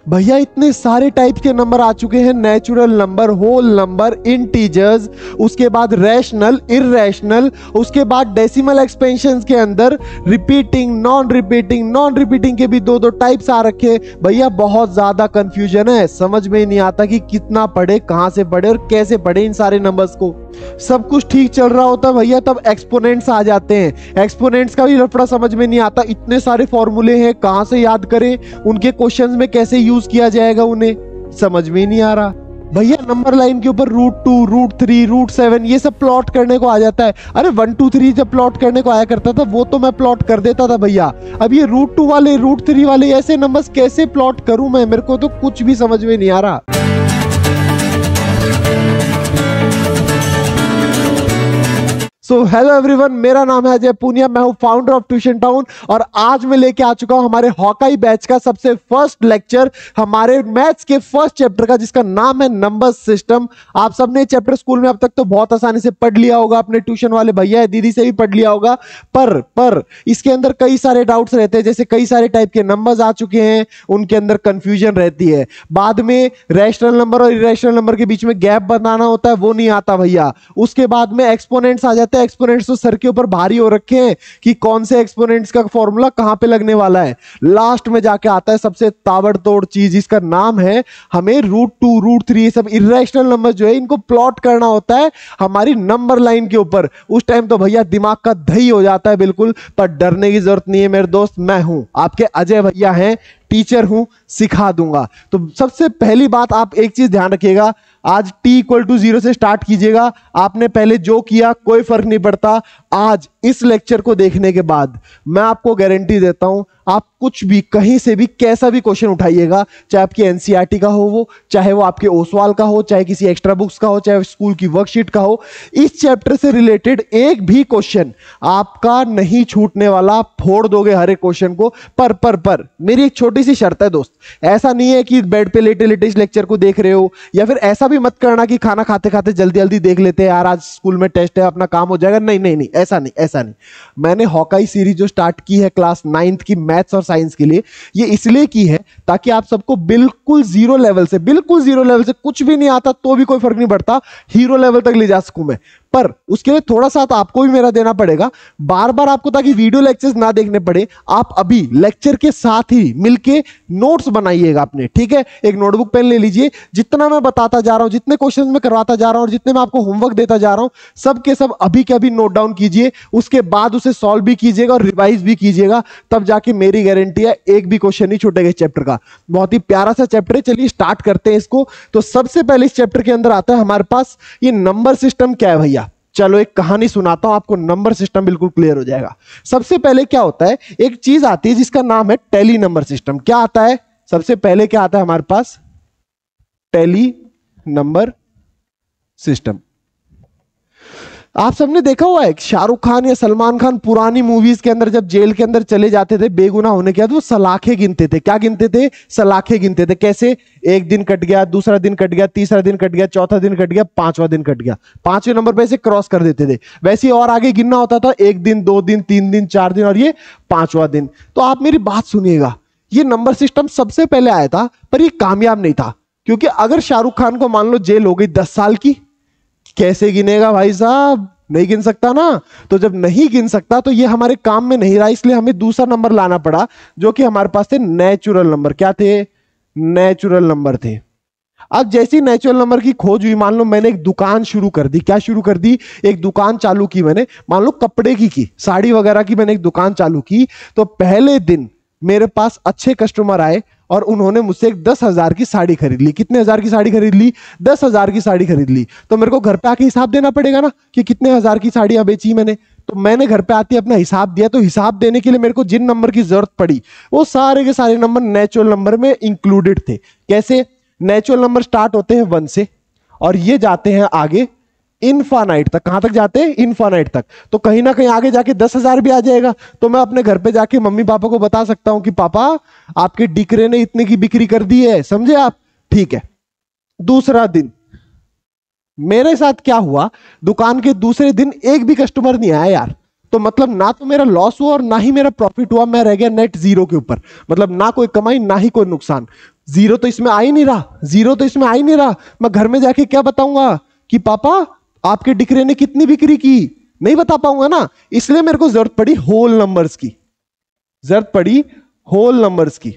भैया इतने सारे टाइप के नंबर आ चुके हैं, natural number, whole number, integers, उसके बाद रैशनल, इररेशनल, उसके बाद डेसिमल एक्सपेंशंस के अंदर repeating, non repeating, non repeating के भी दो दो टाइप्स आ रखे। भैया बहुत ज्यादा कंफ्यूजन है, समझ में ही नहीं आता कि कितना पढ़े, कहां से पढ़े और कैसे पढ़े इन सारे नंबर्स को। सब कुछ ठीक चल रहा होता है भैया, तब एक्सपोनेंट्स आ जाते हैं। एक्सपोनेंट्स का भी लफड़ा समझ में नहीं आता, इतने सारे फॉर्मूले हैं, कहां से याद करें, उनके क्वेश्चंस में कैसे यूज किया जाएगा, उन्हें समझ में ही नहीं आ रहा। भैया नंबर लाइन के ऊपर √2, √3, √7 ये सब प्लॉट करने को आ जाता है। अरे 1 2 3 जब प्लॉट करने को आया करता था वो तो मैं प्लॉट कर देता था भैया। अब ये √2 वाले, √3 वाले ऐसे नंबर्स कैसे प्लॉट करूं मैं, मेरे को तो कुछ भी समझ में नहीं आ रहा। सो हेलो एवरीवन, मेरा नाम है अजय पूनिया, मैं हूं फाउंडर ऑफ ट्यूशन टाउन और आज मैं लेके आ चुका हूं हमारे हॉकाई बैच का सबसे फर्स्ट लेक्चर, हमारे मैथ्स के फर्स्ट चैप्टर का, जिसका नाम है नंबर सिस्टम। आप सबने चैप्टर स्कूल में अब तक तो बहुत आसानी से पढ़ लिया होगा, अपने ट्यूशन वाले भैया दीदी से भी पढ़ लिया होगा, पर इसके अंदर कई सारे डाउट्स रहते हैं, जैसे कई सारे टाइप के नंबर्स आ चुके हैं, उनके अंदर कंफ्यूजन रहती है। बाद में रैशनल नंबर और इरेशनल नंबर के बीच में गैप बनाना होता है, वो नहीं आता भैया। उसके बाद में एक्सपोनेंट्स आ जाते हैं। एक्सपोनेंट्स तो सर के ऊपर भारी हो रखे हैं कि कौन से एक्सपोनेंट्स का फॉर्मूला कहां पे लगने वाला है। लास्ट में जाके आता है सबसे ताबड़तोड़ चीज, इसका नाम है हमें √2, √3 ये सब इरेशनल नंबर जो है इनको प्लॉट करना होता है हमारी नंबर लाइन के ऊपर। उस टाइम तो भैया दिमाग का दही हो जाता है बिल्कुल, पर डरने की जरूरत नहीं है मेरे दोस्त, मैं हूं आपके अजय भैया हैं, टीचर हूं, सिखा दूंगा। तो सबसे पहली बात आप एक चीज ध्यान रखिएगा, आज t=0 से स्टार्ट कीजिएगा। आपने पहले जो किया कोई फर्क नहीं पड़ता। आज इस लेक्चर को देखने के बाद मैं आपको गारंटी देता हूं, आप कुछ भी कहीं से भी कैसा भी क्वेश्चन उठाइएगा, चाहे आपकी एनसीईआरटी का हो, वो चाहे वो आपके ओसवाल का हो, चाहे किसी एक्स्ट्रा बुक्स का हो, चाहे स्कूल की वर्कशीट का हो, इस चैप्टर से रिलेटेड एक भी क्वेश्चन आपका नहीं छूटने वाला। फोड़ दोगे हर एक क्वेश्चन को। पर मेरी एक छोटी सी शर्त है दोस्त, ऐसा नहीं है कि बेड पे लेटे लेटे इस लेक्चर को देख रहे हो, या फिर ऐसा भी मत करना कि खाना खाते खाते जल्दी जल्दी देख लेते हैं यार, आज स्कूल में टेस्ट है अपना काम हो जाएगा। नहीं, ऐसा नहीं। मैंने हॉकाई सीरीज जो स्टार्ट की है क्लास 9th की मैथ्स और साइंस के लिए, ये इसलिए की है ताकि आप सबको बिल्कुल जीरो लेवल से कुछ भी नहीं आता तो भी कोई फर्क नहीं पड़ता, हीरो लेवल तक ले जा सकूं मैं। पर उसके लिए थोड़ा सा आपको भी मेरा देना पड़ेगा, बार बार आपको, ताकि वीडियो लेक्चर्स ना देखने पड़े, आप अभी लेक्चर के साथ ही मिलके नोट्स बनाइएगा अपने, ठीक है। एक नोटबुक पेन ले लीजिए, जितना मैं बताता जा रहा हूं, जितने क्वेश्चंस मैं करवाता जा रहा हूं और जितने मैं आपको होमवर्क देता जा रहा हूं, सब के सब अभी के अभी नोट डाउन कीजिए। उसके बाद उसे सॉल्व भी कीजिएगा और रिवाइज भी कीजिएगा, तब जाके मेरी गारंटी है एक भी क्वेश्चन नहीं छूटेगा इस चैप्टर का। बहुत ही प्यारा सा चैप्टर है, चलिए स्टार्ट करते हैं इसको। तो सबसे पहले इस चैप्टर के अंदर आता है हमारे पास ये नंबर सिस्टम क्या है भैया। चलो एक कहानी सुनाता हूं आपको, नंबर सिस्टम बिल्कुल क्लियर हो जाएगा। सबसे पहले क्या होता है, एक चीज आती है जिसका नाम है टेली नंबर सिस्टम। क्या आता है सबसे पहले, क्या आता है हमारे पास, टेली नंबर सिस्टम। आप सबने देखा हुआ है शाहरुख खान या सलमान खान पुरानी मूवीज के अंदर जब जेल के अंदर चले जाते थे बेगुनाह होने के बाद, वो सलाखें गिनते थे। क्या गिनते थे? सलाखें गिनते थे। कैसे? एक दिन कट गया, दूसरा दिन कट गया, तीसरा दिन कट गया, चौथा दिन कट गया, पांचवा दिन कट गया, पांचवें नंबर पे से क्रॉस कर देते थे। वैसे ही और आगे गिनना होता था, 1 दिन, 2 दिन, 3 दिन, 4 दिन और ये 5वां दिन। तो आप मेरी बात सुनिएगा, ये नंबर सिस्टम सबसे पहले आया था, पर ये कामयाब नहीं था। क्योंकि अगर शाहरुख खान को मान लो जेल हो गई 10 साल की, कैसे गिनेगा भाई साहब? नहीं गिन सकता ना। तो जब नहीं गिन सकता तो ये हमारे काम में नहीं रहा, इसलिए हमें दूसरा नंबर लाना पड़ा, जो कि हमारे पास थे नेचुरल नंबर। क्या थे? नेचुरल नंबर थे। अब जैसी नेचुरल नंबर की खोज हुई, मान लो मैंने एक दुकान शुरू कर दी। क्या शुरू कर दी? एक दुकान चालू की मैंने, मान लो कपड़े की साड़ी वगैरह की मैंने एक दुकान चालू की। तो पहले दिन मेरे पास अच्छे कस्टमर आए और उन्होंने मुझसे एक 10,000 की साड़ी खरीद ली। कितने हजार की साड़ी खरीद ली? 10,000 की साड़ी खरीद ली। तो मेरे को घर पे आके हिसाब देना पड़ेगा ना कि कितने हजार की साड़ियां बेची मैंने। तो मैंने घर पे आते अपना हिसाब दिया। तो हिसाब देने के लिए मेरे को जिन नंबर की जरूरत पड़ी, वो सारे के सारे नंबर नेचुरल नंबर में इंक्लूडेड थे। कैसे? नेचुरल नंबर स्टार्ट होते हैं 1 से और ये जाते हैं आगे इनफानाइट तक। कहां तक जाते हैं? इनफानाइट तक। तो कहीं ना कहीं आगे जाके 10,000 भी आ जाएगा। तो मैं अपने घर पे जाके मम्मी पापा को बता सकता हूं कि पापा आपके डिकरे ने इतने की बिक्री कर दी है। समझे आप? ठीक है। दूसरा दिन मेरे साथ क्या हुआ, दुकान के दूसरे दिन एक भी कस्टमर नहीं आया यार। तो मतलब ना तो मेरा लॉस हुआ और ना ही मेरा प्रॉफिट हुआ, मैं रह गया नेट जीरो के ऊपर। मतलब ना कोई कमाई ना ही कोई नुकसान, जीरो तो इसमें आ ही नहीं रहा, जीरो तो इसमें आ ही नहीं रहा। मैं घर में जाके क्या बताऊंगा कि पापा आपके डिक्रे ने कितनी बिक्री की, नहीं बता पाऊंगा ना। इसलिए मेरे को जरूरत पड़ी होल नंबर्स की, जरूरत पड़ी होल नंबर्स की।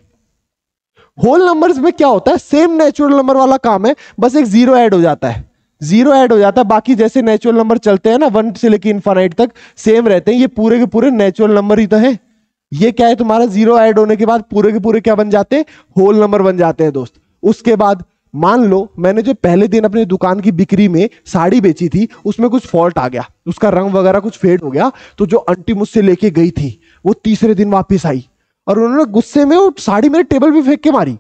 होल नंबर्स में क्या होता है, सेम नेचुरल नंबर वाला काम है, बस एक जीरो ऐड हो जाता है, जीरो ऐड हो जाता है। बाकी जैसे नेचुरल नंबर चलते हैं ना 1 से लेकर इनफाइनाइट तक सेम रहते हैं, ये पूरे के पूरे नेचुरल नंबर ही तो है। ये क्या है, तुम्हारा जीरो ऐड होने के बाद पूरे के पूरे क्या बन जाते हैं, होल नंबर बन जाते हैं दोस्त। उसके बाद मान लो मैंने जो पहले दिन अपनी दुकान की बिक्री में साड़ी बेची थी, उसमें कुछ फॉल्ट आ गया, उसका रंग वगैरह कुछ फेड हो गया। तो जो आंटी मुझसे लेके गई थी वो तीसरे दिन वापस आई और उन्होंने गुस्से में वो साड़ी मेरे टेबल पे फेंक के मारी।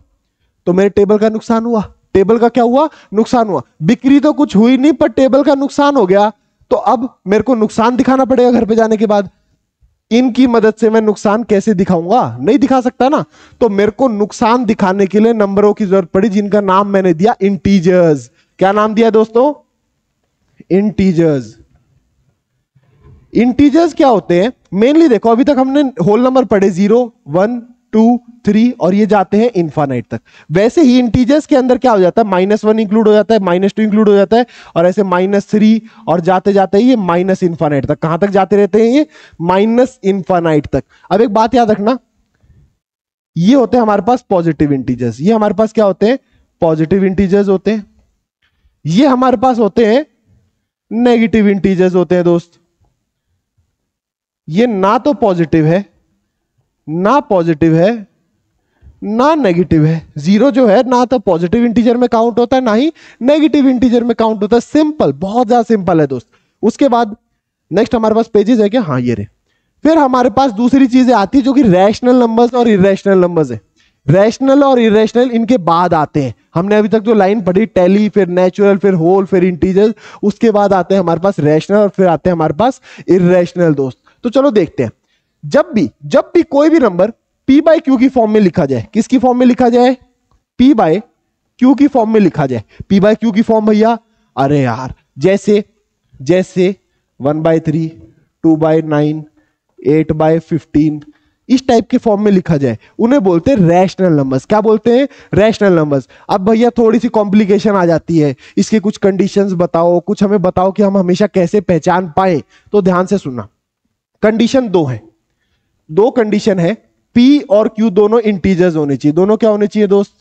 तो मेरे टेबल का नुकसान हुआ, टेबल का क्या हुआ, नुकसान हुआ। बिक्री तो कुछ हुई नहीं पर टेबल का नुकसान हो गया। तो अब मेरे को नुकसान दिखाना पड़ेगा घर पे जाने के बाद। इनकी मदद से मैं नुकसान कैसे दिखाऊंगा, नहीं दिखा सकता ना। तो मेरे को नुकसान दिखाने के लिए नंबरों की जरूरत पड़ी, जिनका नाम मैंने दिया इंटीजर्स। क्या नाम दिया दोस्तों, इंटीजर्स। इंटीजर्स क्या होते हैं, मेनली देखो अभी तक हमने होल नंबर पढ़े 0 1 2 3 और ये जाते हैं इनफाइनाइट तक। वैसे ही इंटीजर्स के अंदर क्या हो जाता है, -1 इंक्लूड हो जाता है, -2 इंक्लूड हो जाता है और ऐसे -3 और जाते जाते ये माइनस इनफाइनाइट तक। कहां तक जाते रहते हैं ये, माइनस इनफाइनाइट तक। अब एक बात याद रखना, ये होते हैं हमारे पास पॉजिटिव इंटीजर्स। ये हमारे पास क्या होते हैं, पॉजिटिव इंटीजर्स होते हैं। ये हमारे पास होते हैं नेगेटिव इंटीजर्स होते हैं दोस्त। ये ना तो पॉजिटिव है, ना पॉजिटिव है, ना नेगेटिव है। जीरो जो है ना तो पॉजिटिव इंटीजर में काउंट होता है ना ही नेगेटिव इंटीजर में काउंट होता है। सिंपल, बहुत ज्यादा सिंपल है दोस्त। उसके बाद नेक्स्ट हमारे पास पेजेस है क्या, हाँ ये रहे। फिर हमारे पास दूसरी चीजें आती है जो कि रैशनल नंबर्स और इरेशनल नंबर्स है। रैशनल और इरेशनल इनके बाद आते हैं। हमने अभी तक जो लाइन पढ़ी टेली, फिर नेचुरल, फिर होल, फिर इंटीजर, उसके बाद आते हैं हमारे पास रैशनल और फिर आते हैं हमारे पास इरेशनल दोस्त। तो चलो देखते हैं। जब भी कोई भी नंबर p बाय क्यू की फॉर्म में लिखा जाए, किसकी फॉर्म में लिखा जाए, p बाय क्यू की फॉर्म में लिखा जाए। p बाय क्यू की फॉर्म भैया, अरे यार जैसे 1/3, 2/9, 8/15 इस टाइप के फॉर्म में लिखा जाए, उन्हें बोलते हैं रैशनल नंबर्स। क्या बोलते हैं, रैशनल नंबर्स। अब भैया थोड़ी सी कॉम्प्लिकेशन आ जाती है, इसके कुछ कंडीशंस बताओ, कुछ हमें बताओ कि हम हमेशा कैसे पहचान पाए। तो ध्यान से सुनना, कंडीशन दो है, दो कंडीशन है। p और q दोनों इंटीजर्स होने चाहिए। दोनों क्या होने चाहिए दोस्त,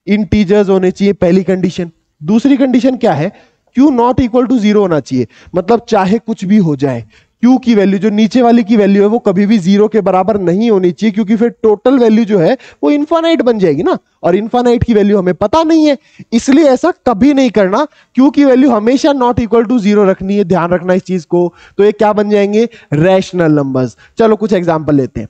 इंटीजर्स होने चाहिए, पहली कंडीशन। दूसरी कंडीशन क्या है, q नॉट इक्वल टू 0 होना चाहिए। मतलब चाहे कुछ भी हो जाए, q की वैल्यू जो नीचे वाली की वैल्यू है वो कभी भी 0 के बराबर नहीं होनी चाहिए, क्योंकि फिर टोटल वैल्यू जो है वो इनफाइनाइट बन जाएगी ना, और इनफाइनाइट की वैल्यू हमें पता नहीं है। इसलिए ऐसा कभी नहीं करना, q की वैल्यू हमेशा नॉट इक्वल टू 0 रखनी है, ध्यान रखना इस चीज को। तो ये क्या बन जाएंगे, रैशनल नंबर्स। चलो कुछ एग्जांपल लेते हैं।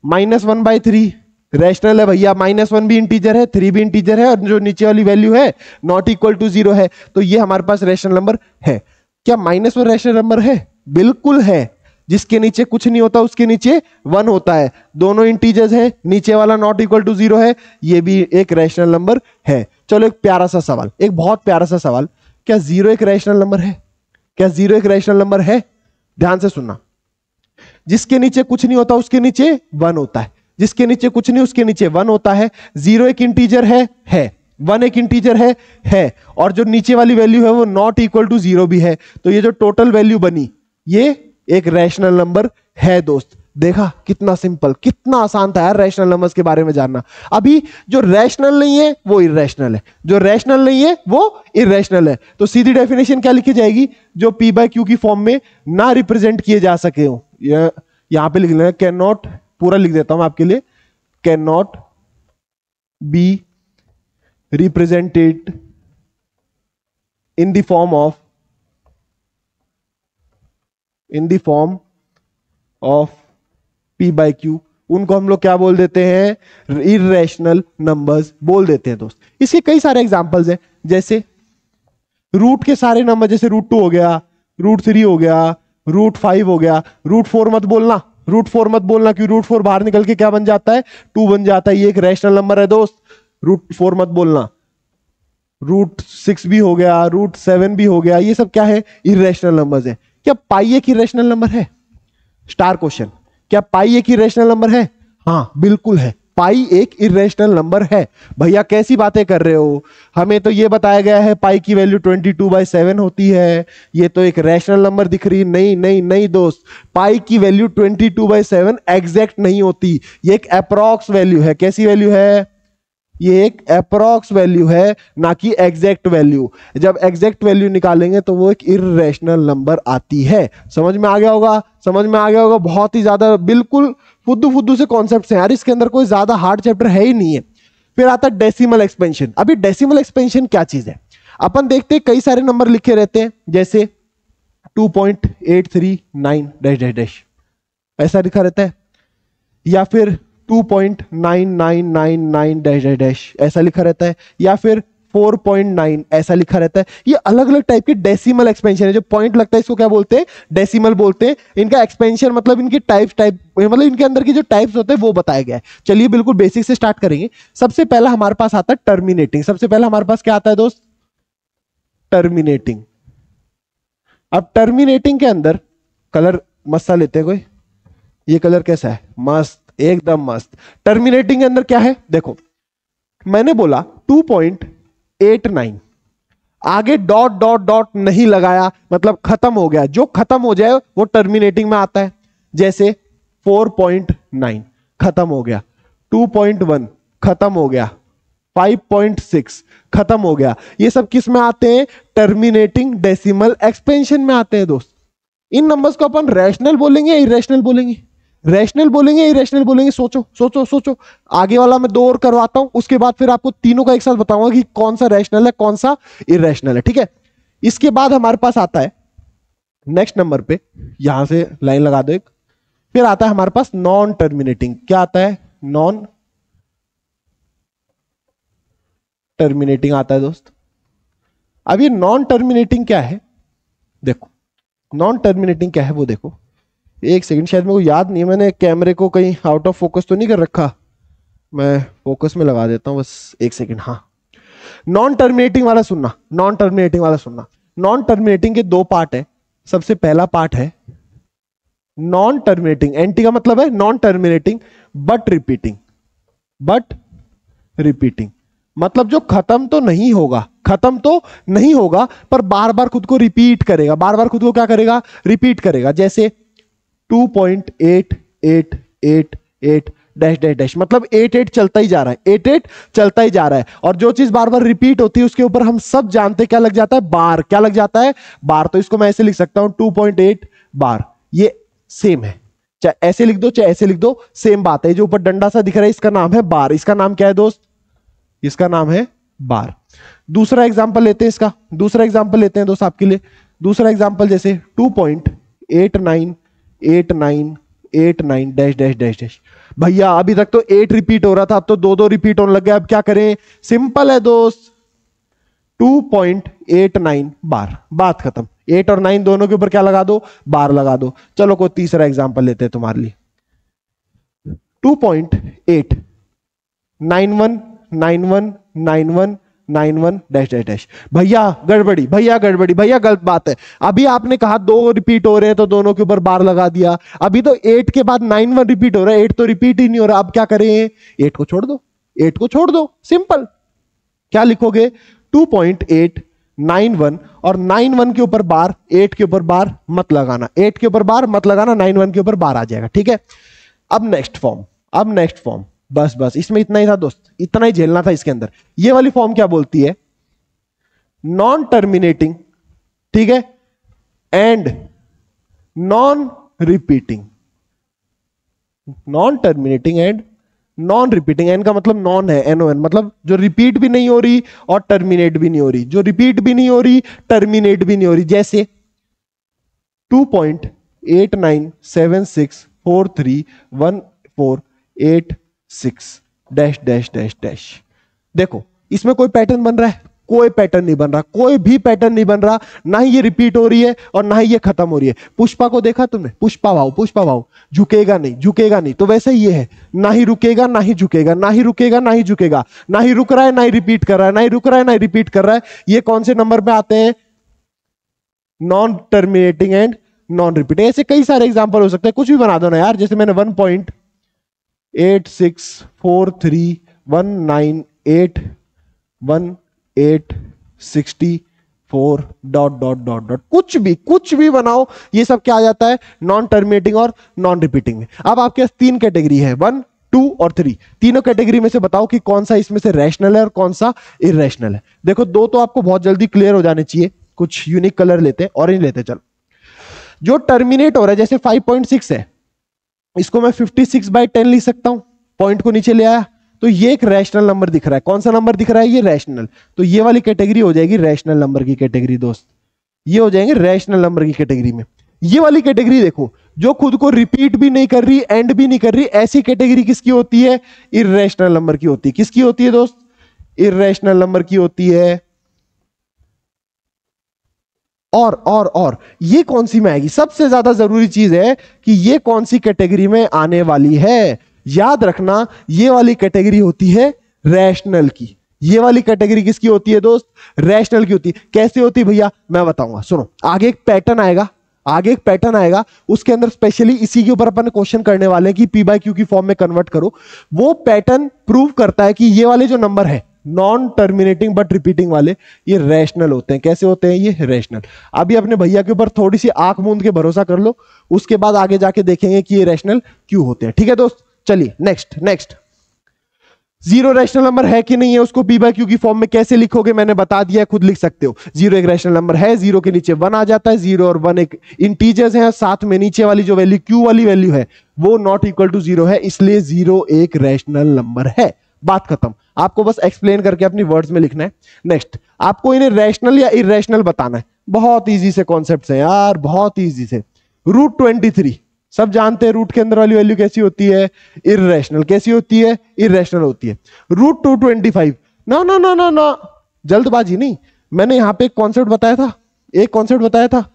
-1/3 रैशनल है भैया, -1 भी इंटीजर है, 3 भी इंटीजर है, और जो नीचे वाली वैल्यू है नॉट इक्वल टू 0 है, तो ये हमारे पास रैशनल नंबर है। क्या -1 रैशनल नंबर है, बिल्कुल है। जिसके नीचे कुछ नहीं होता उसके नीचे 1 होता है। दोनों इंटीजर्स है, नीचे वाला नॉट इक्वल टू 0 है, ये भी एक रैशनल नंबर है। चलो एक प्यारा सा सवाल, एक बहुत प्यारा सा सवाल, क्या 0 एक रैशनल नंबर है, क्या 0 एक रैशनल नंबर है। ध्यान से सुनना, जिसके नीचे कुछ नहीं होता उसके नीचे 1 होता है, जिसके नीचे कुछ नहीं उसके नीचे 1 होता है। 0 एक इंटीजर है, 1 एक इंटीजर है, और जो नीचे वाली वैल्यू है वो नॉट इक्वल टू 0 भी है। तो ये जो टोटल वैल्यू बनी ये एक रैशनल नंबर है दोस्त। देखा कितना सिंपल, कितना आसान था यार रैशनल नंबर्स के बारे में जानना। अभी जो रैशनल नहीं है वो इरेशनल है, जो रैशनल नहीं है वो इरेशनल है। तो सीधी डेफिनेशन क्या लिखी जाएगी, जो p बाय क्यू की फॉर्म में ना रिप्रेजेंट किए जा सके हो। यहां पे लिख लेना, कैन नॉट, पूरा लिख देता हूं आपके लिए, cannot be represented in the form of p by Q. उनको हम लोग क्या बोल देते हैं, इरेशनल नंबर्स बोल देते हैं दोस्त। इसके कई सारे एग्जांपल्स हैं, जैसे रूट के सारे नंबर, जैसे √2 हो गया, √3 हो गया, √5 हो गया। √4 मत बोलना, √4 मत बोलना, क्योंकि √4 बाहर निकल के क्या बन जाता है, 2 बन जाता है। ये एक रैशनल नंबर है दोस्त, √4 मत बोलना। √6 भी हो गया, √7 भी हो गया, ये सब क्या है, इरेशनल नंबर्स है। क्या पाई एक इरेशनल नंबर है, स्टार क्वेश्चन, क्या पाई एक इरेशनल नंबर है, हाँ बिल्कुल है। पाई एक इरेशनल नंबर है। भैया कैसी बातें कर रहे हो, हमें तो ये बताया गया है पाई की वैल्यू 22/7 होती है, ये तो एक रैशनल नंबर दिख रही। नहीं नहीं नहीं दोस्त, पाई की वैल्यू 22/7 एग्जैक्ट नहीं होती, ये एक अप्रॉक्स वैल्यू है। कैसी वैल्यू है, ये एक अप्रॉक्स वैल्यू है, ना कि एग्जैक्ट वैल्यू। जब एग्जैक्ट वैल्यू निकालेंगे तो वो एक इर्रेशनल नंबर आती है। समझ में आ गया होगा, समझ में आ गया होगा। बहुत ही ज्यादा बिल्कुल फुद्दू फुद्दू से कॉन्सेप्ट्स हैं यार, इसके अंदर कोई ज्यादा हार्ड चैप्टर है ही नहीं है। फिर आता है डेसिमल एक्सपेंशन। अभी डेसिमल एक्सपेंशन क्या चीज है, अपन देखते हैं कई सारे नंबर लिखे रहते हैं, जैसे 2.839 डैश डैश डैश ऐसा लिखा रहता है, या फिर 2.9999 डैश डैश डैश ऐसा लिखा रहता है, या फिर 4.9 ऐसा लिखा रहता है। ये अलग अलग टाइप के डेसिमल एक्सपेंशन है। जो पॉइंट लगता है इसको क्या बोलते हैं, डेसिमल बोलते हैं। इनका एक्सपेंशन मतलब इनकी टाइप मतलब इनके अंदर की जो टाइप्स होते हैं वो बताया गया है। चलिए बिल्कुल बेसिक से स्टार्ट करेंगे। सबसे पहला हमारे पास आता है टर्मिनेटिंग। सबसे पहला हमारे पास क्या आता है दोस्त, टर्मिनेटिंग। अब टर्मिनेटिंग के अंदर कलर मस्त सा लेते हैं कोई, ये कलर कैसा है, मस्त, एकदम मस्त। टर्मिनेटिंग के अंदर क्या है, देखो मैंने बोला 2.89, आगे डॉट डॉट डॉट नहीं लगाया मतलब खत्म हो गया। जो खत्म हो जाए वो टर्मिनेटिंग में आता है। जैसे 4.9 खत्म हो गया, 2.1 खत्म हो गया, 5.6 खत्म हो गया। ये सब किस में आते हैं, टर्मिनेटिंग डेसिमल एक्सपेंशन में आते हैं दोस्त। इन नंबर्स को अपन रैशनल बोलेंगे या इरेशनल बोलेंगे, रैशनल बोलेंगे इरेशनल बोलेंगे, सोचो सोचो सोचो। आगे वाला मैं 2 और करवाता हूं, उसके बाद फिर आपको तीनों का एक साथ बताऊंगा कि कौन सा रैशनल है कौन सा इरेशनल है, ठीक है। इसके बाद हमारे पास आता है नेक्स्ट नंबर पे, यहां से लाइन लगा दो एक, फिर आता है हमारे पास नॉन टर्मिनेटिंग। क्या आता है, नॉन टर्मिनेटिंग आता है दोस्त। अब ये नॉन टर्मिनेटिंग क्या है, देखो नॉन टर्मिनेटिंग क्या है वो देखो। एक सेकंड, शायद मेरे को याद नहीं है, मैंने कैमरे को कहीं आउट ऑफ फोकस तो नहीं कर रखा, मैं फोकस में लगा देता हूं बस एक सेकंड। हाँ, नॉन टर्मिनेटिंग वाला सुनना, नॉन टर्मिनेटिंग वाला सुनना। नॉन टर्मिनेटिंग के 2 पार्ट है। सबसे पहला पार्ट है नॉन टर्मिनेटिंग, एंटी का मतलब है non terminating but repeating, but repeating मतलब जो खत्म तो नहीं होगा, खत्म तो नहीं होगा पर बार बार खुद को रिपीट करेगा, बार बार खुद को क्या करेगा, रिपीट करेगा। जैसे 2.8888 डैश डैश डैश मतलब 88 चलता ही जा रहा है, 88 चलता ही जा रहा है। और जो चीज बार बार रिपीट होती है उसके ऊपर हम सब जानते हैं क्या लग जाता है, बार। क्या लग जाता है, बार। तो इसको मैं ऐसे लिख सकता हूं 2.8 बार। ये सेम है, चाहे ऐसे लिख दो चाहे ऐसे लिख दो, सेम बात है। जो ऊपर डंडा सा दिख रहा है इसका नाम है बार। इसका नाम क्या है दोस्त, इसका नाम है बार। दूसरा एग्जांपल लेते हैं इसका, दूसरा एग्जांपल लेते हैं दोस्त आपके लिए। दूसरा एग्जांपल जैसे 2.898989 डैश डैश डैश डैश। भैया अभी तक तो 8 रिपीट हो रहा था, अब तो 2 रिपीट होने लग गया। अब क्या करें, सिंपल है दोस्त, 2.89 बार, बात खत्म। 8 और 9 दोनों के ऊपर क्या लगा दो, बार लगा दो। चलो कोई तीसरा एग्जांपल लेते हैं तुम्हारे लिए। 2.891919191 डैश डैश डैश। भैया गड़बड़ी, भैया गड़बड़ी, भैया गलत बात है। अभी आपने कहा 2 रिपीट हो रहे हैं तो दोनों के ऊपर बार लगा दिया। अभी तो 8 के बाद 91 रिपीट हो रहा है, 8 तो रिपीट ही नहीं हो रहा। अब क्या करें, 8 को छोड़ दो, 8 को छोड़ दो, सिंपल। क्या लिखोगे, 2.891 और 91 के ऊपर बार, 8 के ऊपर बार मत लगाना, 8 के ऊपर बार मत लगाना, 91 के ऊपर बार आ जाएगा, ठीक है। अब नेक्स्ट फॉर्म, अब नेक्स्ट फॉर्म, बस बस इसमें इतना ही था दोस्त, इतना ही झेलना था इसके अंदर। ये वाली फॉर्म क्या बोलती है, नॉन टर्मिनेटिंग, ठीक है, and non repeating. Non terminating and non repeating, एन का मतलब नॉन है, NON मतलब जो रिपीट भी नहीं हो रही और टर्मिनेट भी नहीं हो रही, जो रिपीट भी नहीं हो रही टर्मिनेट भी नहीं हो रही। जैसे 2.8976431486 डैश डैश डैश डैश। देखो इसमें कोई पैटर्न बन रहा है, कोई पैटर्न नहीं बन रहा, कोई भी पैटर्न नहीं बन रहा। ना ही ये रिपीट हो रही है और ना ही ये खत्म हो रही है। पुष्पा को देखा तुमने, पुष्पा भाव, पुष्पा भाव, झुकेगा नहीं, झुकेगा नहीं। तो वैसे ये है, ना ही रुकेगा ना ही झुकेगा, ना ही रुकेगा ना ही झुकेगा, ना ही रुक रहा है ना ही रिपीट कर रहा है, ना ही रुक रहा है ना ही रिपीट कर रहा है। ये कौन से नंबर पे आते हैं, non terminating and non repeating. ऐसे कई सारे एग्जांपल हो सकते हैं, कुछ भी बना दो ना यार। जैसे मैंने 8643198164 डॉट डॉट डॉट डॉट, कुछ भी बनाओ, ये सब क्या आ जाता है, नॉन टर्मिनेटिंग और नॉन रिपीटिंग में। अब आपके पास तीन कैटेगरी है, 1, 2 और 3। तीनों कैटेगरी में से बताओ कि कौन सा इसमें से रैशनल है और कौन सा इररेशनल है। देखो दो तो आपको बहुत जल्दी क्लियर हो जाने चाहिए। कुछ यूनिक कलर लेते हैं, ऑरेंज लेते हैं। चलो, जो टर्मिनेट हो रहा है, जैसे 5.6 है, इसको मैं 56/10 लिख सकता हूं। पॉइंट को नीचे ले आया तो ये एक रैशनल नंबर दिख रहा है। कौन सा नंबर दिख रहा है, ये रैशनल। तो ये वाली कैटेगरी हो जाएगी रैशनल नंबर की कैटेगरी दोस्त, ये हो जाएंगे रैशनल नंबर की कैटेगरी में। ये वाली कैटेगरी देखो, जो खुद को रिपीट भी नहीं कर रही, एंड भी नहीं कर रही, ऐसी कैटेगरी किसकी होती है, इररेशनल नंबर की होती है। किसकी होती है दोस्त, इररेशनल नंबर की होती है। और ये कौन सी में आएगी, सबसे ज्यादा जरूरी चीज है कि ये कौन सी कैटेगरी में आने वाली है। याद रखना, ये वाली कैटेगरी होती है रैशनल की। ये वाली कैटेगरी किसकी होती है दोस्त, रैशनल की होती है। कैसे होती है भैया, मैं बताऊंगा, सुनो। आगे एक पैटर्न आएगा, उसके अंदर स्पेशली इसी के ऊपर अपन क्वेश्चन करने वाले हैं कि पी बाय क्यू की फॉर्म में कन्वर्ट करो। वो पैटर्न प्रूव करता है कि ये वाले जो नंबर है, नॉन टर्मिनेटिंग बट रिपीटिंग वाले, ये रैशनल होते हैं। कैसे होते हैं, ये रैशनल। अभी अपने भैया के ऊपर थोड़ी सी आंख मूंद के भरोसा कर लो, उसके बाद आगे जाके देखेंगे कि ये रैशनल क्यों होते हैं। ठीक है दोस्त, चलिए नेक्स्ट। जीरो रैशनल नंबर है कि नहीं है, उसको पी बाय क्यू की फॉर्म में कैसे लिखोगे, मैंने बता दिया, खुद लिख सकते हो। जीरो एक रैशनल नंबर है, जीरो के नीचे 1 आ जाता है। 0 और 1 एक इंटीजर्स हैं, साथ में नीचे वाली जो वैल्यू क्यू वाली वैल्यू है वो नॉट इक्वल टू 0 है, इसलिए 0 एक रैशनल नंबर है। बात खत्म। आपको बस एक्सप्लेन करके अपनी वर्ड्स में लिखना है। नेक्स्ट, आपको इन्हें रैशनल या इररेशनल बताना है। बहुत इजी से कॉन्सेप्ट्स हैं यार, बहुत इजी से। √23 सब जानते हैं, रूट के अंदर वाली वैल्यू कैसी होती है, इररेशनल। कैसी होती है, इररेशनल होती है। √225, ना जल्दबाजी नहीं, मैंने यहां पे एक कॉन्सेप्ट बताया था,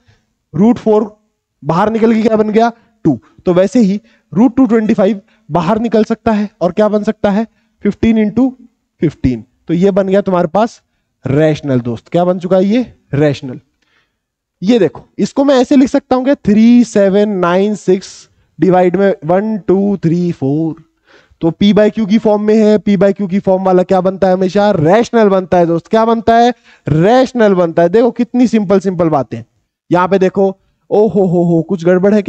√4 बाहर निकल के क्या बन गया, 2। तो वैसे ही √225 बाहर निकल सकता है और क्या बन सकता है, 15 × 15। तो ये बन गया तुम्हारे पास रैशनल दोस्त। क्या बन चुका है, ये रैशनल। ये देखो, इसको मैं ऐसे लिख सकता हूं कि 3796 डिवाइड में 1 2 3 4। तो पी बाय क्यू की फॉर्म में है, पी बाय क्यू की फॉर्म वाला क्या बनता है, हमेशा रैशनल बनता है दोस्त। क्या बनता है, रैशनल बनता है। देखो कितनी सिंपल बातें। यहां पे देखो, ओ हो कुछ गड़बड़ है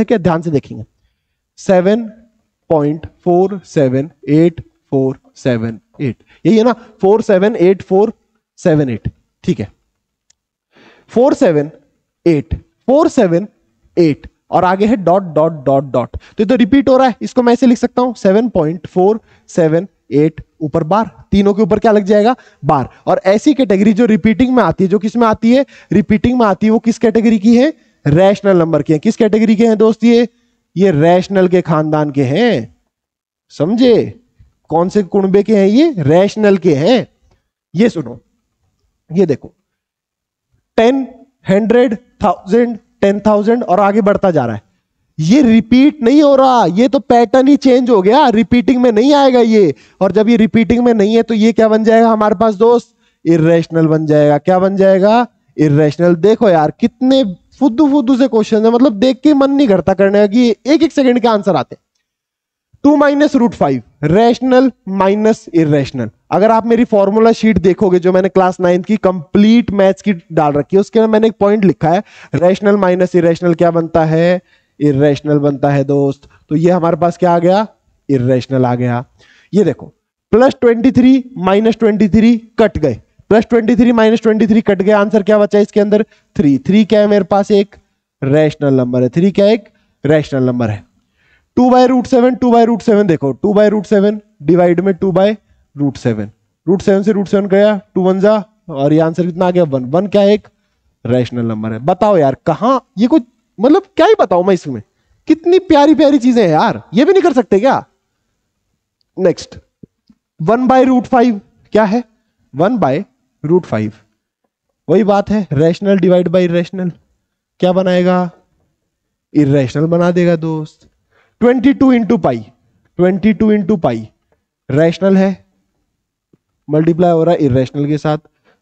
क्या, ध्यान से देखेंगे। 7.478478, यही है ना, 478478। ठीक है, 478 और आगे है डॉट डॉट डॉट डॉट। तो रिपीट हो रहा है, इसको मैं ऐसे लिख सकता हूं 7.478 ऊपर बार, तीनों के ऊपर क्या लग जाएगा, बार। और ऐसी कैटेगरी जो रिपीटिंग में आती है, जो किस में आती है, रिपीटिंग में आती है, वो किस कैटेगरी की है, रैशनल नंबर की है। किस कैटेगरी के हैं दोस्त, ये रैशनल के खानदान के हैं। समझे, कौन से कुनबे के हैं, ये रैशनल के हैं। ये सुनो, ये देखो, 10, 100, 1000, 10,000 और आगे बढ़ता जा रहा है। ये रिपीट नहीं हो रहा, ये तो पैटर्न ही चेंज हो गया, रिपीटिंग में नहीं आएगा ये। और जब ये रिपीटिंग में नहीं है तो ये क्या बन जाएगा हमारे पास दोस्त, इररेशनल बन जाएगा। क्या बन जाएगा, इररेशनल। देखो यार कितने फुद्दू से क्वेश्चन है, मतलब देख के मन नहीं करता करने का कि एक सेकंड के आंसर आते। 2 - √5 रैशनल माइनस इररेशनल। अगर आप मेरी फॉर्मूला शीट देखोगे जो मैंने क्लास 9 की कंप्लीट मैथ्स की डाल रखी है, उसके अंदर मैंने एक पॉइंट लिखा है, रैशनल माइनस इररेशनल क्या बनता है, इररेशनल बनता है दोस्त। तो ये हमारे पास क्या आ गया, इररेशनल आ गया। ये देखो, +23 - 23 कट गए, +23 - 23 कट गए, आंसर क्या बचा इसके अंदर, 3 क्या है मेरे पास, एक रैशनल नंबर है। 3 क्या है, एक रैशनल नंबर है। 2/√7 देखो, 2/√7 डिवाइड में 2/√7, √7 से √7 गया, 2 1 जा, और ये आंसर कितना आ गया, 1। 1 क्या है, एक रैशनल नंबर है। बताओ यार कहां ये कुछ, मतलब क्या ही बताऊं मैं इसमें, कितनी प्यारी प्यारी चीजें हैं यार, ये भी नहीं कर सकते क्या। नेक्स्ट, 1/√5 क्या है, 1/√5 वही बात है, रैशनल डिवाइड बाय इररेशनल क्या बनाएगा, इररेशनल बना देगा दोस्त। 22 × पाई रैशनल है, मल्टीप्लाई हो रहा है इररेशनल के साथ,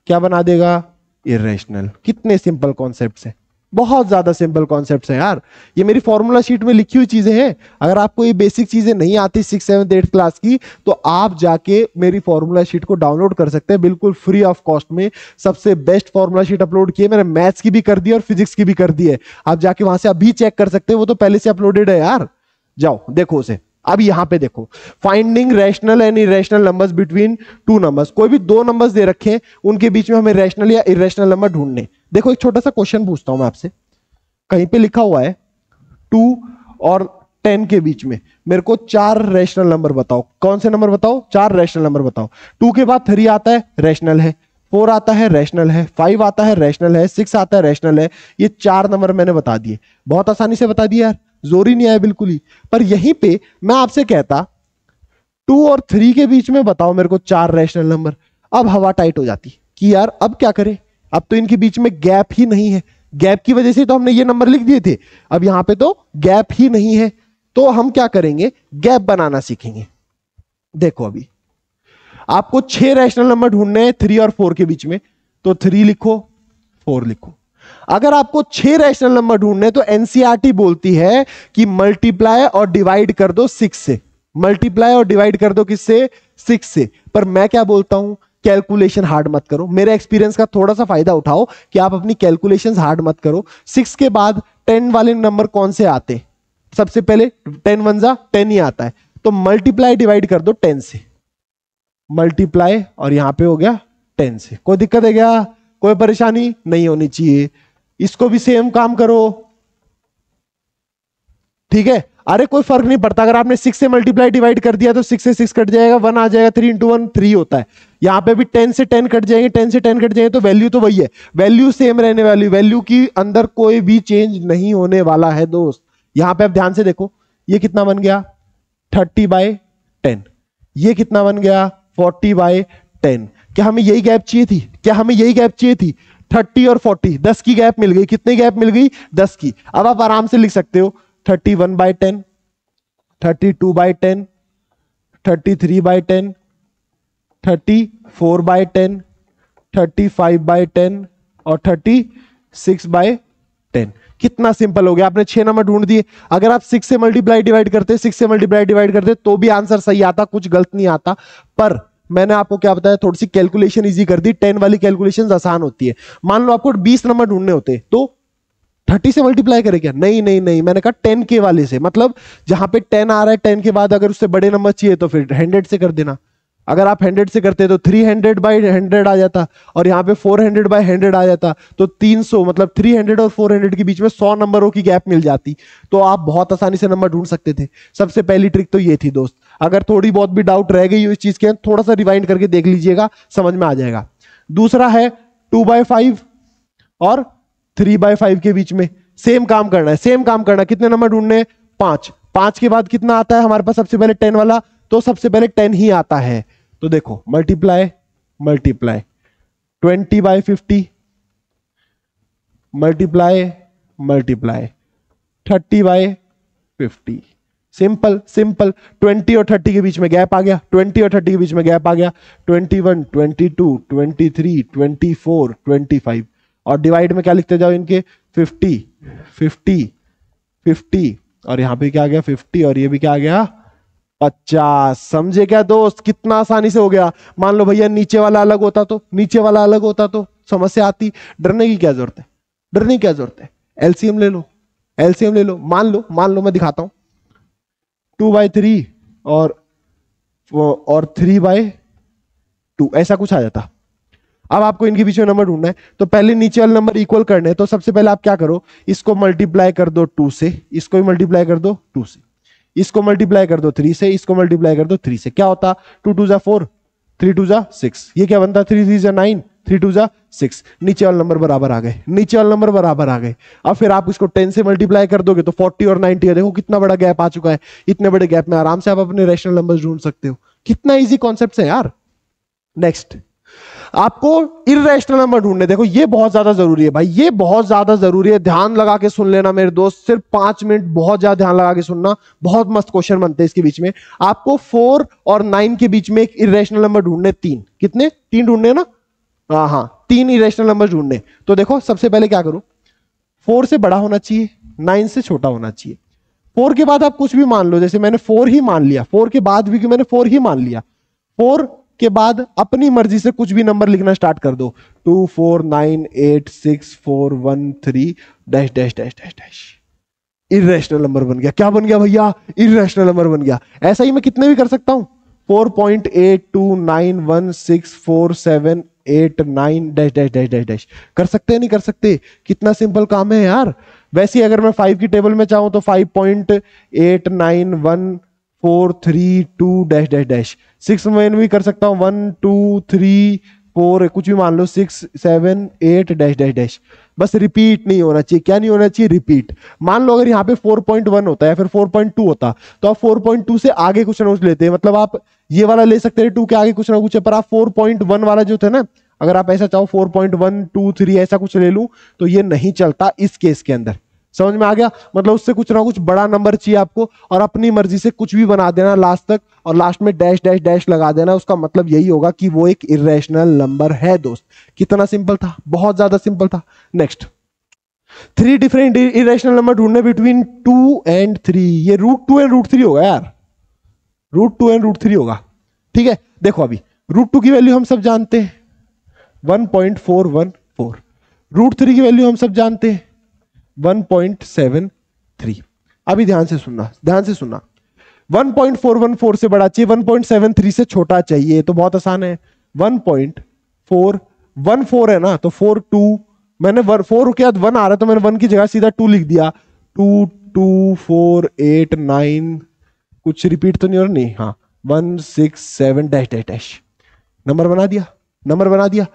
क्या बना देगा, इररेशनल। कितने सिंपल कॉन्सेप्ट्स हैं, बहुत ज्यादा सिंपल कॉन्सेप्ट्स हैं यार, ये मेरी फॉर्मूला शीट में लिखी हुई चीजें हैं। अगर आपको ये बेसिक चीजें नहीं आती 6, 7, 8 क्लास की, तो आप जाके मेरी फॉर्मूला शीट को डाउनलोड कर सकते हैं बिल्कुल फ्री ऑफ कॉस्ट में। सबसे बेस्ट फॉर्मूला शीट अपलोड की है मैंने, मैथ्स की भी कर दी और फिजिक्स की भी कर दी है। आप जाके वहां से अभी चेक कर सकते हैं, वो तो पहले से अपलोडेड है यार। जाओ देखो उसे। अब यहां पे देखो, finding rational and irrational numbers between two numbers. कोई भी दो नंबर्स दे रखे हैं, उनके बीच में हमें रैशनल या इरेशनल नंबर ढूंढने। देखो एक छोटा सा क्वेश्चन पूछता हूं मैं आपसे, कहीं पे लिखा हुआ है 2 और 10 के बीच में मेरे को 4 रैशनल नंबर बताओ। कौन से नंबर बताओ? 4 रैशनल नंबर बताओ। 2 के बाद 3 आता है, रैशनल है। 4 आता है, रैशनल है। 5 आता है, रैशनल है। 6 आता है, रैशनल है। ये 4 नंबर मैंने बता दिए, बहुत आसानी से बता दिया यार, जोर ही नहीं आया बिल्कुल ही। पर यहीं पे मैं आपसे कहता 2 और 3 के बीच में बताओ मेरे को 4 रैशनल नंबर, अब हवा टाइट हो जाती कि यार अब क्या करें, अब तो इनके बीच में गैप ही नहीं है। गैप की वजह से तो हमने ये नंबर लिख दिए थे, अब यहां पे तो गैप ही नहीं है। तो हम क्या करेंगे, गैप बनाना सीखेंगे। देखो अभी आपको 6 रैशनल नंबर ढूंढने हैं 3 और 4 के बीच में, तो 3 लिखो, 4 लिखो। अगर आपको 6 रैशनल नंबर ढूंढने तो एनसीईआरटी बोलती है कि मल्टीप्लाई और डिवाइड कर दो 6 से। मल्टीप्लाई और डिवाइड कर दो किससे? 6 से। पर मैं क्या बोलता हूं, कैलकुलेशन हार्ड मत करो। मेरे एक्सपीरियंस का थोड़ा सा फायदा उठाओ कि आप अपनी कैलकुलेशंस हार्ड मत करो। 6 के बाद 10 वाले नंबर कौन से आते? सबसे पहले 10 1 जा 10 ही आता है, तो मल्टीप्लाई डिवाइड कर दो 10 से। मल्टीप्लाई और यहां पे हो गया 10 से। कोई दिक्कत है क्या? कोई परेशानी नहीं होनी चाहिए। इसको भी सेम काम करो, ठीक है। अरे कोई फर्क नहीं पड़ता, अगर आपने 6 से मल्टीप्लाई डिवाइड कर दिया तो 6 से 6 कट जाएगा, 1 आ जाएगा। 3 इंटू 1 3 होता है। यहां पे भी 10 से 10 कट जाएंगे, 10 से 10 कट जाएंगे, तो वैल्यू तो वही है, वैल्यू सेम रहने वाली। वैल्यू की अंदर कोई भी चेंज नहीं होने वाला है दोस्त। यहां पे आप ध्यान से देखो, ये कितना बन गया 30/10, ये कितना बन गया 40/10। क्या हमें यही गैप चाहिए थी? क्या हमें यही गैप चाहिए थी? 30 और 40, 10 की गैप मिल गई। कितनी गैप मिल गई? 10 की। अब आप आराम से लिख सकते हो 31/10, 32/10, 33/10, 34/10, 35/10 और 36/10। कितना सिंपल हो गया, आपने 6 नंबर ढूंढ दिए। अगर आप 6 से मल्टीप्लाई डिवाइड करते, 6 से मल्टीप्लाई डिवाइड करते तो भी आंसर सही आता, कुछ गलत नहीं आता। पर मैंने आपको क्या बताया, थोड़ी सी कैलकुलेशन इजी कर दी। 10 वाली कैलकुलेशन आसान होती है। मान लो आपको 20 नंबर ढूंढने होते तो 30 से मल्टीप्लाई करें क्या? नहीं नहीं नहीं, मैंने कहा 10 के वाले से। मतलब जहां पे 10 आ रहा है, 10 के बाद अगर उससे बड़े नंबर चाहिए तो फिर 100 से कर देना। अगर आप 100 से करते तो 300/100 आ जाता, और यहाँ पे 400/100 आ जाता, तो 300 मतलब 300 और 400 के बीच में 100 नंबरों की गैप मिल जाती, तो आप बहुत आसानी से नंबर ढूंढ सकते थे। सबसे पहली ट्रिक तो ये थी दोस्त। अगर थोड़ी बहुत भी डाउट रह गई हो इस चीज के, थोड़ा सा रिवाइंड करके देख लीजिएगा, समझ में आ जाएगा। दूसरा है 2/5 और 3/5 के बीच में सेम काम करना है, सेम काम करना है। कितने नंबर ढूंढने हैं? 5। 5 के बाद कितना आता है हमारे पास? सबसे पहले 10 वाला, तो सबसे पहले 10 ही आता है। तो देखो multiply multiply 20/50, multiply multiply 30/50। Simple simple. 20 और 30 के बीच में गैप आ गया, 20 और 30 के बीच में गैप आ गया। 21, 22, 23, 24, 25। और डिवाइड में क्या लिखते जाओ इनके? 50 50 50, और यहां पे क्या आ गया 50, और ये भी क्या आ गया 50। समझे क्या दोस्त? कितना आसानी से हो गया। मान लो भैया नीचे वाला अलग होता तो, नीचे वाला अलग होता तो समस्या आती। डरने की क्या जरूरत है, डरने की क्या जरूरत है? एलसीएम ले लो, एलसीएम ले लो। मान लो मैं दिखाता हूं, 2/3 और 3/2 ऐसा कुछ आ जाता। अब आपको इनके बीच में नंबर ढूंढना है, तो पहले नीचे वाले नंबर इक्वल करने हैं। तो सबसे पहले आप क्या करो, इसको मल्टीप्लाई कर दो 2 से, इसको भी मल्टीप्लाई कर दो 2 से, इसको मल्टीप्लाई कर दो 3 से, इसको मल्टीप्लाई कर दो 3 से। क्या होता? 2 2 जा 4, 3 2 जा 6। ये क्या बनता? 3 3 जा 9, 3 2 जा 6। नीचे वाले नंबर बराबर आ गए, नीचे वाले नंबर बराबर आ गए। अब फिर आप इसको 10 से मल्टीप्लाई कर दोगे तो 40 और 90 है। देखो कितना बड़ा गैप आ चुका है। इतने बड़े गैप में आराम से आप अपने रैशनल नंबर्स ढूंढ सकते हो। कितना इजी कॉन्सेप्ट है यार। नेक्स्ट, आपको इर्रेशनल नंबर ढूंढने। देखो ये बहुत ज्यादा जरूरी है भाई, ये बहुत ज्यादा जरूरी है। ध्यान लगा के सुन लेना मेरे दोस्त, सिर्फ 5 मिनट बहुत ज्यादा ध्यान लगा के सुनना। बहुत मस्त क्वेश्चन बनते हैं इसके बीच में। आपको 4 और 9 के बीच में एक इर्रेशनल नंबर ढूंढने। 3 कितने? 3 ढूंढने ना? हाँ 3 इरेशनल नंबर ढूंढने। तो देखो सबसे पहले क्या करो, 4 से बड़ा होना चाहिए, 9 से छोटा होना चाहिए। 4 के बाद आप कुछ भी मान लो, जैसे मैंने 4 ही मान लिया, 4 के बाद भी मैंने 4 ही मान लिया। 4 के बाद अपनी मर्जी से कुछ भी नंबर लिखना स्टार्ट कर दो, 2 4 9 8 6 4 1 3 dash dash dash dash dash. Irrational number बन गया। क्या बन गया भैया? इर्रेशनल नंबर बन गया। ऐसा ही मैं कितने भी कर सकता हूं, 4.82916478 dash dash dash dash dash. कर सकते हैं नहीं कर सकते? कितना सिंपल काम है यार। वैसे अगर मैं 5 की टेबल में चाहूं तो 5.891432 डैश डैश डैश। 6 में भी कर सकता हूं, 1 2 3 4 कुछ भी मान लो, 6 7 8 डैश डैश डैश। बस रिपीट नहीं होना चाहिए। क्या नहीं होना चाहिए? रिपीट। मान लो अगर यहाँ पे 4.1 होता है, फिर 4.2 होता, तो आप 4.2 से आगे कुछ ना कुछ लेते हैं। मतलब आप ये वाला ले सकते हैं 2 के आगे कुछ ना कुछ है, पर आप 4.1 वाला जो था ना, अगर आप ऐसा चाहो 4.123 ऐसा कुछ ले लूं तो ये नहीं चलता इस केस के अंदर। समझ में आ गया? मतलब उससे कुछ ना कुछ बड़ा नंबर चाहिए आपको, और अपनी मर्जी से कुछ भी बना देना लास्ट तक, और लास्ट में डैश डैश डैश लगा देना। उसका मतलब यही होगा कि वो एक इर्रेशनल नंबर है दोस्त। कितना सिंपल था, बहुत ज्यादा सिंपल था। नेक्स्ट, 3 डिफरेंट इर्रेशनल नंबर ढूंढने बिटवीन 2 and 3। ये √2 and √3 होगा यार, √2 and √3 होगा। ठीक है, देखो अभी √2 की वैल्यू हम सब जानते हैं 1.414, √3 की वैल्यू हम सब जानते हैं 1.73। अभी ध्यान से सुनना, ध्यान से सुनना। 1.414 से बड़ा चाहिए, 1.73 से छोटा चाहिए, तो बहुत आसान है। 1.414 है ना, तो 4 2, मैंने 4 के बाद 1 आ रहा है तो मैंने 1 की जगह सीधा 2 लिख दिया। 2 2 4 8 9 कुछ रिपीट तो नहीं हो रहा? नहीं, हाँ 1 6 7 डैश डैश डैश। नंबर बना दिया, नंबर बना दिया।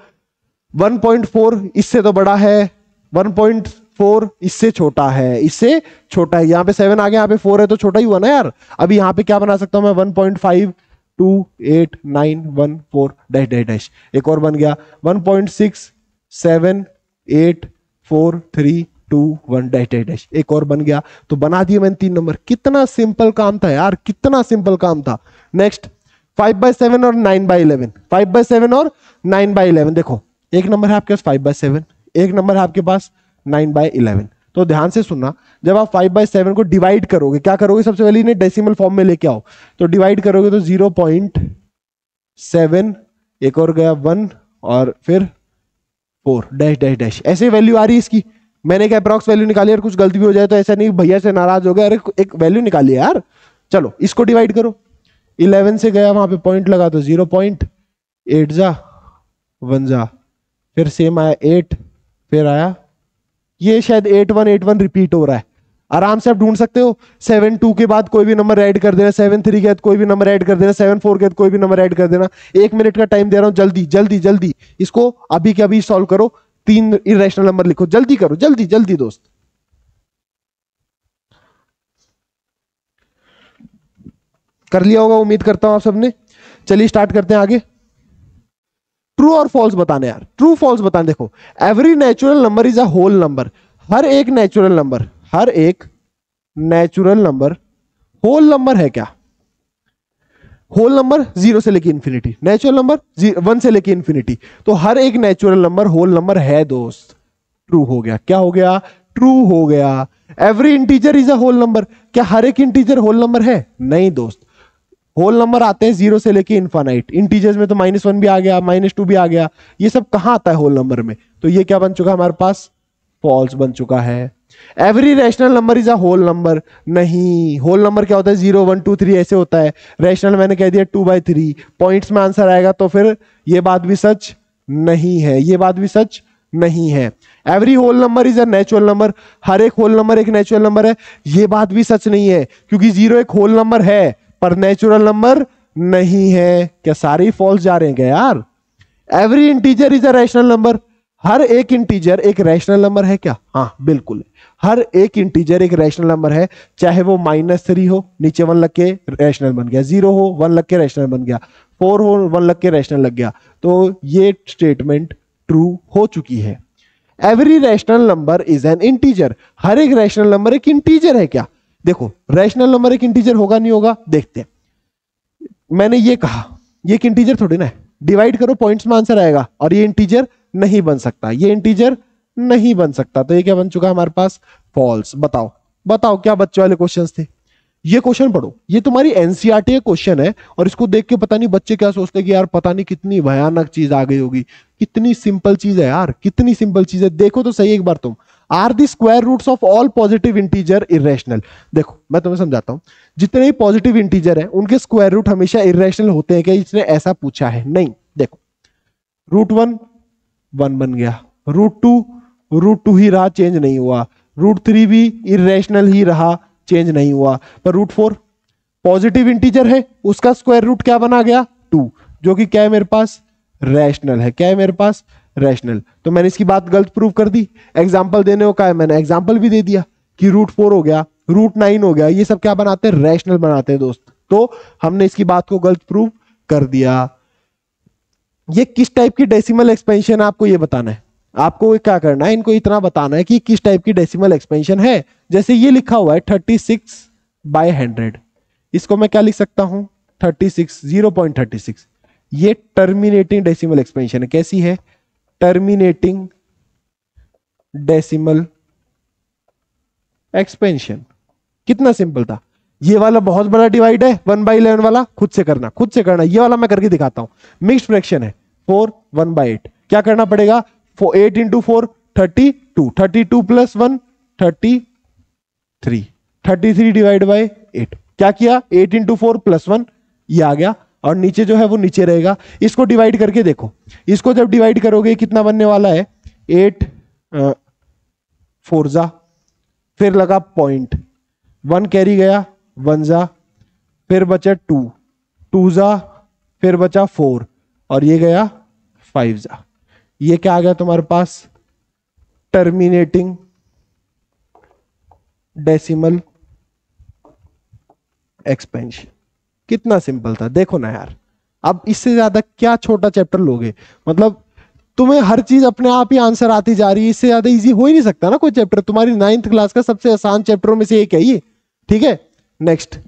1.4 इससे तो बड़ा है, 1.4 इससे छोटा है, इससे छोटा है। यहाँ पे 7 आ गया, यहाँ पे 4 है तो छोटा ही हुआ ना यार। अभी यहाँ पे क्या बना सकता हूं मैं? 1.528914 डैश डैश डैश। एक और बन गया 1.678432 डैश डैश डैश। एक और बन गया। तो बना दिए मैंने 3 नंबर। कितना सिंपल काम था यार, कितना सिंपल काम था। नेक्स्ट, 5/7 और 9/11। 5/7 और 9/11। देखो एक नंबर है आपके पास 5/7, एक नंबर है आपके पास 9/11। तो ध्यान से सुनना, जब आप 5/7 को डिवाइड करोगे, क्या करोगे? सबसे पहले इन्हें डेसिमल फॉर्म में लेके आओ। तो डिवाइड करोगे तो 0.7, एक और गया 1 और फिर 4 डैश डैश डैश। ऐसे वैल्यू आ रही है इसकी। मैंने एक अप्रॉक्स वैल्यू निकाली, और कुछ गलती भी हो जाए तो ऐसा नहीं भैया से नाराज हो गया, अरे एक वैल्यू निकाली है यार। चलो इसको डिवाइड करो। 11 से गया, वहां पे पॉइंट लगा तो 0.8 जा 1 जा, फिर सेम आया 8, फिर आया ये शायद 8181 रिपीट हो रहा है। आराम से आप ढूंढ सकते हो। 7 2 के बाद कोई भी नंबर ऐड कर देना, 7 3 के बाद कोई भी नंबर ऐड कर देना, 7 4 के बाद कोई भी नंबर ऐड कर देना। 1 मिनट का टाइम दे रहा हूं, जल्दी जल्दी जल्दी इसको अभी के अभी सॉल्व करो। 3 इरेशनल नंबर लिखो, जल्दी करो, जल्दी जल्दी दोस्त। कर लिया होगा उम्मीद करता हूं आप सबने। चलिए स्टार्ट करते हैं आगे। ट्रू और फॉल्स बताने यार, ट्रू फॉल्स बताने। देखो, every natural number is a whole number. हर एक नेचुरल नंबर, हर एक नेचुरल नंबर होल नंबर है क्या? होल नंबर 0 से लेके इंफिनिटी, नेचुरल नंबर 1 से लेके इंफिनिटी। तो हर एक नेचुरल नंबर होल नंबर है दोस्त। ट्रू हो गया। क्या हो गया? ट्रू हो गया। Every integer is a whole number. क्या हर एक इंटीजर होल नंबर है? नहीं दोस्त। होल नंबर आते हैं 0 से लेके इनफाइनाइट। इंटीजर्स में तो -1 भी आ गया, -2 भी आ गया। ये सब कहां आता है? होल नंबर में। तो ये क्या बन चुका हमारे पास? फॉल्स बन चुका है। Every rational number is a whole number. नहीं, होल नंबर क्या होता है? 0 1 2 3 ऐसे होता है। रैशनल मैंने कह दिया 2/3। पॉइंट्स में आंसर आएगा, तो फिर ये बात भी सच नहीं है, ये बात भी सच नहीं है। Every whole number is a natural number. हर एक होल नंबर एक नेचुरल नंबर है, ये बात भी सच नहीं है, क्योंकि 0 एक होल नंबर है पर नेचुरल नंबर नहीं है। क्या सारे फॉल्स जा रहे हैं क्या यार? Every integer is a rational number. हर एक इंटीजर एक रैशनल नंबर है क्या? हाँ बिल्कुल, हर एक इंटीजर एक रैशनल नंबर है। चाहे वो -3 हो, नीचे 1 लग के रैशनल बन गया, 0 हो 1 लग के रैशनल बन गया, 4 हो 1 लग के रैशनल लग गया। तो ये स्टेटमेंट ट्रू हो चुकी है। Every rational number is an integer. हर एक रैशनल नंबर एक इंटीजर है क्या? देखो, रैशनल नंबर एक इंटीजर होगा नहीं होगा, देखते हैं। मैंने ये कहा ये एक इंटीजर थोड़ी ना है। डिवाइड करो, पॉइंट्स में आंसर आएगा, और ये इंटीजर नहीं बन सकता, ये इंटीजर नहीं बन सकता। तो ये क्या बन चुका है हमारे पास, फॉल्स। बताओ बताओ क्या बच्चे वाले क्वेश्चंस थे। ये क्वेश्चन पढ़ो, ये तुम्हारी एनसीईआरटी का क्वेश्चन है, और इसको देख के पता नहीं बच्चे क्या सोचते हैं कि यार पता नहीं कितनी भयानक चीज आ गई होगी। कितनी सिंपल चीज है यार, कितनी सिंपल चीज है। देखो तो सही एक बार तुम, are the square roots of all positive integer irrational. देखो मैं तुम्हें समझाता हूं, जितने भी पॉजिटिव इंटीजर है उनके स्क्वायर रूट हमेशा इरेशनल होते हैं। क्या इसने ऐसा पूछा है? नहीं। देखो √1 1 बन गया, √2 ही रहा, चेंज नहीं हुआ, √3 भी इरेशनल ही रहा, चेंज नहीं हुआ। पर √4 पॉजिटिव इंटीजर है, उसका स्क्वायर रूट क्या बना गया, 2, जो कि क्या है मेरे पास, रैशनल है। क्या है मेरे पास, रैशनल। तो मैंने इसकी बात गलत प्रूव कर दी। एग्जाम्पल देने को कहा है, मैंने एग्जाम्पल भी दे दिया कि √4 हो गया, √9 हो गया, ये सब क्या बनाते हैं, रैशनल बनाते हैं दोस्त। तो हमने इसकी बात को गलत प्रूव कर दिया। ये किस टाइप की डेसिमल एक्सपेंशन है आपको ये बताना है। आपको क्या करना है, इनको इतना बताना है कि किस टाइप की डेसिमल एक्सपेंशन है। जैसे ये लिखा हुआ है 36/100, इसको मैं क्या लिख सकता हूं, 0.36। ये टर्मिनेटिंग डेसिमल एक्सपेंशन है। कैसी है, टर्मिनेटिंग डेसिमल एक्सपेंशन। कितना सिंपल था। ये वाला बहुत बड़ा डिवाइड है 1/11 वाला, खुद से करना, खुद से करना। ये वाला मैं करके दिखाता हूं। मिक्स्ड फ्रैक्शन है 4 1/8, क्या करना पड़ेगा, 8 × 4 32, 32 + 1 33, 33 डिवाइड बाय 8। क्या किया, 8 × 4 + 1 ये आ गया, और नीचे जो है वो नीचे रहेगा। इसको डिवाइड करके देखो, इसको जब डिवाइड करोगे कितना बनने वाला है, 8 4 जा, फिर लगा पॉइंट, 1 कैरी गया, 1 जा, फिर बचा 2, 2 जा, फिर बचा 4, और ये गया 5 जा। ये क्या आ गया तुम्हारे पास, टर्मिनेटिंग डेसिमल एक्सपेंशन। कितना सिंपल था, देखो ना यार। अब इससे ज्यादा क्या छोटा चैप्टर लोगे, मतलब तुम्हें हर चीज अपने आप ही आंसर आती जा रही है। इससे ज्यादा इजी हो ही नहीं सकता ना कोई चैप्टर। तुम्हारी 9th क्लास का सबसे आसान चैप्टरों में से एक है ये, ठीक है। नेक्स्ट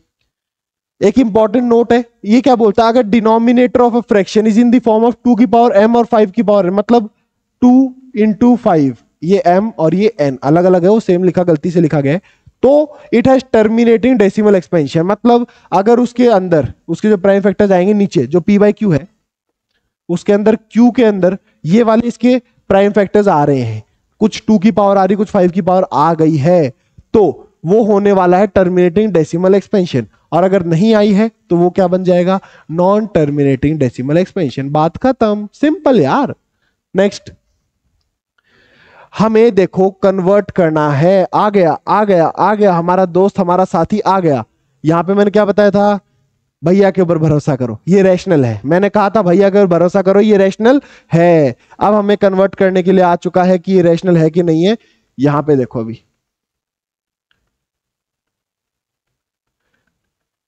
एक इंपॉर्टेंट नोट है, ये क्या बोलता है, अगर denominator of a fraction is in the form of 2 की पावर m और 5 की पावर n, मतलब 2 × 5, ये m और ये n अलग अलग है, वो सेम लिखा, गलती से लिखा गया है, तो it has terminating decimal expansion. मतलब अगर उसके अंदर उसके जो प्राइम फैक्टर्स आएंगे नीचे, जो p/q है, उसके अंदर q के अंदर ये वाले इसके प्राइम फैक्टर्स आ रहे हैं, कुछ 2 की पावर आ रही, कुछ 5 की पावर आ गई है, तो वो होने वाला है टर्मिनेटिंग डेसिमल एक्सपेंशन। और अगर नहीं आई है तो वो क्या बन जाएगा, नॉन टर्मिनेटिंग डेसिमल एक्सपेंशन। बात खत्म, सिंपल यार। नेक्स्ट हमें देखो कन्वर्ट करना है। आ गया आ गया आ गया, हमारा दोस्त हमारा साथी आ गया। यहां पे मैंने क्या बताया था, भैया के ऊपर भरोसा करो, ये रैशनल है। मैंने कहा था भैया के ऊपर भरोसा करो, ये रैशनल है। अब हमें कन्वर्ट करने के लिए आ चुका है कि ये रैशनल है कि नहीं है। यहां पे देखो, अभी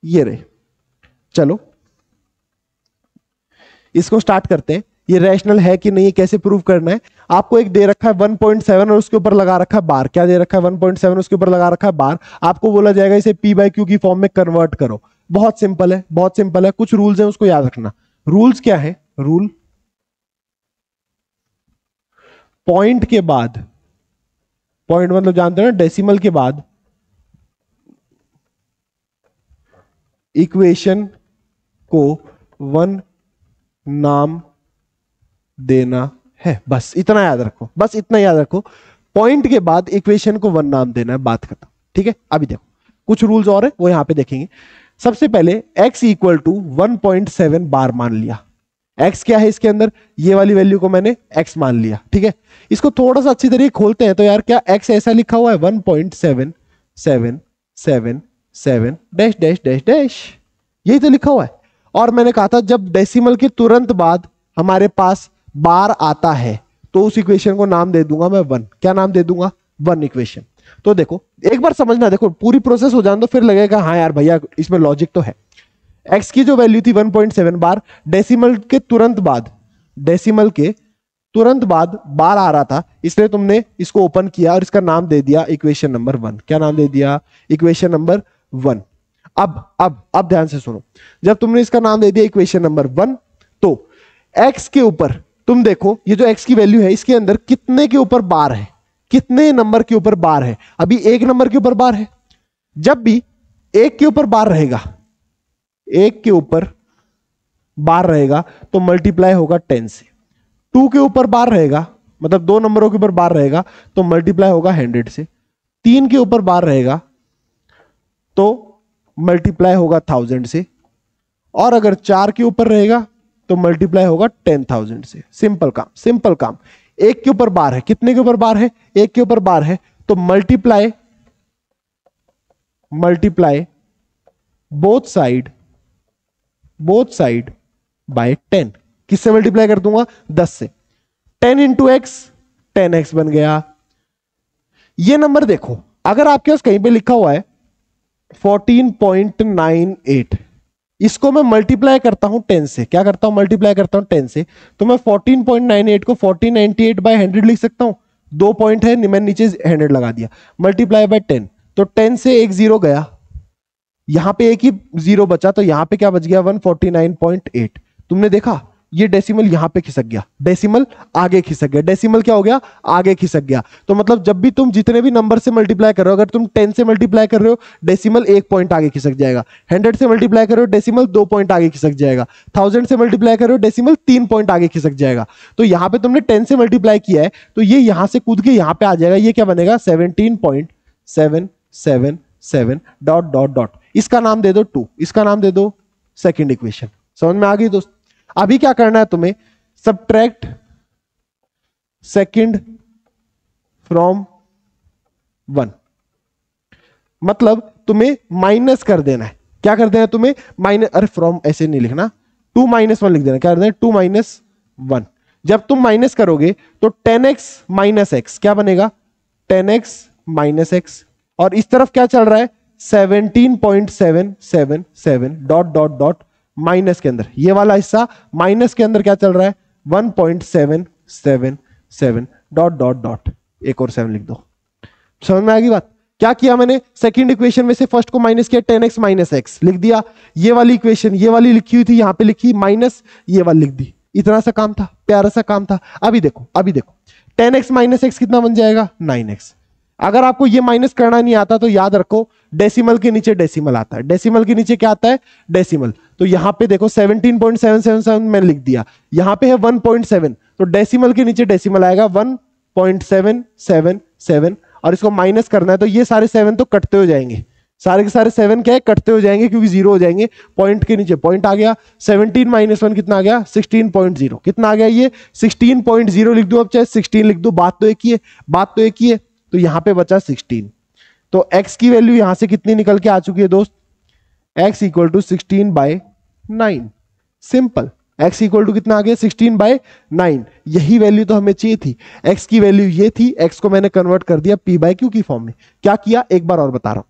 ये रहे, चलो इसको स्टार्ट करते हैं। ये रैशनल है कि नहीं, कैसे प्रूव करना है। आपको एक दे रखा है 1.7 और उसके ऊपर लगा रखा है बार। क्या दे रखा है, 1.7 उसके ऊपर लगा रखा है बार। आपको बोला जाएगा इसे p/q की फॉर्म में कन्वर्ट करो। बहुत सिंपल है, बहुत सिंपल है। कुछ रूल्स है, उसको याद रखना। रूल्स क्या है, रूल पॉइंट के बाद, पॉइंट मतलब जानते हैं ना, डेसिमल के बाद इक्वेशन को 1 नाम देना है। बस इतना याद रखो, बस इतना याद रखो। पॉइंट के बाद इक्वेशन को 1 नाम देना है, बात खत्म, ठीक है। अभी देखो कुछ रूल्स और है, वो यहां पे देखेंगे। सबसे पहले x = 1.7 बार मान लिया। x क्या है इसके अंदर, ये वाली वैल्यू को मैंने x मान लिया, ठीक है। इसको थोड़ा सा अच्छी तरीके खोलते हैं तो यार, क्या x ऐसा लिखा हुआ है 1.777 डैश डैश डैश डैश, यही तो लिखा हुआ है। और मैंने कहा था जब डेसिमल के तुरंत बाद हमारे पास बार आता है तो उस इक्वेशन को नाम दे दूंगा मैं 1। क्या नाम दे दूंगा, 1 इक्वेशन। तो देखो एक बार समझना, देखो पूरी प्रोसेस हो जाने तो फिर लगेगा हाँ यार भैया इसमें लॉजिक तो है। x की जो वैल्यू थी 1.7 बार, डेसिमल के तुरंत बाद, डेसिमल के तुरंत बाद बार आ रहा था, इसलिए तुमने इसको ओपन किया और इसका नाम दे दिया इक्वेशन नंबर 1। क्या नाम दे दिया, इक्वेशन नंबर 1। अब ध्यान से सुनो, जब तुमने इसका नाम दे दिया इक्वेशन नंबर 1, तो x के ऊपर तुम देखो ये जो x की वैल्यू है इसके अंदर कितने के ऊपर बार है, कितने नंबर के ऊपर बार है। अभी एक नंबर के ऊपर बार है, जब भी एक के ऊपर बार रहेगा, एक के ऊपर बार रहेगा तो मल्टीप्लाई होगा 10 से। 2 के ऊपर बार रहेगा, मतलब 2 नंबरों के ऊपर बार रहेगा तो मल्टीप्लाई होगा 100 से। 3 के ऊपर बार रहेगा तो मल्टीप्लाई होगा 1000 से, और अगर 4 के ऊपर रहेगा तो मल्टीप्लाई होगा 10,000 से। सिंपल काम, सिंपल काम। एक के ऊपर बार है, कितने के ऊपर बार है, एक के ऊपर बार है तो मल्टीप्लाई बोथ साइड बाय 10। किससे मल्टीप्लाई कर दूंगा, 10 से। 10 इंटू एक्स 10x बन गया। ये नंबर देखो, अगर आपके पास कहीं पे लिखा हुआ है 14.98, इसको मैं मल्टीप्लाई करता हूं 10 से। क्या करता हूं, मल्टीप्लाई करता हूं 10 से, तो मैं 14.98 को 1498 बाय 100 लिख सकता हूं। 2 पॉइंट है, मैंने नीचे 100 लगा दिया, मल्टीप्लाई बाय 10, तो 10 से एक 0 गया, यहां पे एक ही 0 बचा, तो यहां पे क्या बच गया 149.8। तुमने देखा ये डेसिमल यहां पे खिसक गया, डेसिमल आगे खिसक गया, डेसिमल क्या हो गया, आगे खिसक गया। तो मतलब जब भी तुम जितने भी नंबर से मल्टीप्लाई कर रहे हो, अगर तुम 10 से मल्टीप्लाई कर रहे हो डेसिमल 1 पॉइंट आगे खिसक जाएगा, 100 से मल्टीप्लाई कर रहे हो डेसिमल 2 पॉइंट आगे खिसक जाएगा, 1000 से मल्टीप्लाई कर रहे हो डेसिमल 3 पॉइंट आगे खिसक जाएगा। तो यहां पे तुमने 10 से मल्टीप्लाई किया है तो ये यहां से कूद के यहां पे आ जाएगा, ये क्या बनेगा 17.777 डॉट डॉट डॉट। इसका नाम दे दो 2, इसका नाम दे दो सेकंड इक्वेशन। समझ में आ गई दोस्त। अभी क्या करना है तुम्हें, सबट्रैक्ट सेकंड फ्रॉम 1, मतलब तुम्हें माइनस कर देना है। क्या कर देना है तुम्हें, माइनस, अरे फ्रॉम ऐसे नहीं लिखना, 2 - 1 लिख देना। क्या कर देना, 2 - 1। जब तुम माइनस करोगे तो 10x - x क्या बनेगा, 10x - x, और इस तरफ क्या चल रहा है 17.777 डॉट डॉट डॉट माइनस के अंदर, ये वाला हिस्सा माइनस के अंदर क्या चल रहा है 1.777 डॉट डॉट डॉट, एक और 7 लिख दो। समझ में आ गई बात। क्या किया मैंने, सेकंड इक्वेशन में से फर्स्ट को माइनस किया, 10x - x लिख दिया। ये वाली इक्वेशन, ये वाली लिखी हुई थी, यहां पे लिखी माइनस, ये वाली लिख दी। इतना सा काम था, प्यारा सा काम था। अभी देखो 10x - x कितना बन जाएगा 9x। अगर आपको ये माइनस करना नहीं आता तो याद रखो डेसिमल के नीचे डेसिमल आता है, डेसिमल के नीचे क्या आता है डेसिमल। तो यहां पे देखो 17.777 मैंने लिख दिया, यहां पे है 1.7, तो डेसिमल के नीचे डेसिमल आएगा 1.777, और इसको माइनस करना है तो ये सारे 7 तो कटते हो जाएंगे, सारे के सारे 7 क्या है कटते हो जाएंगे क्योंकि 0 हो जाएंगे। पॉइंट के नीचे पॉइंट आ गया, 17 - 1 कितना आ गया 16.0, कितना आ गया ये 16.0 लिख दो, अब चाहे 16 लिख दो, बात तो एक ही है, बात तो एक ही है। तो यहां पे बचा 16, तो x की वैल्यू यहां से कितनी निकल के आ चुकी है दोस्त, x = 16/9। सिंपल, x = कितना आ गया 16/9। यही वैल्यू तो हमें चाहिए थी, x की वैल्यू ये थी, x को मैंने कन्वर्ट कर दिया p/q की फॉर्म में। क्या किया एक बार और बता रहा हूं,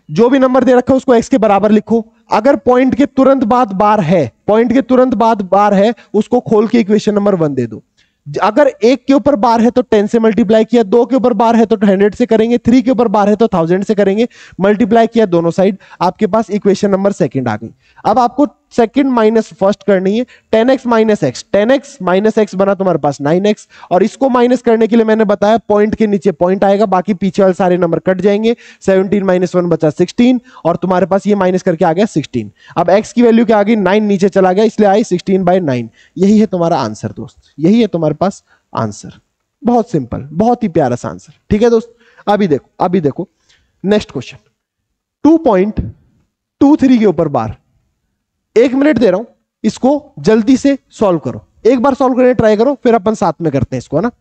जो भी नंबर दे रखा है उसको x के बराबर लिखो। अगर पॉइंट के तुरंत बाद बार है, पॉइंट के तुरंत बाद बार है, उसको खोल के इक्वेशन नंबर 1 दे दो। अगर 1 के ऊपर बार है तो 10 से मल्टीप्लाई किया, 2 के ऊपर बार है तो 100 से करेंगे, 3 के ऊपर बार है तो 1000 से करेंगे, मल्टीप्लाई किया दोनों साइड, आपके पास इक्वेशन नंबर सेकंड आ गई। अब आपको सेकंड माइनस फर्स्ट करनी है, 10x - x, 10x - x बना तुम्हारे पास 9x, और इसको माइनस करने के लिए मैंने बताया पॉइंट के नीचे पॉइंट आएगा, बाकी पीछे वाले सारे नंबर कट जाएंगे। 17 - 1 बचा 16, और तुम्हारे पास ये माइनस करके आ गया 16। अब x की वैल्यू क्या आ गई 9 नीचे चला गया, इसलिए आई 16/9। यही है तुम्हारा आंसर दोस्त, यही है तुम्हारे पास आंसर। बहुत सिंपल, बहुत ही प्यारा सा आंसर। ठीक है दोस्त। अभी देखो नेक्स्ट क्वेश्चन, 2.23 के ऊपर बार। 1 मिनट दे रहा हूं, इसको जल्दी से सॉल्व करो, एक बार सॉल्व करने ट्राई करो, फिर अपन साथ में करते हैं इसको, है ना।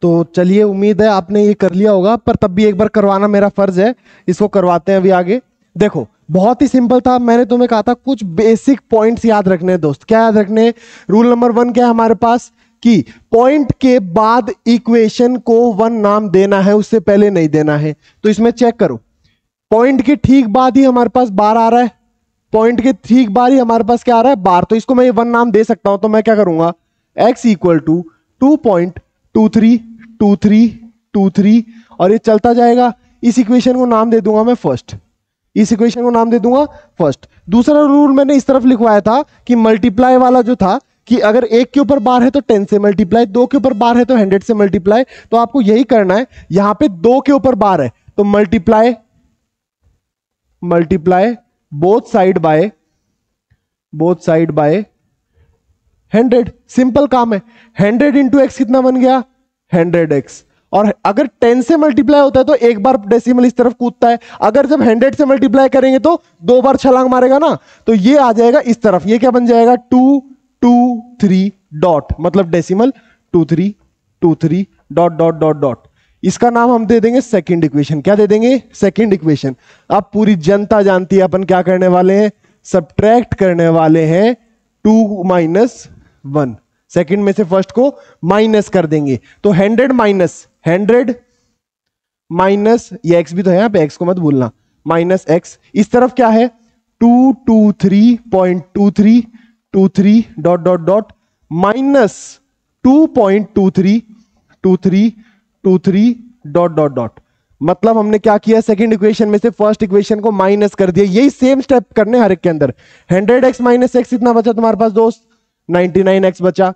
तो चलिए, उम्मीद है आपने ये कर लिया होगा, पर तब भी एक बार करवाना मेरा फर्ज है, इसको करवाते हैं अभी आगे। देखो बहुत ही सिंपल था, मैंने तुम्हें कहा था कुछ बेसिक पॉइंट्स याद रखने हैं दोस्त। क्या याद रखने? रूल नंबर 1 क्या है हमारे पास कि पॉइंट के बाद इक्वेशन को 1 नाम देना है, उससे पहले नहीं देना है। तो इसमें चेक करो, पॉइंट के ठीक बाद ही हमारे पास बार आ रहा है, पॉइंट के ठीक बाद ही हमारे पास क्या आ रहा है बार, तो इसको मैं 1 नाम दे सकता हूं। तो मैं क्या करूंगा, x = 2.232323, और ये चलता जाएगा। इस इक्वेशन को नाम दे दूंगा मैं फर्स्ट, इस इक्वेशन को नाम दे दूंगा फर्स्ट। दूसरा रूल मैंने इस तरफ लिखवाया था कि मल्टीप्लाई वाला जो था, कि अगर एक के ऊपर बार है तो 10 से मल्टीप्लाई, दो के ऊपर बार है तो 100 से मल्टीप्लाई। तो आपको यही करना है, यहां पे दो के ऊपर बार है तो multiply both side by 100। Simple काम है। 100 इंटू एक्स कितना बन गया? 100x। और अगर 10 से मल्टीप्लाई होता है तो एक बार डेसिमल इस तरफ कूदता है, अगर जब 100 से मल्टीप्लाई करेंगे तो दो बार छलांग मारेगा ना, तो ये आ जाएगा इस तरफ। ये क्या बन जाएगा? 223 डॉट, मतलब decimal 2323 dot dot dot dot. इसका नाम हम दे देंगे सेकंड इक्वेशन। क्या दे देंगे? Second equation. अब पूरी जनता जानती है अपन क्या करने वाले हैं, सब्ट्रैक्ट करने वाले हैं 2 माइनस 1। सेकंड में से फर्स्ट को माइनस कर देंगे तो 100 माइनस ये एक्स भी तो है यहां पे, एक्स को मत भूलना, माइनस एक्स। इस तरफ क्या है? 223.2323 dot dot dot minus 2.232323 dot dot dot. मतलब हमने क्या किया? सेकंड इक्वेशन में से फर्स्ट इक्वेशन को माइनस कर दिया। यही सेम स्टेप करने हर एक के अंदर। 100x माइनस एक्स इतना बचा तुम्हारे पास दोस्त? 99x बचा।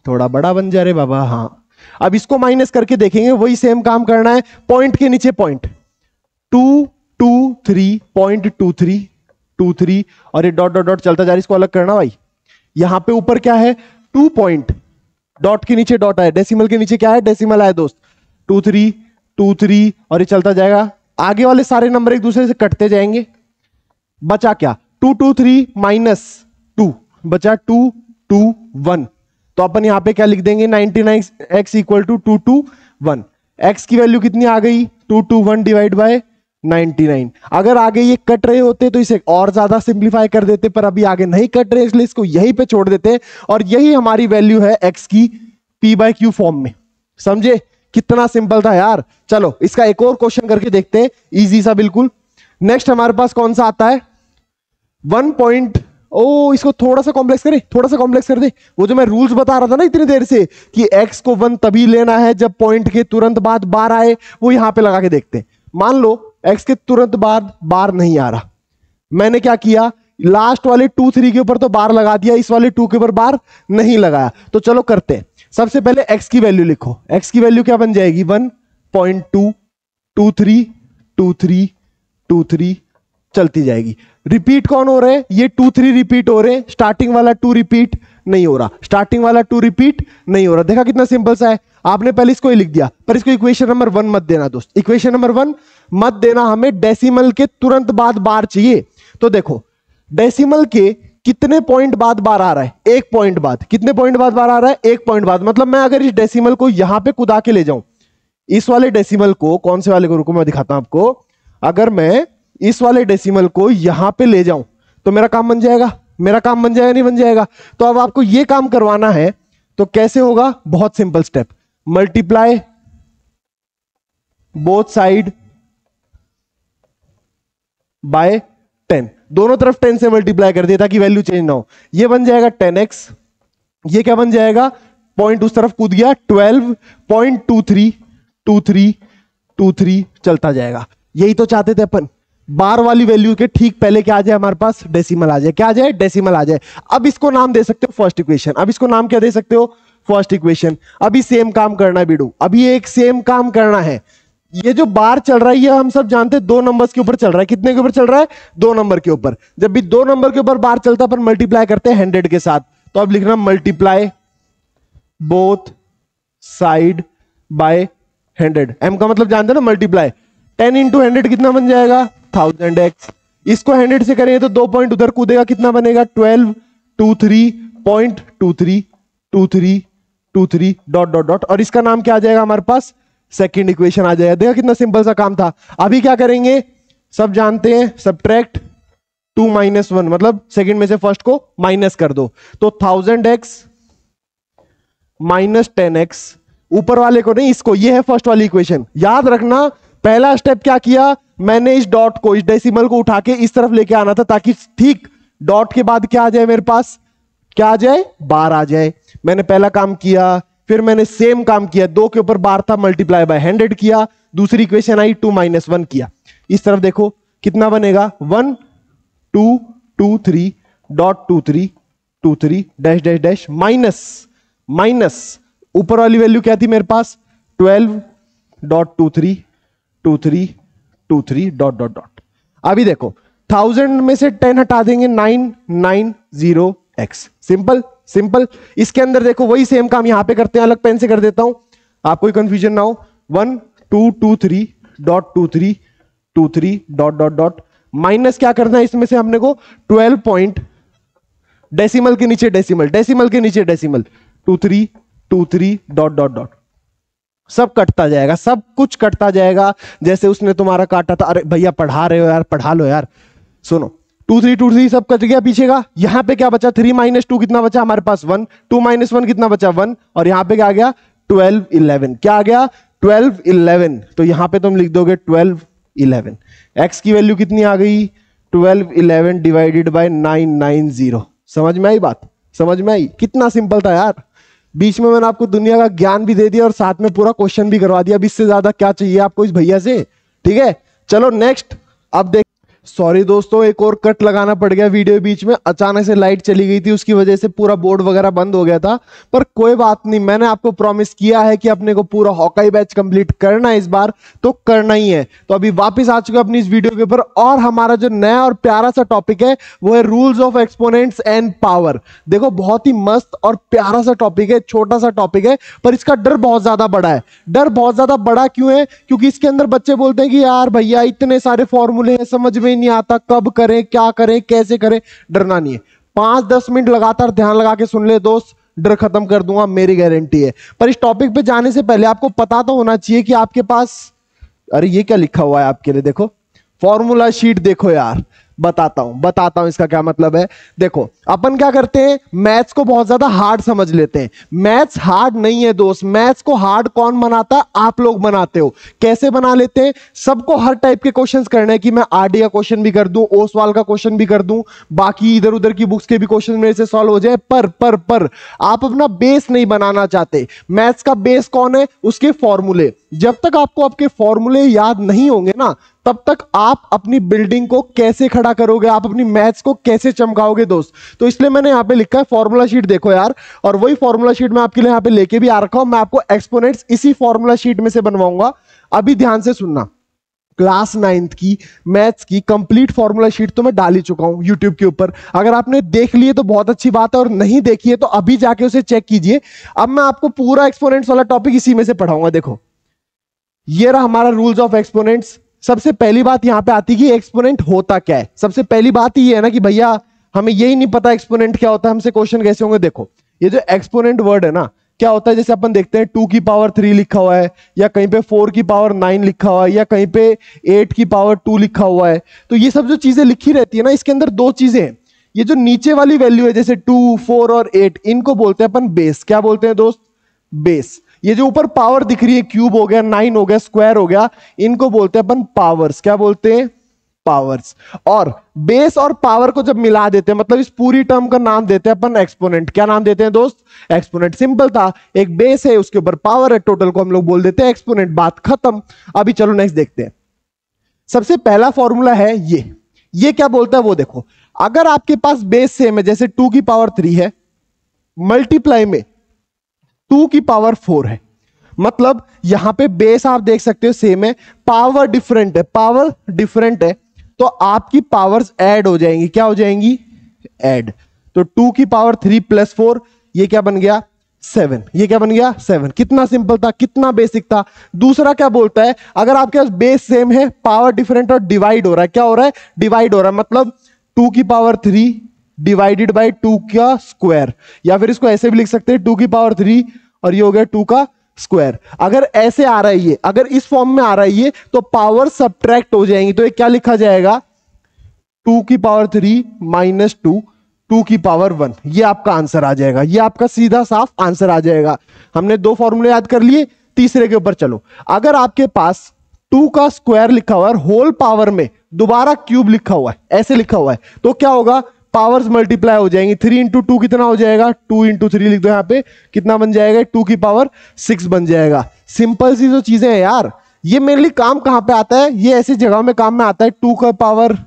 थोड़ा बड़ा बन जा रहे बाबा। हाँ, अब इसको माइनस करके देखेंगे, वही सेम काम करना है। पॉइंट के नीचे पॉइंट 223.2323 और ये डॉट डॉट डॉट चलता जा रहा है, इसको अलग करना भाई। यहां पे ऊपर क्या है? 2 पॉइंट, डॉट के नीचे डॉट आया, डेसिमल के नीचे क्या है? डेसिमल आया दोस्त। 2323 और ये चलता जाएगा। आगे वाले सारे नंबर एक दूसरे से कटते जाएंगे। बचा क्या? 223 माइनस 2 बचा 221। तो अपन यहां पे क्या लिख देंगे? 99x equal to 221। x की वैल्यू कितनी आ गई? 221 डिवाइड बाय 99। अगर आगे ये कट रहे होते तो इसे और ज्यादा सिंप्लीफाई कर देते, पर अभी आगे नहीं कट रहे इसलिए इसको यहीं पे छोड़ देते। और यही हमारी वैल्यू है x की p/q फॉर्म में। समझे कितना सिंपल था यार। चलो इसका एक और क्वेश्चन करके देखते हैं, इजी सा बिल्कुल। नेक्स्ट हमारे पास कौन सा आता है? 1 इसको थोड़ा सा कॉम्प्लेक्स कर दे। वो जो मैं रूल्स बता रहा था ना इतनी देर से कि x को 1 तभी लेना है जब पॉइंट के तुरंत बाद बार आए, वो यहां पे लगा के देखते हैं। मान लो x के तुरंत बाद बार नहीं आ रहा, मैंने क्या किया? लास्ट वाले 2 3 के ऊपर तो बार लगा दिया, इस वाले 2 के ऊपर बार नहीं लगाया। तो चलो करते हैं। सबसे पहले x की वैल्यू लिखो। x की वैल्यू क्या बन जाएगी? 1.2232323 चलती जाएगी। रिपीट कौन हो रहे हैं? ये 2 3 रिपीट हो रहे हैं, स्टार्टिंग वाला 2 रिपीट नहीं हो रहा, देखा कितना सिंपल सा है। आपने पहले इसको ही लिख दिया, पर इसको इक्वेशन नंबर 1 मत देना दोस्त। इक्वेशन नंबर 1 मत देना, हमें डेसिमल के तुरंत बाद बार चाहिए। तो देखो डेसिमल के कितने पॉइंट बाद बार आ रहा है? 1 पॉइंट बाद। कितने पॉइंट बाद बार आ रहा है? 1 पॉइंट बाद। मतलब मैं अगर इस डेसिमल को यहां पे कुदा के ले जाऊं, इस वाले डेसिमल को, कौन से वाले को, रुको मैं दिखाता हूं आपको। अगर मैं इस वाले डेसिमल को यहां पे ले जाऊं तो मेरा काम बन जाएगा? नहीं बन जाएगा। तो अब आपको यह काम करवाना है तो कैसे होगा? बहुत simple step, multiply both side by 10। दोनों तरफ 10 से मल्टीप्लाई कर दिया ताकि वैल्यू चेंज ना हो। ये बन जाएगा 10x। ये क्या बन जाएगा? पॉइंट उस तरफ कूद गया, 12.232323 चलता जाएगा। यही तो चाहते थे अपन, बार वाली वैल्यू के ठीक पहले क्या आ जाए हमारे पास? डेसिमल आ जाए। क्या आ जाए? डेसिमल आ जाए। अब इसको नाम दे सकते हो फर्स्ट इक्वेशन। अब इसको नाम क्या दे सकते हो? First equation. अभी सेम काम करना है बिडू, अभी एक सेम काम करना है। ये जो बार चल रहा है ये हम सब जानते हैं 2 नंबर्स के ऊपर चल रहा है। कितने के ऊपर चल रहा है? 2 नंबर के ऊपर। जब भी 2 नंबर के ऊपर बार चलता है पर मल्टीप्लाई करते हैं 100 के साथ। तो अब लिखना multiply both side by 100। m का मतलब जानते हैं ना, मल्टीप्लाई। 10 इंटू 100 कितना बन जाएगा? 1000x। इसको 100 से करेंगे तो 2 पॉइंट उधर कूदेगा, कितना बनेगा? 1223.232323 डॉट डॉट डॉट। और इसका नाम क्या आ जाएगा हमारे पास? सेकंड इक्वेशन आ जाएगा। देखा कितना सिंपल सा काम था। अभी क्या करेंगे? सब जानते हैं, सब्ट्रैक्ट 2 माइनस 1, मतलब सेकंड में से फर्स्ट को माइनस कर दो। तो 1000x माइनस 10x, ऊपर वाले को नहीं, इसको। ये है फर्स्ट वाली इक्वेशन। याद रखना पहला स्टेप क्या किया मैंने? इस डॉट को, इस डेसिमल को उठा के इस तरफ लेके आना था ताकि ठीक डॉट के बाद क्या आ जाए मेरे पास? क्या आ जाए? बार आ जाए। मैंने पहला काम किया, फिर मैंने सेम काम किया, 2 के ऊपर बार था, मल्टीप्लाई बाय 100 किया। दूसरी इक्वेशन आई 2 माइनस 1 किया। इस तरफ देखो कितना बनेगा? 1223.23 23 dash dash dash minus minus ऊपर वाली वैल्यू क्या थी मेरे पास 12.23 डॉट डॉट डॉट। अभी देखो 1000 में से 10 हटा देंगे 990x। Simple simple. इसके अंदर देखो वही सेम काम यहां पे करते हैं, अलग पेन से कर देता हूं आपको कोई कंफ्यूजन ना हो। 1223 डॉट डॉट डॉट माइनस क्या करना है इसमें से हमने को 12 पॉइंट डेसिमल के नीचे डेसिमल, डेसिमल के नीचे डेसिमल 2323 डॉट डॉट डॉट। सब कटता जाएगा, सब कुछ कटता जाएगा जैसे उसने तुम्हारा काटा था। अरे भैया पढ़ा रहे हो यार, पढ़ा लो यार। सुनो 2323 सब कट गया पीछे का। यहां पे क्या बचा 3 माइनस 2 कितना बचा हमारे पास 1, 2 माइनस 1 कितना बचा 1, और यहां पे क्या आ गया 1211। क्या आ गया 1211। तो यहां पे तुम लिख दोगे 1211। x की वैल्यू कितनी आ गई 1211 डिवाइडेड बाय 990। समझ में आई बात, समझ में आई? कितना सिंपल था यार। बीच में मैंने आपको दुनिया का ज्ञान भी दे दिया और साथ में पूरा क्वेश्चन भी करवा दिया। अब इससे ज्यादा क्या चाहिए आपको इस भैया से? ठीक है चलो नेक्स्ट। अब देख, सॉरी दोस्तों एक और कट लगाना पड़ गया वीडियो बीच में, अचानक से लाइट चली गई थी, उसकी वजह से पूरा बोर्ड वगैरह बंद हो गया था। पर कोई बात नहीं, मैंने आपको प्रॉमिस किया है कि अपने को पूरा हॉकाई बैच कंप्लीट करना है इस बार, तो करना ही है। तो अभी वापस आ चुका अपनी इस वीडियो के ऊपर, और हमारा जो नया और प्यारा सा टॉपिक है वो है rules of exponents and power. देखो बहुत ही मस्त और प्यारा सा टॉपिक है, छोटा सा टॉपिक है, पर इसका डर बहुत ज्यादा बड़ा है। डर बहुत ज्यादा बड़ा क्यों है? क्योंकि इसके अंदर बच्चे बोलते हैं कि यार भैया इतने सारे फॉर्मूले हैं, समझ में नहीं आता कब करें, क्या करें, कैसे करें। डरना नहीं है, 5-10 मिनट लगातार ध्यान लगा के सुन ले दोस्त, डर खत्म कर दूंगा, मेरी गारंटी है। पर इस टॉपिक पे जाने से पहले आपको पता तो होना चाहिए कि आपके पास, अरे ये क्या लिखा हुआ है आपके लिए, देखो फॉर्मूला शीट देखो यार, बताता हूं इसका क्या मतलब है। देखो अपन क्या करते हैं, मैथ्स को बहुत ज्यादा हार्ड समझ लेते हैं। मैथ्स हार्ड नहीं है दोस्त, मैथ्स को हार्ड कौन बनाता है? आप लोग बनाते हो। कैसे बना लेते हैं? सबको हर टाइप के क्वेश्चंस करने हैं कि मैं आरडी का क्वेश्चन भी कर दूं, ओसवाल का क्वेश्चन भी कर दूं, बाकी इधर उधर की बुक्स के भी क्वेश्चन मेरे से सॉल्व हो जाए। पर आप अपना बेस नहीं बनाना चाहते। मैथ्स का बेस कौन है? उसके फॉर्मूले। जब तक आपको आपके फॉर्मूले याद नहीं होंगे ना, तब तक आप अपनी बिल्डिंग को कैसे खड़ा करोगे, आप अपनी मैथ्स को कैसे चमकाओगे दोस्त। तो इसलिए मैंने यहां पे लिखा है फॉर्मूला शीट देखो यार, और वही फॉर्मूला शीट मैं आपके लिए यहां पे लेके भी आ रखा हूं। मैं आपको एक्सपोनेंट्स इसी फॉर्मूला शीट में से बनवाऊंगा। अभी ध्यान से सुनना, क्लास 9th की मैथ्स की कंप्लीट फॉर्मूला शीट तो मैं डाल ही चुका हूं यूट्यूब के ऊपर। अगर आपने देख लिए तो बहुत अच्छी बात है, और नहीं देखी है तो अभी जाके उसे चेक कीजिए। अब मैं आपको पूरा एक्सपोनेंट्स वाला टॉपिक इसी में से पढ़ाऊंगा। देखो ये रहा हमारा रूल्स ऑफ एक्सपोनेंट्स। सबसे पहली बात यहां पे आती है कि एक्सपोनेंट होता क्या है। सबसे पहली बात ही है ना कि भैया हमें यही नहीं पता एक्सपोनेंट क्या होता है, हमसे क्वेश्चन कैसे होंगे। देखो ये जो एक्सपोनेंट वर्ड है ना, क्या होता है, जैसे अपन देखते हैं 2 की पावर 3 लिखा हुआ है, या कहीं पे 4 की पावर 9 लिखा हुआ है, या कहीं पे 8 की पावर 2 लिखा हुआ है। तो ये सब जो चीजें लिखी रहती है ना, इसके अंदर दो चीजें हैं। ये जो नीचे वाली वैल्यू है जैसे 2, 4 और 8, इनको बोलते हैं अपन बेस। क्या बोलते हैं दोस्त? बेस। ये जो ऊपर पावर दिख रही है, क्यूब हो गया, 9 हो गया, स्क्वायर हो गया, इनको बोलते हैं अपन पावर्स। क्या बोलते हैं? पावर्स। और बेस और पावर को जब मिला देते हैं, मतलब इस पूरी टर्म का नाम देते हैं अपन एक्सपोनेंट। क्या नाम देते हैं दोस्त? एक्सपोनेंट। सिंपल था, एक बेस है उसके ऊपर पावर है, टोटल को हम लोग बोल देते हैं एक्सपोनेंट। बात खत्म। अभी चलो नेक्स्ट देखते हैं। सबसे पहला फॉर्मूला है ये क्या बोलता है वो देखो। अगर आपके पास बेस सेम है, जैसे 2 की पावर 3 है, मल्टीप्लाई में 2 की पावर 4 है, मतलब यहां पे बेस आप देख सकते हो सेम है, पावर डिफरेंट है, पावर डिफरेंट है, तो आपकी पावर्स ऐड हो जाएंगी। क्या हो जाएंगी? ऐड। तो 2 की पावर 3 प्लस 4, ये क्या बन गया? 7। ये क्या बन गया? 7। कितना सिंपल था, कितना बेसिक था। दूसरा क्या बोलता है, अगर आपके पास बेस सेम है, पावर डिफरेंट और डिवाइड हो रहा है। क्या हो रहा है? डिवाइड हो रहा है, मतलब 2 की पावर 3 डिवाइडेड बाय 2 का स्क्वायर, या फिर इसको ऐसे भी लिख सकते हैं 2 की पावर 3 और ये हो गया 2 का स्क्वायर। अगर ऐसे आ रहा है ये, अगर इस फॉर्म में आ रहा है ये, तो पावर सब्ट्रैक्ट हो जाएंगी। तो ये क्या लिखा जाएगा? 2 की पावर 3 माइनस 2 की पावर 1। ये आपका आंसर आ जाएगा, ये आपका सीधा साफ आंसर आ जाएगा। हमने 2 फॉर्मूले याद कर लिए, तीसरे के ऊपर चलो। अगर आपके पास 2 का स्क्वायर लिखा हुआ है, होल पावर में दोबारा क्यूब लिखा हुआ है, ऐसे लिखा हुआ है, तो क्या होगा? पावर्स मल्टीप्लाई हो जाएंगी। 3 इंटू 2 कितना हो जाएगा? 2 इंटू 3 लिख दो यहाँ पे, कितना बन जाएगा? 2 की पावर 6 बन जाएगा। सिंपल सी जो चीजें हैं यार, ये मेनली काम कहां पे आता है? ये ऐसी जगह में काम में आता है। 2 का पावर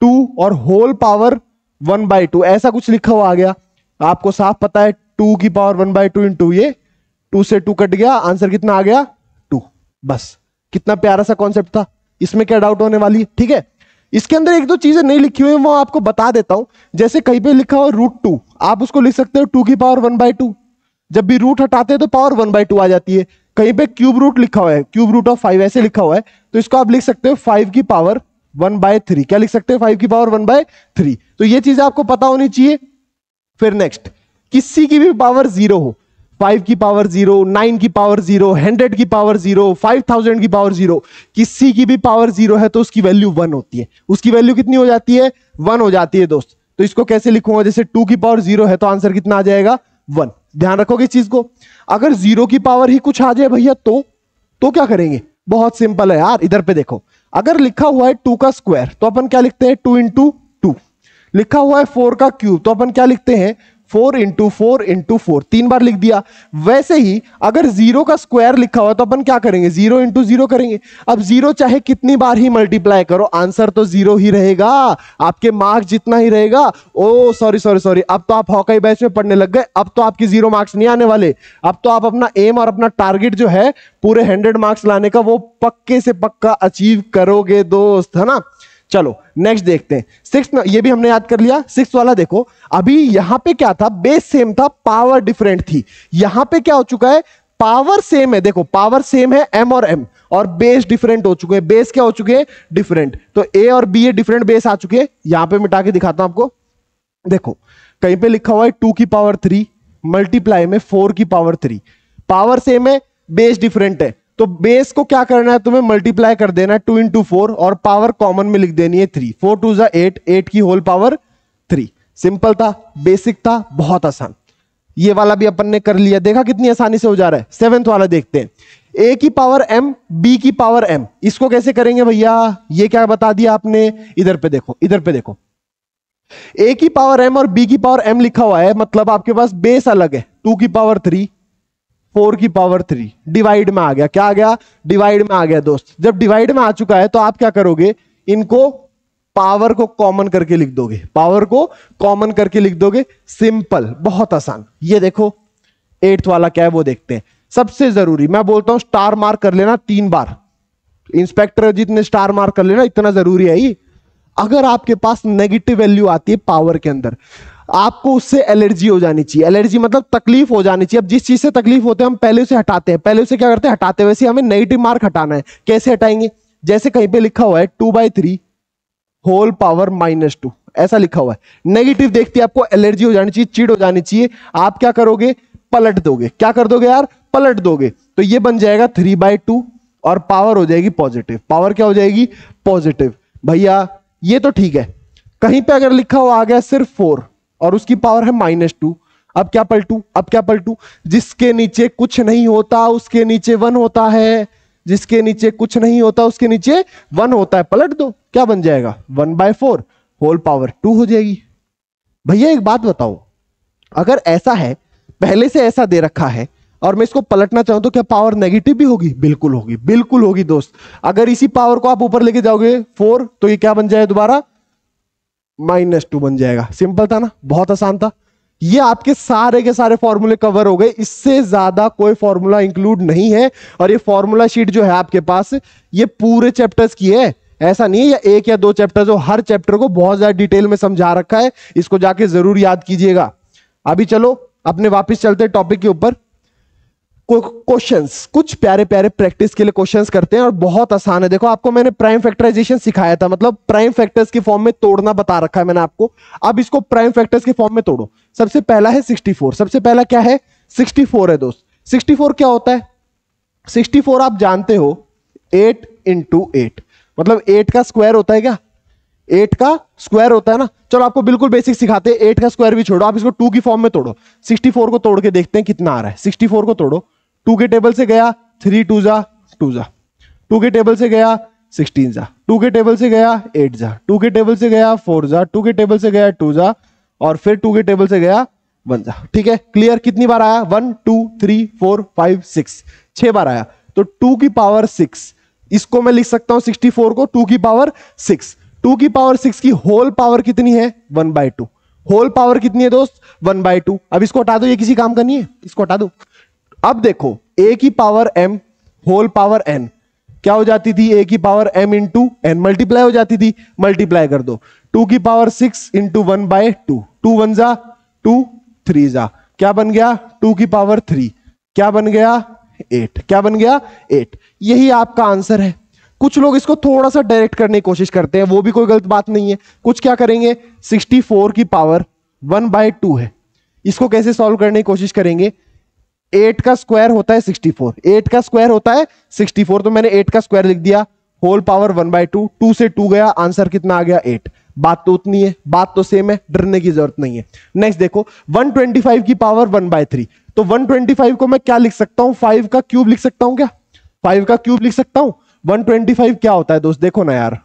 2 और होल पावर 1/2 ऐसा कुछ लिखा हुआ आ गया। आपको साफ पता है 2 की पावर 1/2 इंटू ये 2 से 2 कट गया, आंसर कितना आ गया 2। बस कितना प्यारा सा कॉन्सेप्ट था, इसमें क्या डाउट होने वाली है। ठीक है, इसके अंदर एक दो चीजें नहीं लिखी हुई है वो आपको बता देता हूं। जैसे कहीं पे लिखा हो √2, आप उसको लिख सकते हो 2 की पावर 1/2। जब भी रूट हटाते हैं तो पावर 1/2 आ जाती है। कहीं पे क्यूब रूट लिखा हुआ है, क्यूब रूट ऑफ 5 ऐसे लिखा हुआ है, तो इसको आप लिख सकते हो 5 की पावर 1/3। क्या लिख सकते हो 5 की पावर 1/3। तो ये चीजें आपको पता होनी चाहिए। फिर नेक्स्ट, किसी की भी पावर 0 हो, 5 की पावर 0, 9 की पावर 0, 100 की पावर 0, 5000 की पावर 0, किसी की भी पावर 0 है तो उसकी वैल्यू 1 होती है। उसकी वैल्यू कितनी हो जाती है 1 हो जाती है दोस्त। तो इसको कैसे लिखूंगा, जैसे 2 की पावर 0 है तो आंसर कितना आ जाएगा 1। ध्यान रखोगे इस चीज को। अगर 0 की पावर ही कुछ आ जाए भैया तो क्या करेंगे, बहुत सिंपल है यार। इधर पे देखो, अगर लिखा हुआ है 2 का स्क्वायर तो अपन क्या लिखते हैं 2 इंटू 2। लिखा हुआ है 4 का क्यूब तो अपन क्या लिखते हैं 4 इंटू 4 इंटू 4, 3 बार लिख दिया। वैसे ही अगर 0 का स्क्वायर लिखा हुआ तो अपन क्या करेंगे 0 इंटू 0 करेंगे। अब 0 चाहे कितनी बार ही मल्टीप्लाई करो आंसर तो 0 ही रहेगा, आपके मार्क्स जितना ही रहेगा। ओ सॉरी, अब तो आप हॉकाई बैच में पढ़ने लग गए, अब तो आपके 0 मार्क्स नहीं आने वाले। अब तो आप अपना एम और अपना टारगेट जो है पूरे 100 मार्क्स लाने का वो पक्के से पक्का अचीव करोगे दोस्त, है ना। चलो नेक्स्ट देखते हैं। 6 ये भी हमने याद कर लिया। 6 वाला देखो, अभी यहां पे क्या था, बेस सेम था, पावर डिफरेंट थी। यहां पे क्या हो चुका है, पावर सेम है। देखो पावर सेम है m और m, और बेस डिफरेंट हो चुके हैं। बेस क्या हो चुके हैं डिफरेंट, तो a और b ये डिफरेंट बेस आ चुके हैं। यहां पे मिटा के दिखाता हूं आपको। देखो कहीं पे लिखा हुआ है 2 की पावर 3 मल्टीप्लाई में 4 की पावर 3। पावर सेम है, बेस डिफरेंट है, तो बेस को क्या करना है तुम्हें मल्टीप्लाई कर देना है 2 इंटू 4 और पावर कॉमन में लिख देनी है 3। 4 2 जा 8, 8 की होल पावर 3। सिंपल था, बेसिक था, बहुत आसान। ये वाला भी अपन ने कर लिया, देखा कितनी आसानी से हो जा रहा है। 7th वाला देखते हैं, a की पावर m b की पावर m। इसको कैसे करेंगे भैया, ये क्या बता दिया आपने, इधर पे देखो, इधर पे देखो। a की पावर m और b की पावर m लिखा हुआ है, मतलब आपके पास बेस अलग है। 2 की पावर 3, 4 की पावर 3 डिवाइड में आ गया। क्या आ गया, डिवाइड में आ गया दोस्त। जब डिवाइड में आ चुका है तो आप क्या करोगे, इनको पावर को कॉमन करके लिख दोगे, पावर को कॉमन करके लिख दोगे। सिंपल, बहुत आसान। ये देखो 8th वाला क्या है वो देखते हैं। सबसे जरूरी मैं बोलता हूं स्टार मार्क कर लेना 3 बार। इंस्पेक्टर जितने स्टार मार्क कर लेना, इतना जरूरी है ही। अगर आपके पास नेगेटिव वैल्यू आती है पावर के अंदर, आपको उससे एलर्जी हो जानी चाहिए। एलर्जी मतलब तकलीफ हो जानी चाहिए। अब जिस चीज से तकलीफ होते हैं हम पहले उसे हटाते हैं, पहले उसे क्या करते हैं हटाते हैं। वैसे हमें नेगेटिव मार्क हटाना है, कैसे हटाएंगे, जैसे कहीं पे लिखा हुआ है 2/3 होल पावर -2, ऐसा लिखा हुआ है। नेगेटिव देखते आपको एलर्जी हो जानी चाहिए, चिढ़ हो जानी चाहिए। आप क्या करोगे, पलट दोगे। क्या कर दोगे यार, पलट दोगे। तो ये बन जाएगा 3/2 और पावर हो जाएगी पॉजिटिव। पावर क्या हो जाएगी, पॉजिटिव। भैया ये तो ठीक है। कहीं पे अगर लिखा हुआ आ गया सिर्फ 4 और उसकी पावर है -2, अब क्या पलटू, अब क्या पलटू। जिसके नीचे कुछ नहीं होता उसके नीचे 1 होता है, जिसके नीचे कुछ नहीं होता उसके नीचे 1 होता है। पलट दो, क्या बन जाएगा 1/4 होल पावर 2 हो जाएगी। भैया एक बात बताओ, अगर ऐसा है, पहले से ऐसा दे रखा है और मैं इसको पलटना चाहूं तो क्या पावर नेगेटिव भी होगी, बिल्कुल होगी, बिल्कुल होगी दोस्त। अगर इसी पावर को आप ऊपर लेके जाओगे 4 तो ये क्या बन जाएगा दोबारा -2 बन जाएगा। सिंपल था ना, बहुत आसान था। ये आपके सारे के सारे फॉर्मूले कवर हो गए, इससे ज्यादा कोई फॉर्मूला इंक्लूड नहीं है। और ये फॉर्मूला शीट जो है आपके पास, ये पूरे चैप्टर्स की है, ऐसा नहीं है या 1 या 2 चैप्टर्स हो। हर चैप्टर को बहुत ज्यादा डिटेल में समझा रखा है, इसको जाके जरूर याद कीजिएगा। अभी चलो अपने वापस चलते हैं टॉपिक के ऊपर। क्वेश्चंस, कुछ प्यारे प्यारे प्रैक्टिस के लिए क्वेश्चंस करते हैं और बहुत आसान है। देखो आपको मैंने प्राइम फैक्टराइजेशन सिखाया था, मतलब प्राइम फैक्टर्स के फॉर्म में तोड़ना बता रखा है मैंने आपको। अब इसको प्राइम फैक्टर्स के फॉर्म में तोड़ो। सबसे पहला है 64। सबसे पहला क्या है 64 है दोस्त। 64 क्या होता है, 64 आप जानते हो 8 × 8, मतलब 8 का स्क्वायर होता है क्या, 8 का स्क्वायर होता है ना। चलो आपको बिल्कुल बेसिक सिखाते हैं, 8 का स्क्वायर भी छोड़ो, आप इसको 2 की फॉर्म में तोड़ो। 64 को तोड़ के देखते हैं कितना आ रहा है। 64 को तोड़ो, 2 के टेबल से गया 3 2 जा 2 जा, 2 के टेबल से गया 16 जा, 2 के टेबल से गया 8 जा, 2 के टेबल से गया 4 जा, 2 के टेबल से गया 2 जा, और फिर 2 के टेबल से गया 1 जा। ठीक है, क्लियर। कितनी बार आया, 1 2 3 4 5 6, 6 बार आया। तो 2 की पावर 6, इसको मैं लिख सकता हूं 64 को 2 की पावर 6। 2 की पावर 6 की होल पावर कितनी है 1/2। होल पावर कितनी है दोस्त, 1/2। अब इसको हटा दो, ये किसी काम का नहीं है, इसको हटा दो। अब देखो a की power m whole power n क्या हो जाती थी, a की power m into n multiply हो जाती थी, मल्टीप्लाई कर दो 2 की पावर 6 इंटू 1/2, 2 1 जा 2 3 जा, क्या बन गया 2 की पावर 3, क्या बन गया 8, क्या बन गया 8। यही आपका आंसर है। कुछ लोग इसको थोड़ा सा डायरेक्ट करने की कोशिश करते हैं, वो भी कोई गलत बात नहीं है। कुछ क्या करेंगे, 64 की पावर 1/2 है, इसको कैसे सॉल्व करने की कोशिश करेंगे। 8 का स्क्वायर होता है 64, 8 का स्क्वायर होता है 64, तो मैंने 8 का स्क्वायर लिख दिया, होल पावर 1/2, 2 से 2 गया, आंसर कितना आ गया 8। बात तो उतनी है, बात तो सेम है, डरने की जरूरत नहीं है। नेक्स्ट देखो 125 की पावर 1/3, तो 125 को मैं क्या लिख सकता हूं, 5 का क्यूब लिख सकता हूं क्या, 5 का क्यूब लिख सकता हूं। 125 क्या होता है दोस्त, देखो ना यार,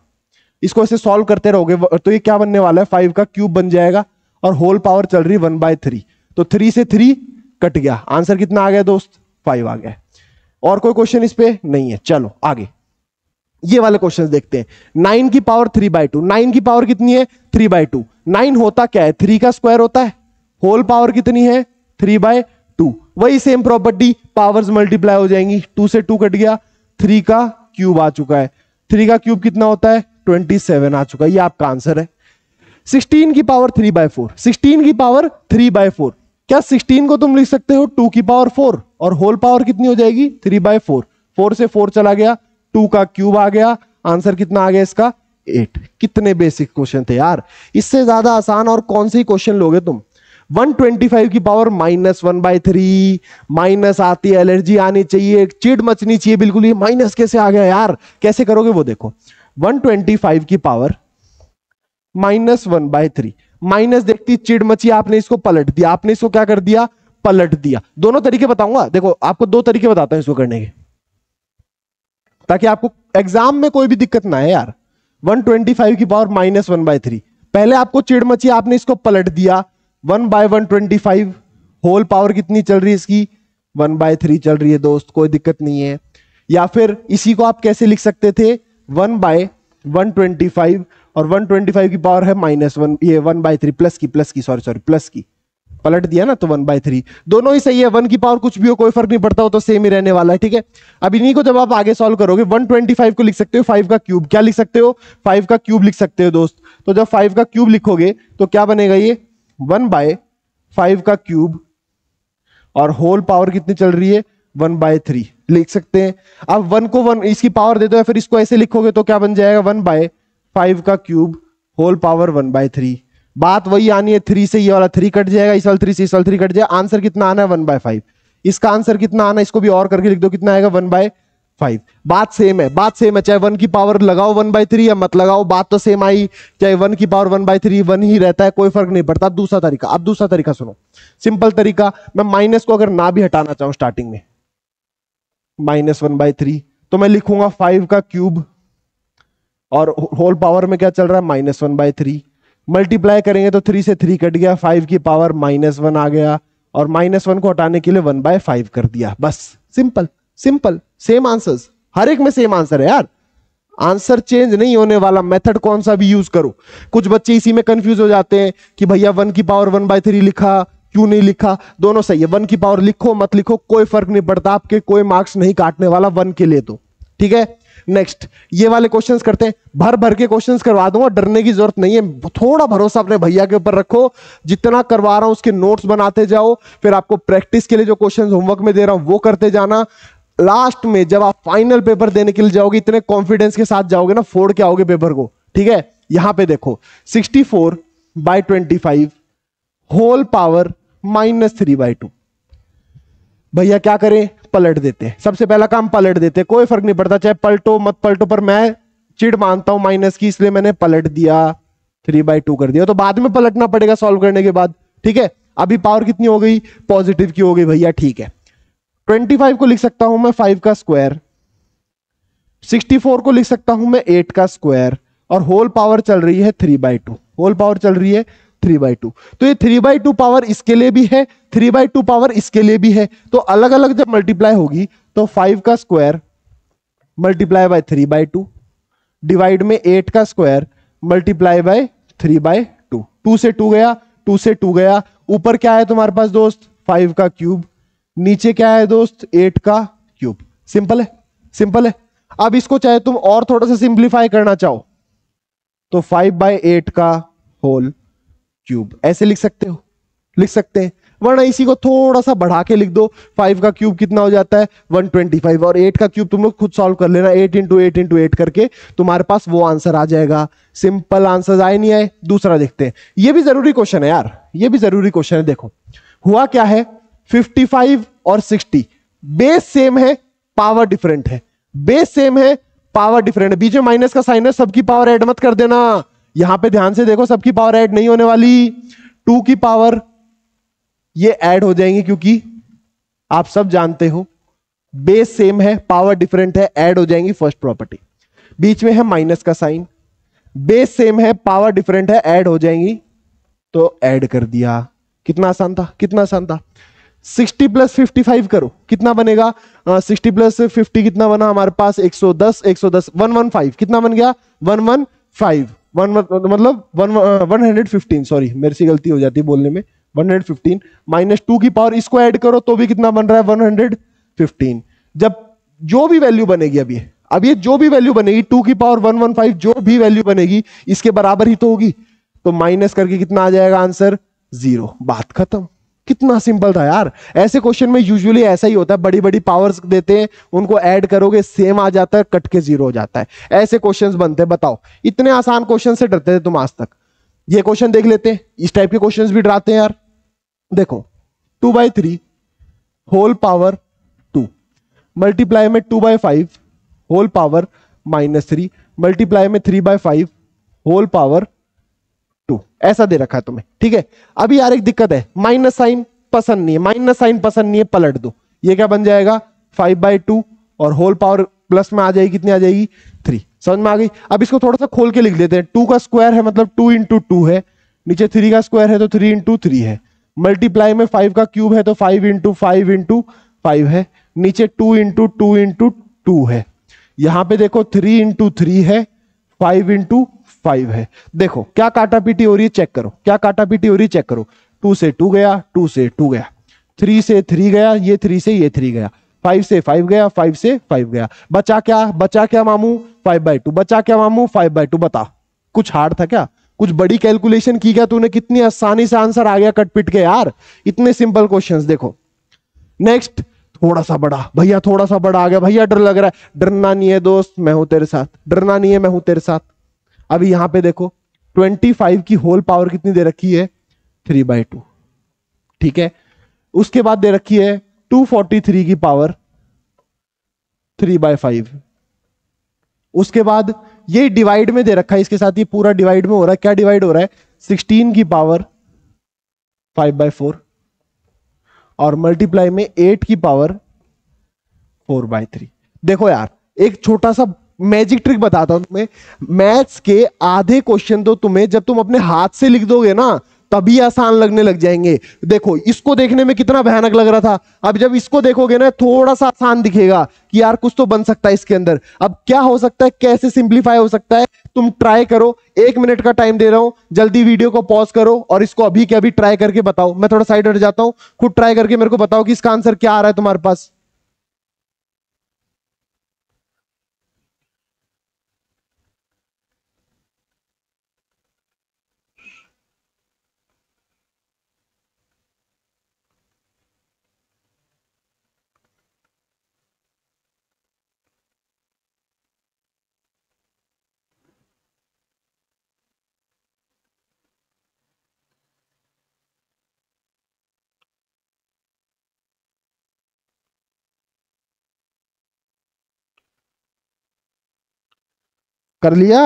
इसको ऐसे सॉल्व करते रहोगे तो ये क्या बनने वाला है, 5 का क्यूब बन जाएगा, और होल पावर चल रही 1/3, तो 3 से 3 कट गया, आंसर कितना आ गया दोस्त 5 आ गया। और कोई क्वेश्चन इस पे नहीं है, चलो आगे ये वाले क्वेश्चन देखते हैं। 9 की पावर 3/2, 9 की पावर कितनी है 3/2, 9 होता क्या है, 3 का स्क्वायर होता है, होल पावर कितनी है 3/2, वही सेम प्रॉपर्टी, पावर्स मल्टीप्लाई हो जाएंगी, 2 से 2 कट गया, 3 का क्यूब आ चुका है, 3 का क्यूब कितना होता है 27 आ चुका है, ये आपका आंसर है। 16 की पावर 3/4, 16 की पावर 3/4, क्या 16 को तुम लिख सकते हो 2 की पावर 4, और होल पावर कितनी हो जाएगी 3/4, 4 से 4 चला गया, 2 का क्यूब आ गया, आंसर कितना आ गया इसका 8। कितने बेसिक क्वेश्चन थे यार, इससे ज्यादा आसान और कौन से क्वेश्चन लोगे तुम। 125 की पावर -1/3, माइनस आती है, एलर्जी आनी चाहिए, चिढ़ मचनी चाहिए बिल्कुल, ये माइनस कैसे आ गया यार, कैसे करोगे वो देखो। 125 की पावर -1/3, माइनस देखती चिढ़ मची, आपने इसको पलट दिया, आपने इसको क्या कर दिया पलट दिया। दोनों तरीके बताऊंगा, देखो आपको 2 तरीके बताता हूं इसको करने के, ताकि आपको एग्जाम में कोई भी दिक्कत ना है यार। 125 की पावर -1/3, पहले आपको चिढ़ मची, आपने इसको पलट दिया, 1/125, होल पावर कितनी चल रही है इसकी 1/3 चल रही है दोस्त, कोई दिक्कत नहीं है। या फिर इसी को आप कैसे लिख सकते थे 1/125, और 125 की पावर है -1, ये 1/3 प्लस की सॉरी प्लस की, पलट दिया ना तो 1/3, दोनों ही सही है, 1 की पावर कुछ भी हो कोई फर्क नहीं पड़ता, हो तो सेम ही रहने वाला है, ठीक है। अब इन्हीं को जब आप आगे सॉल्व करोगे, 125 को लिख सकते हो 5 का क्यूब, क्या लिख सकते हो 5 का क्यूब लिख सकते हो दोस्त। तो जब 5 का क्यूब लिखोगे तो क्या बनेगा, ये 1/5 का क्यूब, और होल पावर कितनी चल रही है 1/3 लिख सकते हैं। अब 1 को 1 इसकी पावर दे दो, या फिर इसको ऐसे लिखोगे तो क्या बन जाएगा 1/5 का क्यूब, होल पावर 1/3। बात वही आनी है, 3 से ये वाला 3 कट जाएगा, इस वाला 3 से इस वाला 3 कट जाएगा, आंसर कितना आना है 1/5। इसका आंसर कितना आना है, इसको भी और करके लिख दो, कितना आएगा 1/5। बात सेम है, बात सेम है, चाहे 1 की पावर लगाओ 1/3 या मत लगाओ, बात तो सेम आई, चाहे 1 की पावर 1/3 1 ही रहता है, कोई फर्क नहीं पड़ता। दूसरा तरीका, अब दूसरा तरीका सुनो, सिंपल तरीका, मैं माइनस को अगर ना भी हटाना चाहूं स्टार्टिंग में -1/3, तो मैं लिखूंगा 5 का क्यूब, और होल पावर में क्या चल रहा है -1/3, मल्टीप्लाई करेंगे तो 3 से 3 कट गया, 5 की पावर -1 आ गया, और -1 को हटाने के लिए 1/5 कर दिया, बस सिंपल सिंपल, सेम आंसर्स, हर एक में सेम आंसर है यार, आंसर चेंज नहीं होने वाला, मेथड कौन सा भी यूज करो। कुछ बच्चे इसी में कंफ्यूज हो जाते हैं कि भैया 1 की पावर 1/3 लिखा, क्यों नहीं लिखा, दोनों सही है, 1 की पावर लिखो मत लिखो कोई फर्क नहीं पड़ता, आपके कोई मार्क्स नहीं काटने वाला 1 के लिए, तो ठीक है। नेक्स्ट ये वाले क्वेश्चंस करते हैं, भर भर के क्वेश्चंस करवा दूंगा, डरने की जरूरत नहीं है, थोड़ा भरोसा अपने भैया के ऊपर रखो, जितना करवा रहा हूं उसके नोट्स बनाते जाओ, फिर आपको प्रैक्टिस के लिए जो क्वेश्चंस होमवर्क में दे रहा हूं वो करते जाना। लास्ट में जब आप फाइनल पेपर देने के लिए जाओगे, इतने कॉन्फिडेंस के साथ जाओगे ना, फोड़ के आओगे पेपर को, ठीक है। यहां पे देखो 64/25 होल पावर -3/2, भैया क्या करें पलट देते हैं, सबसे पहला काम पलट देते हैं, कोई फर्क नहीं पड़ता चाहे पलटो मत पलटो, पर मैं चिढ़ मानता हूं माइनस की, इसलिए मैंने पलट दिया, 3/2 कर दिया, तो बाद में पलटना पड़ेगा सॉल्व करने के बाद, ठीक है। अभी पावर कितनी हो गई पॉजिटिव की हो गई भैया, ठीक है। 25 को लिख सकता हूं मैं 5 का स्क्वायर, 64 को लिख सकता हूं मैं 8 का स्क्वायर, और होल पावर चल रही है 3/2, होल पावर चल रही है 3/2, तो ये 3/2 पावर इसके लिए भी है, 3/2 पावर इसके लिए भी है, तो अलग अलग जब मल्टीप्लाई होगी तो 5 का स्क्वायर मल्टीप्लाई बाय 3/2 डिवाइड में 8 का स्क्वायर मल्टीप्लाई बाय 3/2, 2 से 2 गया, 2 से 2 गया, ऊपर क्या है तुम्हारे पास दोस्त 5 का क्यूब, नीचे क्या है दोस्त 8 का क्यूब। सिंपल है, सिंपल है। अब इसको चाहे तुम और थोड़ा सा सिंप्लीफाई करना चाहो तो 5/8 का होल क्यूब ऐसे लिख सकते हो, लिख सकते हैं, वरना इसी को थोड़ा सा बढ़ा के लिख दो। 5 का क्यूब कितना हो जाता है 125, और 8 का क्यूब तुम लोग खुद सॉल्व कर लेना, 8 इंटू 8 इंटू 8 करके तुम्हारे पास वो आंसर आ जाएगा। सिंपल आंसर आए नहीं आए। दूसरा देखते हैं, ये भी जरूरी क्वेश्चन है यार, ये भी जरूरी क्वेश्चन है। देखो हुआ क्या है, 55 और 60 बेस सेम है, पावर डिफरेंट है, बेस सेम है, पावर डिफरेंट है, बीच में माइनस का साइन है, सबकी पावर ऐड मत कर देना। यहां पे ध्यान से देखो, सबकी पावर ऐड नहीं होने वाली, 2 की पावर ये ऐड हो जाएंगे, क्योंकि आप सब जानते हो बेस सेम है, पावर डिफरेंट है, ऐड हो जाएंगी फर्स्ट प्रॉपर्टी। बीच में है माइनस का साइन, बेस सेम है, पावर डिफरेंट है, ऐड हो जाएंगी, तो ऐड कर दिया। कितना आसान था, कितना आसान था। 60 प्लस 55 करो, कितना बनेगा 60 प्लस 50 कितना बना हमारे पास 110, 110 115 कितना बन गया 115, मतलब 115, सॉरी मेरे से गलती हो जाती है बोलने में, 115 माइनस 2 की पावर इसको ऐड करो तो भी कितना बन रहा है 115। जब जो भी वैल्यू बनेगी अब ये जो भी वैल्यू बनेगी 2 की पावर 115 जो भी वैल्यू बनेगी इसके बराबर ही तो होगी, तो माइनस करके कितना आ जाएगा आंसर 0, बात खत्म। कितना सिंपल था यार। ऐसे क्वेश्चन में यूजुअली ऐसा ही होता है, बड़ी बड़ी पावर्स देते हैं, उनको ऐड करोगे सेम आ जाता है, कट के 0 हो जाता है, ऐसे क्वेश्चंस बनते हैं। बताओ इतने आसान क्वेश्चन से डरते थे तुम आज तक। ये क्वेश्चन देख लेते हैं, इस टाइप के क्वेश्चंस भी डराते हैं यार। देखो 2/3 होल पावर 2 मल्टीप्लाई में 2/5 होल पावर -3 मल्टीप्लाई में 3/5 होल पावर 2 ऐसा दे रखा है तुम्हें, ठीक है। अभी यार एक दिक्कत है, माइनस साइन पसंद नहीं है, माइनस साइन पसंद नहीं है, पलट दो, ये क्या बन जाएगा 5/2 और होल पावर प्लस में आ जाएगी, कितनी आ जाएगी 3, समझ में आ गई। अब इसको थोड़ा सा खोल के लिख देते हैं, 2 का स्क्वायर है मतलब 2 इंटू 2 है, नीचे 3 का स्क्वायर है तो 3 इंटू 3 है, मल्टीप्लाई में 5 का क्यूब है तो 5 इंटू 5 इंटू 5 है, नीचे 2 इंटू 2 इंटू 2 है, यहां पे देखो 3 इंटू 3 है, 5 इंटू 5 है। देखो क्या काटा पीटी हो रही है, चेक करो क्या काटा पीटी हो रही है, चेक करो। 2 से 2 गया, 2 से 2 गया, 3 से 3 गया, ये 3 से ये 3 गया, 5 से 5 गया, 5 से 5 गया, बचा क्या, बचा क्या मामू 5/2, बचा क्या मामू 5/2। बता कुछ हार्ड था क्या, कुछ बड़ी कैलकुलेशन की क्या तूने, कितनी आसानी से आंसर आ गया कट पिट के यार, इतने सिंपल क्वेश्चंस। देखो नेक्स्ट थोड़ा सा बड़ा, भैया थोड़ा सा बड़ा आ गया, भैया डर लग रहा है, डरना नहीं है दोस्त मैं हूं तेरे साथ, डरना नहीं है मैं हूं तेरे साथ। अभी यहां पे देखो 25 की होल पावर कितनी दे रखी है 3/2, ठीक है। उसके बाद दे रखी है 243 की पावर 3/5, उसके बाद ये डिवाइड में दे रखा है, इसके साथ ये पूरा डिवाइड में हो रहा है, क्या डिवाइड हो रहा है 16 की पावर 5/4 और मल्टीप्लाई में 8 की पावर 4/3। देखो यार एक छोटा सा मैजिक ट्रिक बताता हूं तुम्हें, मैथ्स के आधे क्वेश्चन तो तुम्हें जब तुम अपने हाथ से लिख दोगे ना तभी आसान लगने लग जाएंगे। देखो इसको देखने में कितना भयानक लग रहा था, अब जब इसको देखोगे ना थोड़ा सा आसान दिखेगा कि यार कुछ तो बन सकता है इसके अंदर। अब क्या हो सकता है, कैसे सिंप्लीफाई हो सकता है, तुम ट्राई करो, 1 मिनट का टाइम दे रहा हूं, जल्दी वीडियो को पॉज करो और इसको अभी के अभी ट्राई करके बताओ। मैं थोड़ा साइड हट जाता हूं, खुद ट्राई करके मेरे को बताओ कि इसका आंसर क्या आ रहा है तुम्हारे पास। कर लिया,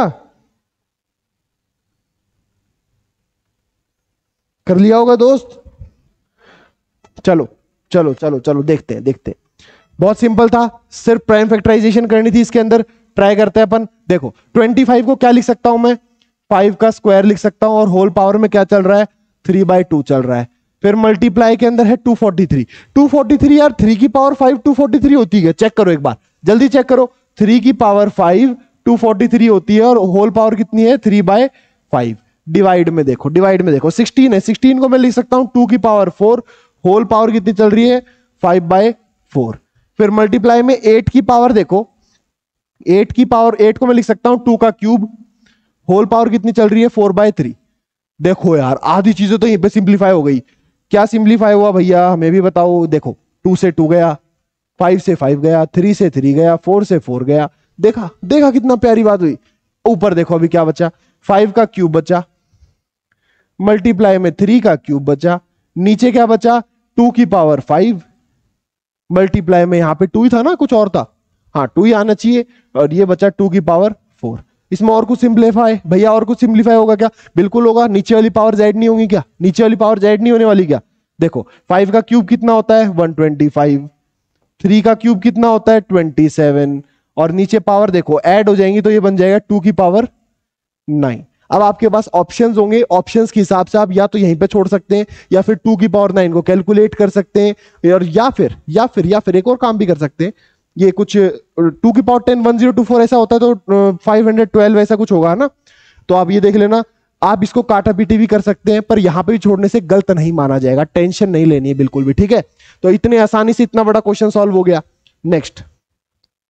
कर लिया होगा दोस्त। चलो चलो चलो चलो देखते हैं, देखते हैं। बहुत सिंपल था, सिर्फ प्राइम फैक्टराइजेशन करनी थी इसके अंदर, ट्राई करते हैं अपन। देखो 25 को क्या लिख सकता हूं मैं, 5 का स्क्वायर लिख सकता हूं और होल पावर में क्या चल रहा है 3/2 चल रहा है। फिर मल्टीप्लाई के अंदर है 243, 243 यार 3 की पावर 5 243 होती है, चेक करो एक बार जल्दी चेक करो, 3 की पावर 5 243 होती है और होल पावर कितनी है 3/5। डिवाइड में देखो, डिवाइड में देखो 16 है, 16 को मैं लिख सकता हूं 2 की पावर 4, होल पावर कितनी चल रही है 5/4। फिर मल्टीप्लाई में 8 की पावर देखो, 8 की पावर 8 को मैं लिख सकता हूं 2 का क्यूब, होल पावर कितनी चल रही है 4/3। देखो यार आधी चीजें तो यहीं पे सिंप्लीफाई हो गई। क्या सिंप्लीफाई हुआ भैया हमें भी बताओ। देखो 2 से 2 गया, 5 से 5 गया, 3 से 3 गया, 4 से 4 गया। देखा देखा कितना प्यारी बात हुई। ऊपर देखो अभी क्या बचा, 5 का क्यूब बचा, मल्टीप्लाई में 3 का क्यूब बचा, नीचे क्या बचा 2 की पावर 5, मल्टीप्लाई में यहां पे 2 ही था ना, कुछ और था, हाँ 2 ही आना चाहिए, और ये बचा 2 की पावर 4। इसमें और कुछ सिंप्लीफाई भैया, और कुछ सिंप्लीफाई होगा क्या? बिल्कुल होगा। नीचे वाली पावर जेड नहीं होगी क्या? नीचे वाली पावर जेड नहीं होने वाली क्या? देखो 5 का क्यूब कितना होता है 125, 3 का क्यूब कितना होता है 27, और नीचे पावर देखो ऐड हो जाएंगी तो ये बन जाएगा 2 की पावर 9। अब आपके पास ऑप्शंस होंगे, ऑप्शंस के हिसाब से आप या तो यहीं पे छोड़ सकते हैं या फिर 2 की पावर 9 को कैलकुलेट कर सकते हैं, और या फिर एक और काम भी कर सकते हैं। ये कुछ 2 की पावर 10 1024 ऐसा होता है तो 512 ऐसा कुछ होगा ना, तो आप ये देख लेना। आप इसको काटा पीटी भी कर सकते हैं, पर यहां पे भी छोड़ने से गलत नहीं माना जाएगा, टेंशन नहीं लेनी है बिल्कुल भी, ठीक है। तो इतने आसानी से इतना बड़ा क्वेश्चन सॉल्व हो गया। नेक्स्ट,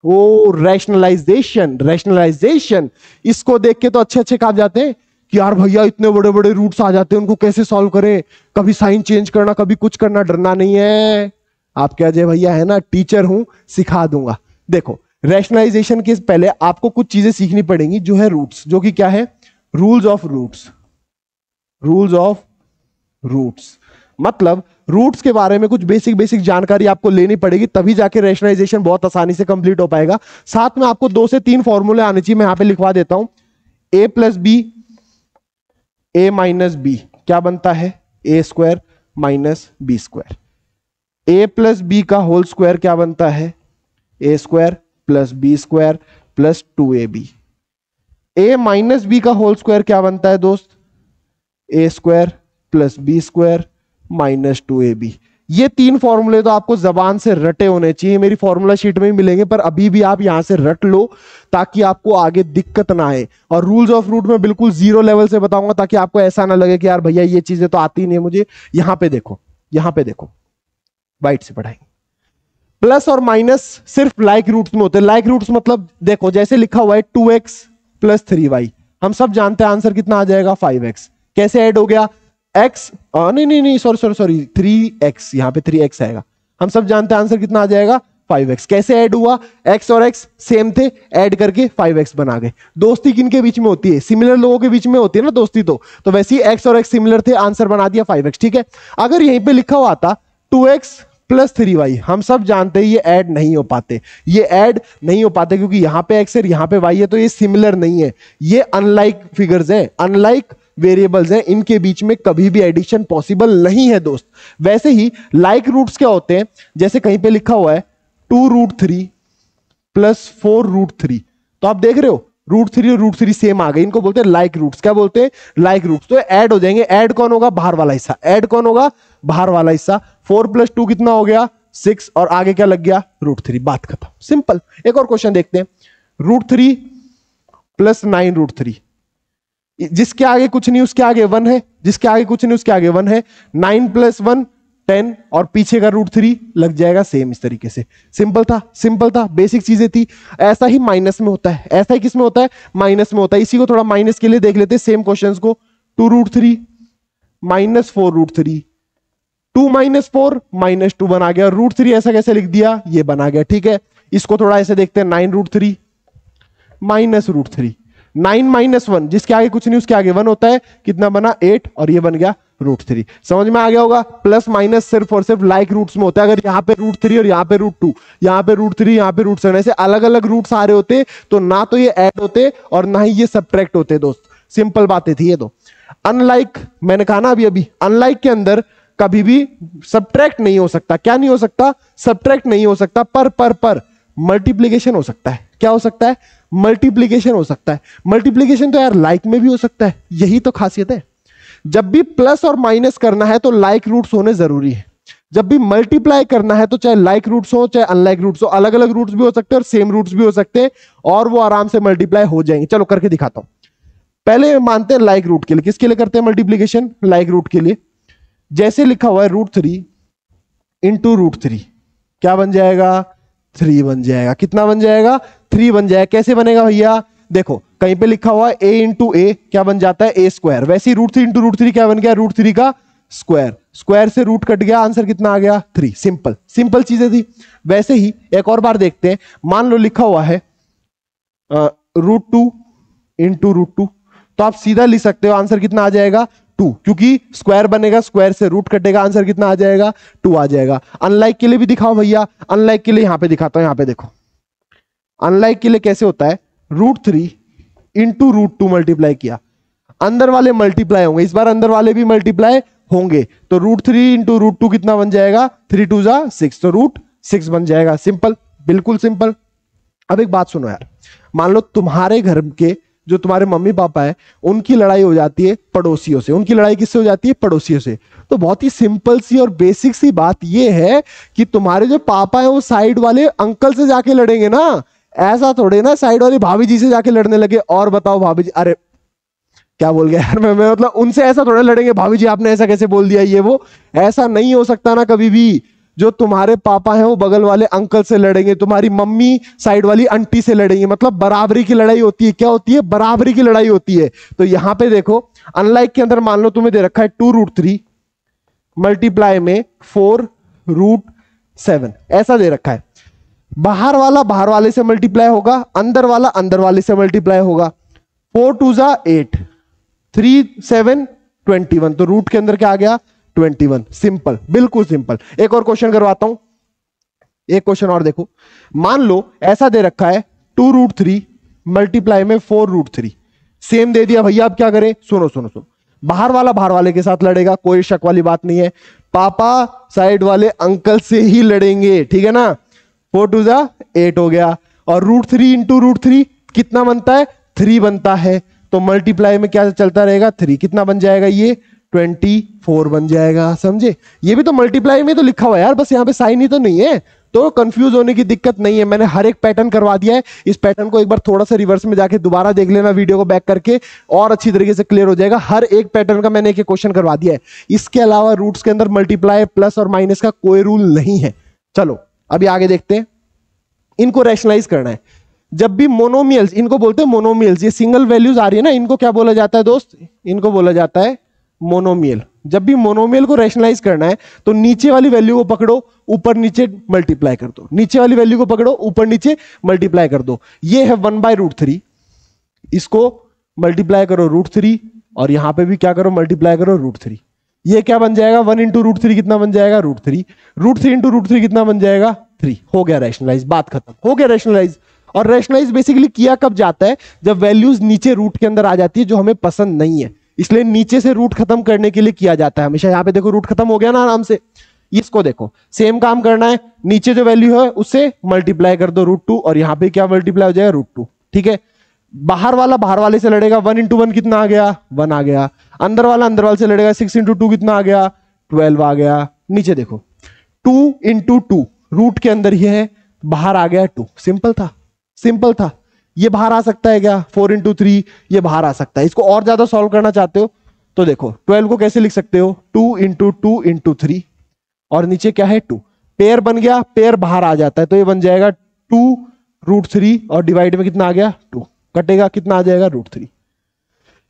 ओ रैशनलाइजेशन, रैशनलाइजेशन इसको देख के तो अच्छे अच्छे काम जाते हैं कि यार भैया इतने बड़े बड़े रूट्स आ जाते हैं, उनको कैसे सॉल्व करें, कभी साइन चेंज करना, कभी कुछ करना, डरना नहीं है। आपके अजय भैया है ना, टीचर हूं, सिखा दूंगा। देखो रैशनलाइजेशन के पहले आपको कुछ चीजें सीखनी पड़ेंगी, जो है रूट्स, जो कि क्या है rules of roots. Rules of roots मतलब रूट्स के बारे में कुछ बेसिक जानकारी आपको लेनी पड़ेगी, तभी जाके रैशनलाइजेशन बहुत आसानी से कंप्लीट हो पाएगा। साथ में आपको 2 से 3 फॉर्मूले आने चाहिए, मैं यहां पे लिखवा देता हूं। a plus B, A minus B क्या बनता है A square minus B square. A plus B का होल स्क्वायर क्या बनता है A square plus B square plus 2ab। A minus B का होल स्क्वायर क्या बनता है दोस्त A square plus B square minus 2ab। ये 3 फॉर्मूले तो आपको जबान से रटे होने चाहिए, मेरी फॉर्मूला शीट में भी मिलेंगे, पर अभी भी आप यहां से रट लो ताकि आपको आगे दिक्कत ना आए। और रूल्स ऑफ रूट में बिल्कुल 0 लेवल से बताऊंगा, ताकि आपको ऐसा ना लगे कि यार भैया ये चीजें तो आती नहीं है मुझे। यहां पे देखो, यहां पे देखो, वाइट से पढ़ाएंगे। प्लस और माइनस सिर्फ लाइक रूट्स में होते हैं। लाइक रूट्स मतलब देखो जैसे लिखा हुआ है 2x प्लस 3y, हम सब जानते हैं आंसर कितना आ जाएगा 5x। कैसे ऐड हो गया x, नहीं सॉरी 3x, यहां पे 3x आएगा। हम सब जानते हैं आंसर कितना आ जाएगा 5x। कैसे ऐड हुआ, x और x सेम थे, ऐड करके 5x बना गए। दोस्ती किनके बीच में होती है, सिमिलर लोगों के बीच में होती है ना दोस्ती, तो वैसे ही x और x सिमिलर थे, आंसर बना दिया 5x, ठीक है। अगर यहीं पे लिखा हुआ था 2x प्लस 3y, हम सब जानते हैं ये ऐड नहीं हो पाते, ये ऐड नहीं हो पाते क्योंकि यहां पे x है यहां पे y है, तो ये सिमिलर नहीं है, ये अनलाइक फिगर्स हैं, अनलाइक वेरिएबल्स हैं, इनके बीच में कभी भी एडिशन पॉसिबल नहीं है दोस्त। वैसे ही लाइक रूट्स क्या होते हैं, जैसे कहीं पे लिखा हुआ है 2√3 प्लस 4√3, तो आप देख रहे हो √3 और √3 सेम आ गए, इनको बोलते हैं लाइक रूट्स। क्या बोलते हैं लाइक रूट्स। तो ऐड हो जाएंगे, ऐड कौन होगा बाहर वाला हिस्सा, ऐड कौन होगा बाहर वाला हिस्सा। 4 + 2 कितना हो गया 6, और आगे क्या लग गया √3, बात खत्म, सिंपल। एक और क्वेश्चन देखते हैं, √3 प्लस 9√3, जिसके आगे कुछ नहीं उसके आगे 1 है, जिसके आगे कुछ नहीं उसके आगे 1 है। 9 + 1 10, और पीछे का √3 लग जाएगा सेम इस तरीके से। सिंपल था, सिंपल था, बेसिक चीजें थी। ऐसा ही माइनस में होता है, ऐसा ही किसमें होता है माइनस में होता है। इसी को थोड़ा माइनस के लिए देख लेते हैं सेम क्वेश्चंस को। 2√3 माइनस 4√3, 2 - 4 -2 बना गया। √3 ऐसा कैसे लिख दिया, ये बना गया, ठीक है। इसको थोड़ा ऐसे देखते हैं, 9√3 माइनस √3, 9 - 1, जिसके आगे कुछ नहीं उसके आगे 1 होता है, कितना बना 8, और ये बन गया √3। समझ में आ गया होगा। प्लस माइनस सिर्फ और सिर्फ लाइक रूट्स में होता है। अगर यहाँ पे √3 और यहाँ पे √2, यहाँ पे √3 यहाँ पे √7 ऐसे अलग अलग रूट्स आ रहे होते तो ना तो ये ऐड होते और ना ही ये सब्ट्रैक्ट होते दोस्त। सिंपल बातें थी ये तो। अनलाइक मैंने कहा ना अभी अनलाइक के अंदर कभी भी सब्ट्रैक्ट नहीं हो सकता। क्या नहीं हो सकता, सब्ट्रैक्ट नहीं हो सकता, पर मल्टीप्लीकेशन हो सकता है। क्या हो सकता है, मल्टीप्लीकेशन हो सकता है। मल्टीप्लीकेशन तो यार लाइक में भी हो सकता है, यही तो खासियत है। जब भी प्लस और माइनस करना है तो लाइक रूट्स होने जरूरी है। जब भी मल्टीप्लाई करना है तो चाहे लाइक रूट्स हो चाहे अनलाइक रूट्स हो, अलग अलग रूट्स भी हो सकते हैं और सेम रूट्स भी हो सकते हैं, और वो आराम से मल्टीप्लाई हो जाएंगे। चलो करके दिखाता हूं। पहले मानते हैं लाइक रूट के लिए। किसके लिए करते हैं मल्टीप्लीकेशन? लाइक रूट के लिए। जैसे लिखा हुआ है √3 इंटू √3, क्या बन जाएगा? 3 बन जाएगा। कितना बन जाएगा? 3 बन जाएगा। कैसे बनेगा भैया? देखो कहीं पे लिखा हुआ है a इंटू ए, क्या बन जाता है? a square. वैसे ही √3 इंटू √3 क्या बन गया? √3 का स्क्वायर। स्क्वायर से रूट कट गया, आंसर कितना आ गया? 3। सिंपल सिंपल चीजें थी। वैसे ही एक और बार देखते हैं। मान लो लिखा हुआ है √2 इंटू √2, तो आप सीधा लिख सकते हो आंसर कितना आ जाएगा? 2, क्योंकि स्क्वायर बनेगा, स्क्वायर से रूट कटेगा, आंसर कितना आ जाएगा? 2 आ जाएगा। अनलाइक के लिए भी दिखाओ भैया। अनलाइक के लिए यहां पे दिखाता हूं, यहां पे देखो। अनलाइक के लिए कैसे होता है? √3 इंटू √2 मल्टीप्लाई किया, अंदर वाले मल्टीप्लाई होंगे, इस बार अंदर वाले भी मल्टीप्लाई होंगे, तो √3 इंटू √2 कितना बन जाएगा? 3 2 जा 6, तो √6 बन जाएगा। सिंपल, बिल्कुल सिंपल। अब एक बात सुनो यार, मान लो तुम्हारे घर के जो तुम्हारे मम्मी पापा है उनकी लड़ाई हो जाती है पड़ोसियों से। उनकी लड़ाई किससे हो जाती है? पड़ोसियों से। तो बहुत ही सिंपल सी और बेसिक सी बात यह है कि तुम्हारे जो पापा है वो साइड वाले अंकल से जाके लड़ेंगे ना। ऐसा थोड़े ना साइड वाली भाभी जी से जाके लड़ने लगे। और बताओ भाभी जी, अरे क्या बोल गया यार मैं मतलब उनसे ऐसा थोड़ा लड़ेंगे, भाभी जी आपने ऐसा कैसे बोल दिया, ये वो ऐसा नहीं हो सकता ना कभी भी। जो तुम्हारे पापा हैं वो बगल वाले अंकल से लड़ेंगे, तुम्हारी मम्मी साइड वाली आंटी से लड़ेंगे, मतलब बराबरी की लड़ाई होती है। क्या होती है? बराबरी की लड़ाई होती है। तो यहां पे देखो अनलाइक के अंदर मान लो तुम्हें दे रखा है 2√3 मल्टीप्लाई में 4√7, ऐसा दे रखा है। बाहर वाला बाहर वाले से मल्टीप्लाई होगा, अंदर वाला अंदर वाले से मल्टीप्लाई होगा। 4 2 जा 8, 3 7 21, तो रूट के अंदर क्या आ गया? 21। सिंपल, बिल्कुल सिंपल। एक और क्वेश्चन करवाता हूं, एक क्वेश्चन और देखो। मान लो ऐसा दे रखा है 2√3 मल्टीप्लाई में 4√3, सेम दे दिया भैया। अब क्या करें? सुनो सुनो सुनो, बाहर वाला बाहर वाले के साथ लड़ेगा, कोई शक वाली बात नहीं है। पापा साइड वाले अंकल से ही लड़ेंगे, ठीक है ना। 4 2 जा 8 हो गया, और √3 इंटू √3 कितना बनता है? 3 बनता है। तो मल्टीप्लाई में क्या चलता रहेगा? 3। कितना बन जाएगा? ये 24 बन जाएगा। समझे? ये भी तो मल्टीप्लाई में तो लिखा हुआ है यार, बस यहाँ पे साइन ही तो नहीं है, तो कंफ्यूज होने की दिक्कत नहीं है। मैंने हर एक पैटर्न करवा दिया है। इस पैटर्न को एक बार थोड़ा सा रिवर्स में जाके दोबारा देख लेना, वीडियो को बैक करके, और अच्छी तरीके से क्लियर हो जाएगा। हर एक पैटर्न का मैंने एक क्वेश्चन करवा दिया है। इसके अलावा रूट्स के अंदर मल्टीप्लाई, प्लस और माइनस का कोई रूल नहीं है। चलो अभी आगे देखते हैं। इनको रैशनलाइज करना है। जब भी मोनोमियल्स, इनको बोलते हैं मोनोमियल्स, ये सिंगल वैल्यूज आ रही है ना, इनको क्या बोला जाता है दोस्त? इनको बोला जाता है मोनोमियल। जब भी मोनोमियल को रैशनलाइज करना है तो नीचे वाली वैल्यू को पकड़ो, ऊपर नीचे मल्टीप्लाई कर दो, नीचे वाली वैल्यू को पकड़ो, ऊपर नीचे मल्टीप्लाई कर दो। ये है 1/√3, इसको मल्टीप्लाई करो √3, और यहां पे भी क्या करो? मल्टीप्लाई करो √3। ये क्या बन जाएगा? 1 इंटू √3 कितना बन जाएगा? √3। √3 इंटू √3 कितना बन जाएगा? 3। हो गया रैशनलाइज, बात खत्म, हो गया रैशनलाइज। और रैशनलाइज बेसिकली किया कब जाता है? जब वैल्यूज नीचे रूट के अंदर आ जाती है जो हमें पसंद नहीं है, इसलिए नीचे से रूट खत्म करने के लिए किया जाता है हमेशा। यहां पे देखो रूट खत्म हो गया ना आराम से। इसको देखो, सेम काम करना है, नीचे जो वैल्यू है उससे मल्टीप्लाई कर दो √2, और यहां पे क्या मल्टीप्लाई हो जाएगा? √2। ठीक है, बाहर वाला बाहर वाले से लड़ेगा, 1 इंटू 1 कितना आ गया? 1 आ गया। अंदर वाला अंदर वाले से लड़ेगा, 6 इंटू 2 कितना आ गया? 12 आ गया। नीचे देखो 2 इंटू 2 रूट के अंदर ही है, बाहर आ गया 2। सिंपल था, सिंपल था। ये बाहर आ सकता है क्या? 4 इंटू 3 ये बाहर आ सकता है। इसको और ज्यादा सॉल्व करना चाहते हो तो देखो 12 को कैसे लिख सकते हो? 2 इंटू 2 इंटू 3, और नीचे क्या है? 2। पेयर बन गया, पेयर बाहर आ जाता है, तो ये बन जाएगा 2√3, और डिवाइड में कितना आ गया? 2। कटेगा, कितना आ जाएगा? √3।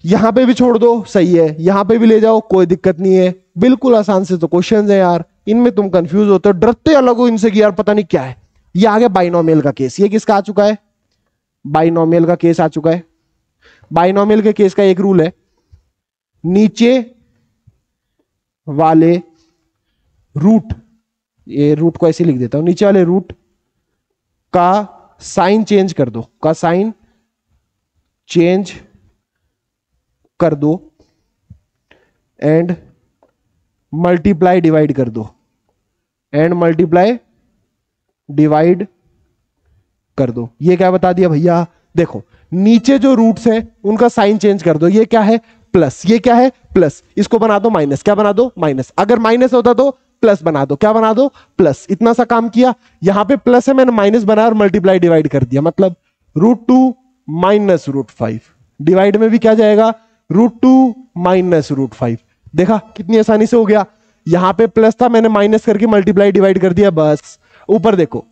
यहां पे भी छोड़ दो, सही है, यहां पे भी ले जाओ, कोई दिक्कत नहीं है। बिल्कुल आसान से तो क्वेश्चन है यार, इनमें तुम कंफ्यूज होते हो, डरते अलग हो इनसे कि यार पता नहीं क्या है। ये आ गया बाइनोमियल का केस। ये किसका आ चुका है? बाइनोमियल का केस आ चुका है। बाइनोमियल के केस का एक रूल है, नीचे वाले रूट, ये रूट को ऐसे लिख देता हूं, नीचे वाले रूट का साइन चेंज कर दो, का साइन चेंज कर दो, एंड मल्टीप्लाई डिवाइड कर दो, एंड मल्टीप्लाई डिवाइड कर दो। ये क्या बता दिया भैया? देखो नीचे जो रूट्स हैं उनका साइन चेंज कर दो। ये क्या है? प्लस। ये क्या है? प्लस। इसको बना दो माइनस। क्या बना दो? माइनस। अगर माइनस होता तो प्लस बना दो। क्या बना दो? प्लस। इतना सा काम किया। यहां पे प्लस है, मैंने माइनस बनाया और मल्टीप्लाई डिवाइड कर दिया, मतलब √2 माइनस √5। डिवाइड में भी क्या जाएगा, √2 माइनस √5। देखा कितनी आसानी से हो गया। यहां पे प्लस था, मैंने माइनस करके मल्टीप्लाई डिवाइड कर दिया, बस। ऊपर देखो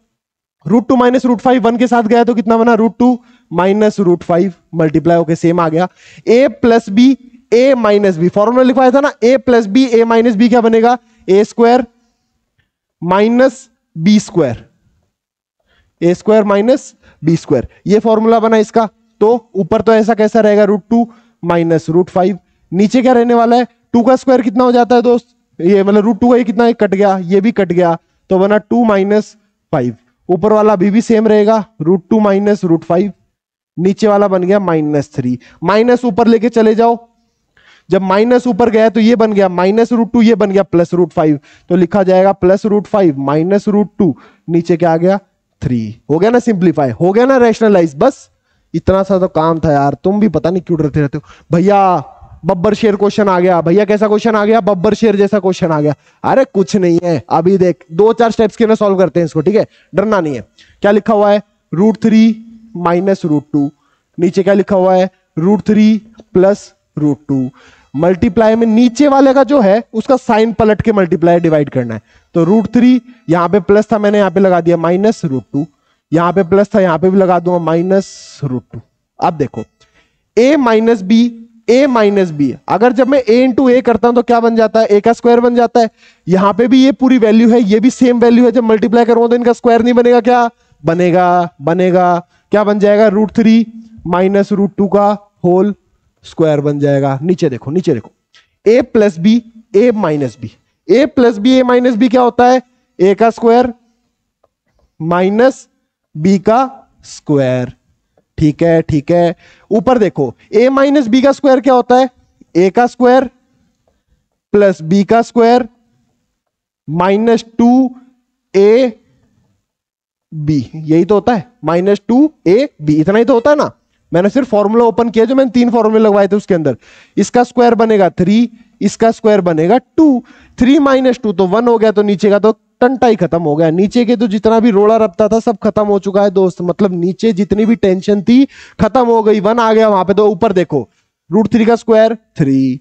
√2 माइनस √5 1 के साथ गया तो कितना बना, √2 माइनस √5 मल्टीप्लाई होके सेम आ गया। a plus B A minus B, formula लिखवाया था ना, a plus B A minus B क्या बनेगा, a square minus B square, A square minus B square, ये फॉर्मूला बना इसका। तो ऊपर तो ऐसा कैसा रहेगा, √2 माइनस √5, नीचे क्या रहने वाला है, 2 का स्क्वायर कितना हो जाता है दोस्त, ये मतलब √2 का ये कितना, कट गया, ये भी कट गया, तो बना 2 माइनस 5। ऊपर वाला अभी भी सेम रहेगा, √2 माइनस √5, नीचे वाला बन गया -3। माइनस ऊपर लेके चले जाओ, जब माइनस ऊपर गया तो ये बन गया -√2, ये बन गया +√5, तो लिखा जाएगा +√5 माइनस √2, नीचे क्या आ गया 3। हो गया ना सिंप्लीफाई, हो गया ना रैशनलाइज। बस इतना सा तो काम था यार, तुम भी पता नहीं क्यों डरते रहते हो। भैया बब्बर शेर क्वेश्चन आ गया, भैया कैसा क्वेश्चन आ गया, बब्बर शेर जैसा क्वेश्चन आ गया। अरे कुछ नहीं है, अभी देख 2-4 स्टेप्स के अंदर सॉल्व करते हैं इसको, ठीक है, डरना नहीं है। क्या लिखा हुआ है, √3 माइनस √2, नीचे क्या लिखा हुआ है, √3 प्लस √2। मल्टीप्लाई में नीचे वाले का जो है उसका साइन पलट के मल्टीप्लाई डिवाइड करना है। तो √3 यहां पे प्लस था, मैंने यहां पे लगा दिया माइनस √2, यहां पे प्लस था, यहां पे भी लगा दूंगा -√2। अब देखो a माइनस बी, अगर जब मैं a इंटू ए करता हूं तो क्या बन जाता है, a का स्क्वायर बन जाता है। यहां पे भी ये पूरी वैल्यू है, ये भी सेम वैल्यू है, जब मल्टीप्लाई करूंगा तो इनका स्क्वायर नहीं बनेगा, क्या बनेगा क्या बन जाएगा, √3 माइनस √2 का होल स्क्वायर बन जाएगा। नीचे देखो a plus B A minus B क्या होता है, a का स्क्वायर माइनस b का स्क्वायर। ठीक है, ऊपर देखो a माइनस बी का स्क्वायर क्या होता है, a का स्क्वायर प्लस b का स्क्वायर -2ab, यही तो होता है, -2ab, इतना ही तो होता है ना। मैंने सिर्फ फॉर्मूला ओपन किया, जो मैंने 3 फॉर्मूले लगवाए थे उसके अंदर। इसका स्क्वायर बनेगा 3, इसका स्क्वायर बनेगा 2, 3 माइनस 2 तो 1 हो गया, तो नीचे का तो टंटा ही खत्म हो गया। नीचे के तो जितना भी रोड़ा रपता था सब खत्म हो चुका है दोस्त, मतलब नीचे जितनी भी टेंशन थी खत्म हो गई, 1 आ गया वहां पे। तो ऊपर देखो √3 का स्क्वायर 3,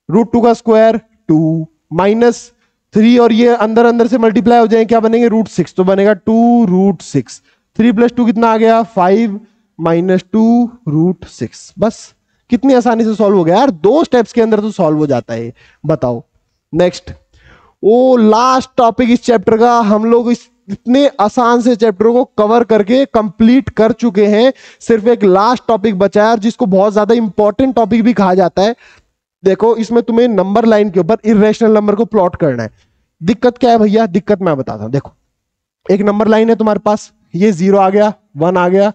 √2 का स्क्वायर 2, -3, और ये अंदर अंदर से मल्टीप्लाई हो जाए, क्या बनेंगे, √6, तो बनेगा 2√6। 3 + 2 कितना आ गया, 5 -2√6। बस कितनी आसानी से सॉल्व हो गया यार, 2 स्टेप्स के अंदर तो सॉल्व हो जाता है। बताओ नेक्स्ट, वो लास्ट टॉपिक इस चैप्टर का। हम लोग इस इतने आसान से चैप्टर को कवर करके कंप्लीट कर चुके हैं, सिर्फ एक लास्ट टॉपिक बचा है, जिसको बहुत ज्यादा इंपॉर्टेंट टॉपिक भी कहा जाता है। देखो इसमें तुम्हें नंबर लाइन के ऊपर इर्रेशनल नंबर को प्लॉट करना है। दिक्कत क्या है भैया, दिक्कत मैं बताता हूं। देखो एक नंबर लाइन है तुम्हारे पास, ये 0 आ गया, 1 आ गया,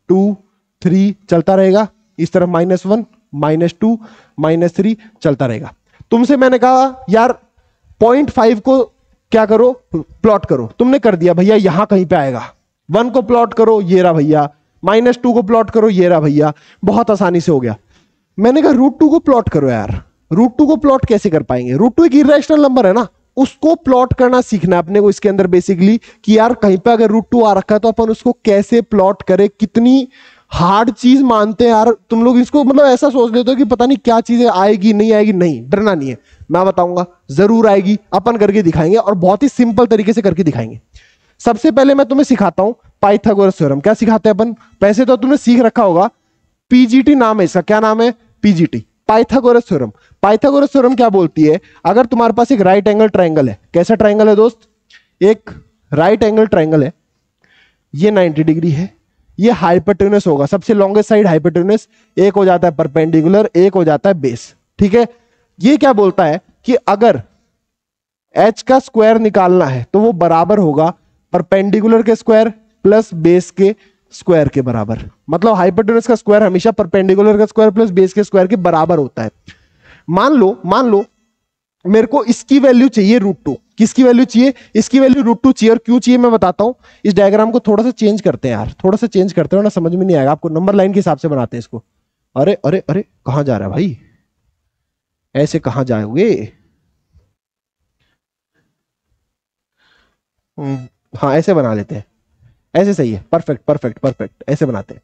2 3 चलता रहेगा, इस तरफ -1 -2 -3 चलता रहेगा। तुमसे मैंने कहा यार 0.5 को क्या करो, प्लॉट करो, तुमने कर दिया भैया, यहां कहीं पे आएगा। 1 को प्लॉट करो, ये रहा भैया, -2 को प्लॉट करो, ये रहा भैया, बहुत आसानी से हो गया। मैंने कहा √2 को प्लॉट करो यार, √2 को प्लॉट कैसे कर पाएंगे, √2 एक इरेशनल नंबर है ना, उसको प्लॉट करना सीखना है अपने को इसके अंदर बेसिकली, कि यार कहीं पे अगर √2 आ रखा है तो अपन उसको कैसे प्लॉट करें। कितनी हार्ड चीज मानते हैं यार तुम लोग इसको, मतलब ऐसा सोच लेते हो कि पता नहीं क्या चीजें आएगी नहीं आएगी। नहीं, डरना नहीं है, मैं बताऊंगा, जरूर आएगी, अपन करके दिखाएंगे, और बहुत ही सिंपल तरीके से करके दिखाएंगे। सबसे पहले मैं तुम्हें सिखाता हूं पाइथागोरस थ्योरम। क्या सिखाते हैं अपन, पैसे तो तुमने सीख रखा होगा, पीजीटी नाम है इसका। क्या नाम है, PGT, Pythagoras theorem. Pythagoras theorem क्या बोलती है, अगर तुम्हारे पास एक राइट एंगल ट्राइंगल है, कैसा ट्राइंगल है दोस्त, एक राइट एंगल ट्राइंगल है, ये 90 डिग्री है, ये हाइपोटेन्यूस होगा, सबसे लॉन्गेस्ट साइड हाइपोटेन्यूस, एक हो जाता है परपेंडिकुलर, एक हो जाता है बेस। ठीक है, ये क्या बोलता है कि अगर h का स्क्वायर निकालना है तो वो बराबर होगा परपेंडिकुलर के स्क्वायर प्लस बेस के स्क्वायर के बराबर। मतलब हाइपोटेन्यूस का स्क्वायर हमेशा परपेंडिकुलर का स्क्वायर प्लस बेस के स्क्वायर के बराबर होता है। मान लो मेरे को इसकी वैल्यू चाहिए √2, किसकी वैल्यू चाहिए, इसकी वैल्यू √2 चाहिए। और क्यों चाहिए मैं बताता हूं। इस डायग्राम को थोड़ा सा चेंज करते हैं यार, थोड़ा सा चेंज करते हो ना, समझ में नहीं आएगा आपको, नंबर लाइन के हिसाब से बनाते हैं इसको। अरे अरे अरे कहां जा रहा है भाई, ऐसे कहां जाओगे। हाँ ऐसे बना लेते हैं, ऐसे सही है, परफेक्ट परफेक्ट परफेक्ट, ऐसे बनाते हैं।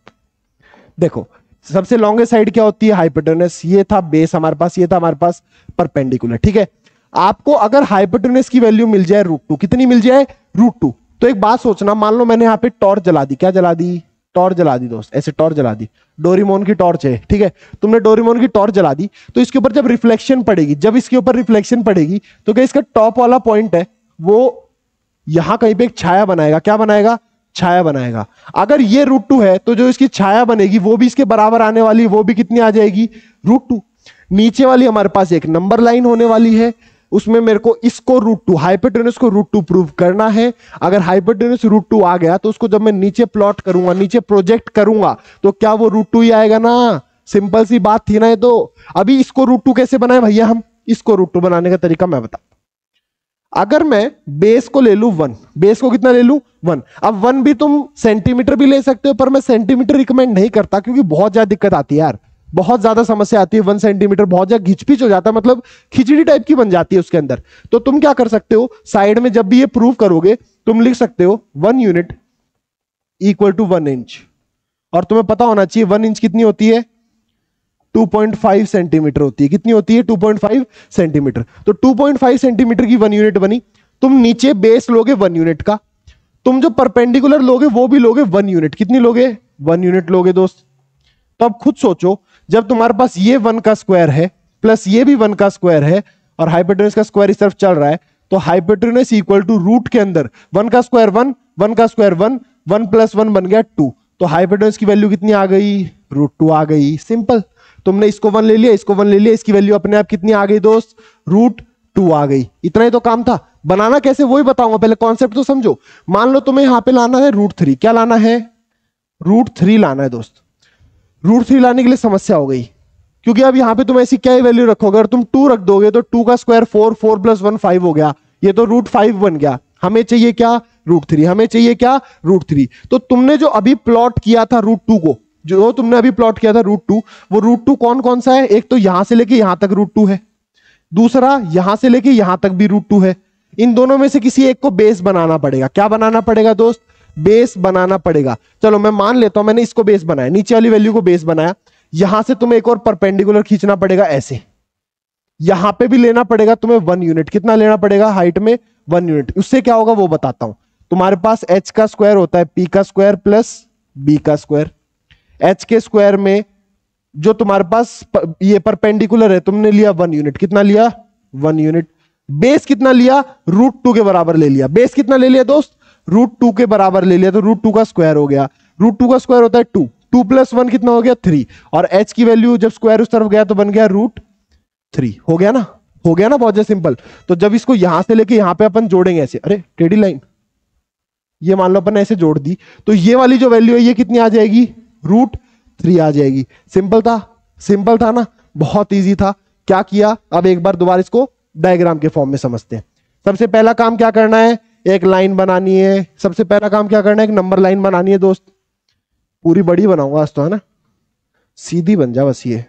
देखो सबसे लॉन्गेस्ट साइड क्या होती है? हाइपोटेनस। ये था बेस हमारे पास, ये था हमारे पास परपेंडिकुलर। ठीक है, आपको अगर हाइपोटेनस की वैल्यू मिल जाए √2, कितनी मिल जाए? √2। तो एक बात सोचना, मान लो मैंने यहाँ पे टॉर्च जला दी। क्या जला दी? टॉर्च जला दी दोस्त, ऐसे टॉर्च जला दी। डोरेमोन की टॉर्च है, ठीक है, तुमने डोरेमोन की टॉर्च जला दी, तो इसके ऊपर जब रिफ्लेक्शन पड़ेगी, जब इसके ऊपर रिफ्लेक्शन पड़ेगी तो क्या इसका टॉप वाला पॉइंट है वो यहां कहीं पे एक छाया बनाएगा। क्या बनाएगा? छाया बनाएगा। अगर ये √2 है तो जो इसकी छाया बनेगी वो भी इसके बराबर आने वाली, वो भी कितनी आ जाएगी? √2। नीचे वाली हमारे पास एक नंबर लाइन होने वाली है, उसमें मेरे को इसको √2, हाइपोटेनस को √2 प्रूव करना है। अगर हाइपोटेनस √2 आ गया तो उसको जब मैं नीचे प्लॉट करूंगा, नीचे प्रोजेक्ट करूंगा, तो क्या वो √2 ही आएगा ना? सिंपल सी बात थी ना ये तो। अभी इसको √2 कैसे बनाए भैया? हम इसको √2 बनाने का तरीका मैं बता। अगर मैं बेस को ले लू 1, बेस को कितना ले लू? 1। अब 1 भी तुम सेंटीमीटर भी ले सकते हो, पर मैं सेंटीमीटर रिकमेंड नहीं करता क्योंकि बहुत ज्यादा दिक्कत आती है यार, बहुत ज्यादा समस्या आती है। 1 सेंटीमीटर बहुत ज्यादा घिचपिच हो जाता है, मतलब खिचड़ी टाइप की बन जाती है उसके अंदर। तो तुम क्या कर सकते हो, साइड में जब भी ये प्रूव करोगे तुम लिख सकते हो 1 यूनिट इक्वल टू 1 इंच। और तुम्हें पता होना चाहिए 1 इंच कितनी होती है? 2.5 सेंटीमीटर होती है। कितनी होती है? 2.5 सेंटीमीटर। तो 2.5 सेंटीमीटर की 1 यूनिट बनी। तुम नीचे बेस लोगे 1 यूनिट का, तुम जो परपेंडिकुलर लोगे वो भी लोगे 1 यूनिट। कितनी लोगे? 1 यूनिट लोगे दोस्त। तो अब खुद सोचो, जब तुम्हारे पास ये 1 का स्क्वायर है प्लस ये भी 1 का स्क्वायर है और हाइपोटेनस का स्क्वायर इस तरफ चल रहा है, तो हाइपोटेनस इक्वल टू रूट के अंदर 1 का स्क्वायर 1, 1 का स्क्वायर 1, 1 प्लस 1 बन गया 2। तो हाइपोटेनस की वैल्यू कितनी आ गई? √2 आ गई। सिंपल। तुमने इसको 1 ले लिया, इसको 1 ले लिया, इसकी वैल्यू अपने आप कितनी आ गई दोस्त? √2 आ गई। इतना ही तो काम था। बनाना कैसे वही बताऊंगा, पहले कॉन्सेप्ट तो समझो। मान लो तुम्हें यहां पे लाना है √3। क्या लाना है? √3 लाना है दोस्त। √3 लाने के लिए समस्या हो गई, क्योंकि अब यहां पे तुम ऐसी क्या वैल्यू रखोगे? अगर तुम 2 रख दोगे तो 2 का स्क्वायर 4, 4 प्लस 1 5 हो गया, ये तो √5 बन गया। हमें चाहिए क्या? √3। हमें चाहिए क्या? √3। तो तुमने जो अभी प्लॉट किया था √2 को, जो तुमने अभी प्लॉट किया था √2, वो √2 कौन कौन सा है? एक तो यहां से लेके यहां तक √2 है, दूसरा यहां से लेके यहां तक भी √2 है। इन दोनों में से किसी एक को बेस बनाना पड़ेगा। क्या बनाना पड़ेगा दोस्त? बेस बनाना पड़ेगा। चलो मैं मान लेता हूं मैंने इसको बेस बनाया, नीचे वाली वैल्यू को बेस बनाया। यहां से तुम्हें एक और परपेंडिकुलर खींचना पड़ेगा ऐसे, यहां पे भी लेना पड़ेगा तुम्हें 1 यूनिट। कितना लेना पड़ेगा? हाइट में 1 यूनिट। उससे क्या होगा वो बताता हूं। तुम्हारे पास h का स्क्वायर होता है p का स्क्वायर प्लस b का स्क्वायर। h के स्क्वायर में जो तुम्हारे पास ये परपेंडिकुलर है तुमने लिया 1 यूनिट। कितना लिया? 1 यूनिट। बेस कितना लिया? √2 के बराबर ले लिया। बेस कितना ले लिया दोस्त? √2 के बराबर ले लिया, तो √2 का स्क्वायर हो गया। √2 का स्क्वायर होता है 2, 2 प्लस 1 कितना हो गया? 3। और h की वैल्यू जब स्क्वायर उस तरफ गया तो बन गया √3। हो गया ना? हो गया ना? बहुत ज्यादा सिंपल। तो जब इसको यहां से लेके यहां पे अपन जोड़ेंगे ऐसे, अरे टेढ़ी लाइन, ये मान लो अपन ऐसे जोड़ दी, तो ये वाली जो वैल्यू है ये कितनी आ जाएगी? √3 आ जाएगी। सिंपल था? सिंपल था ना? बहुत ईजी था। क्या किया? अब एक बार दोबारा इसको डायग्राम के फॉर्म में समझते हैं। सबसे पहला काम क्या करना है? एक लाइन बनानी है। सबसे पहला काम क्या करना है? एक नंबर लाइन बनानी है दोस्त। पूरी बड़ी बनाऊंगा आज तो, है ना? सीधी बन जा बस। ये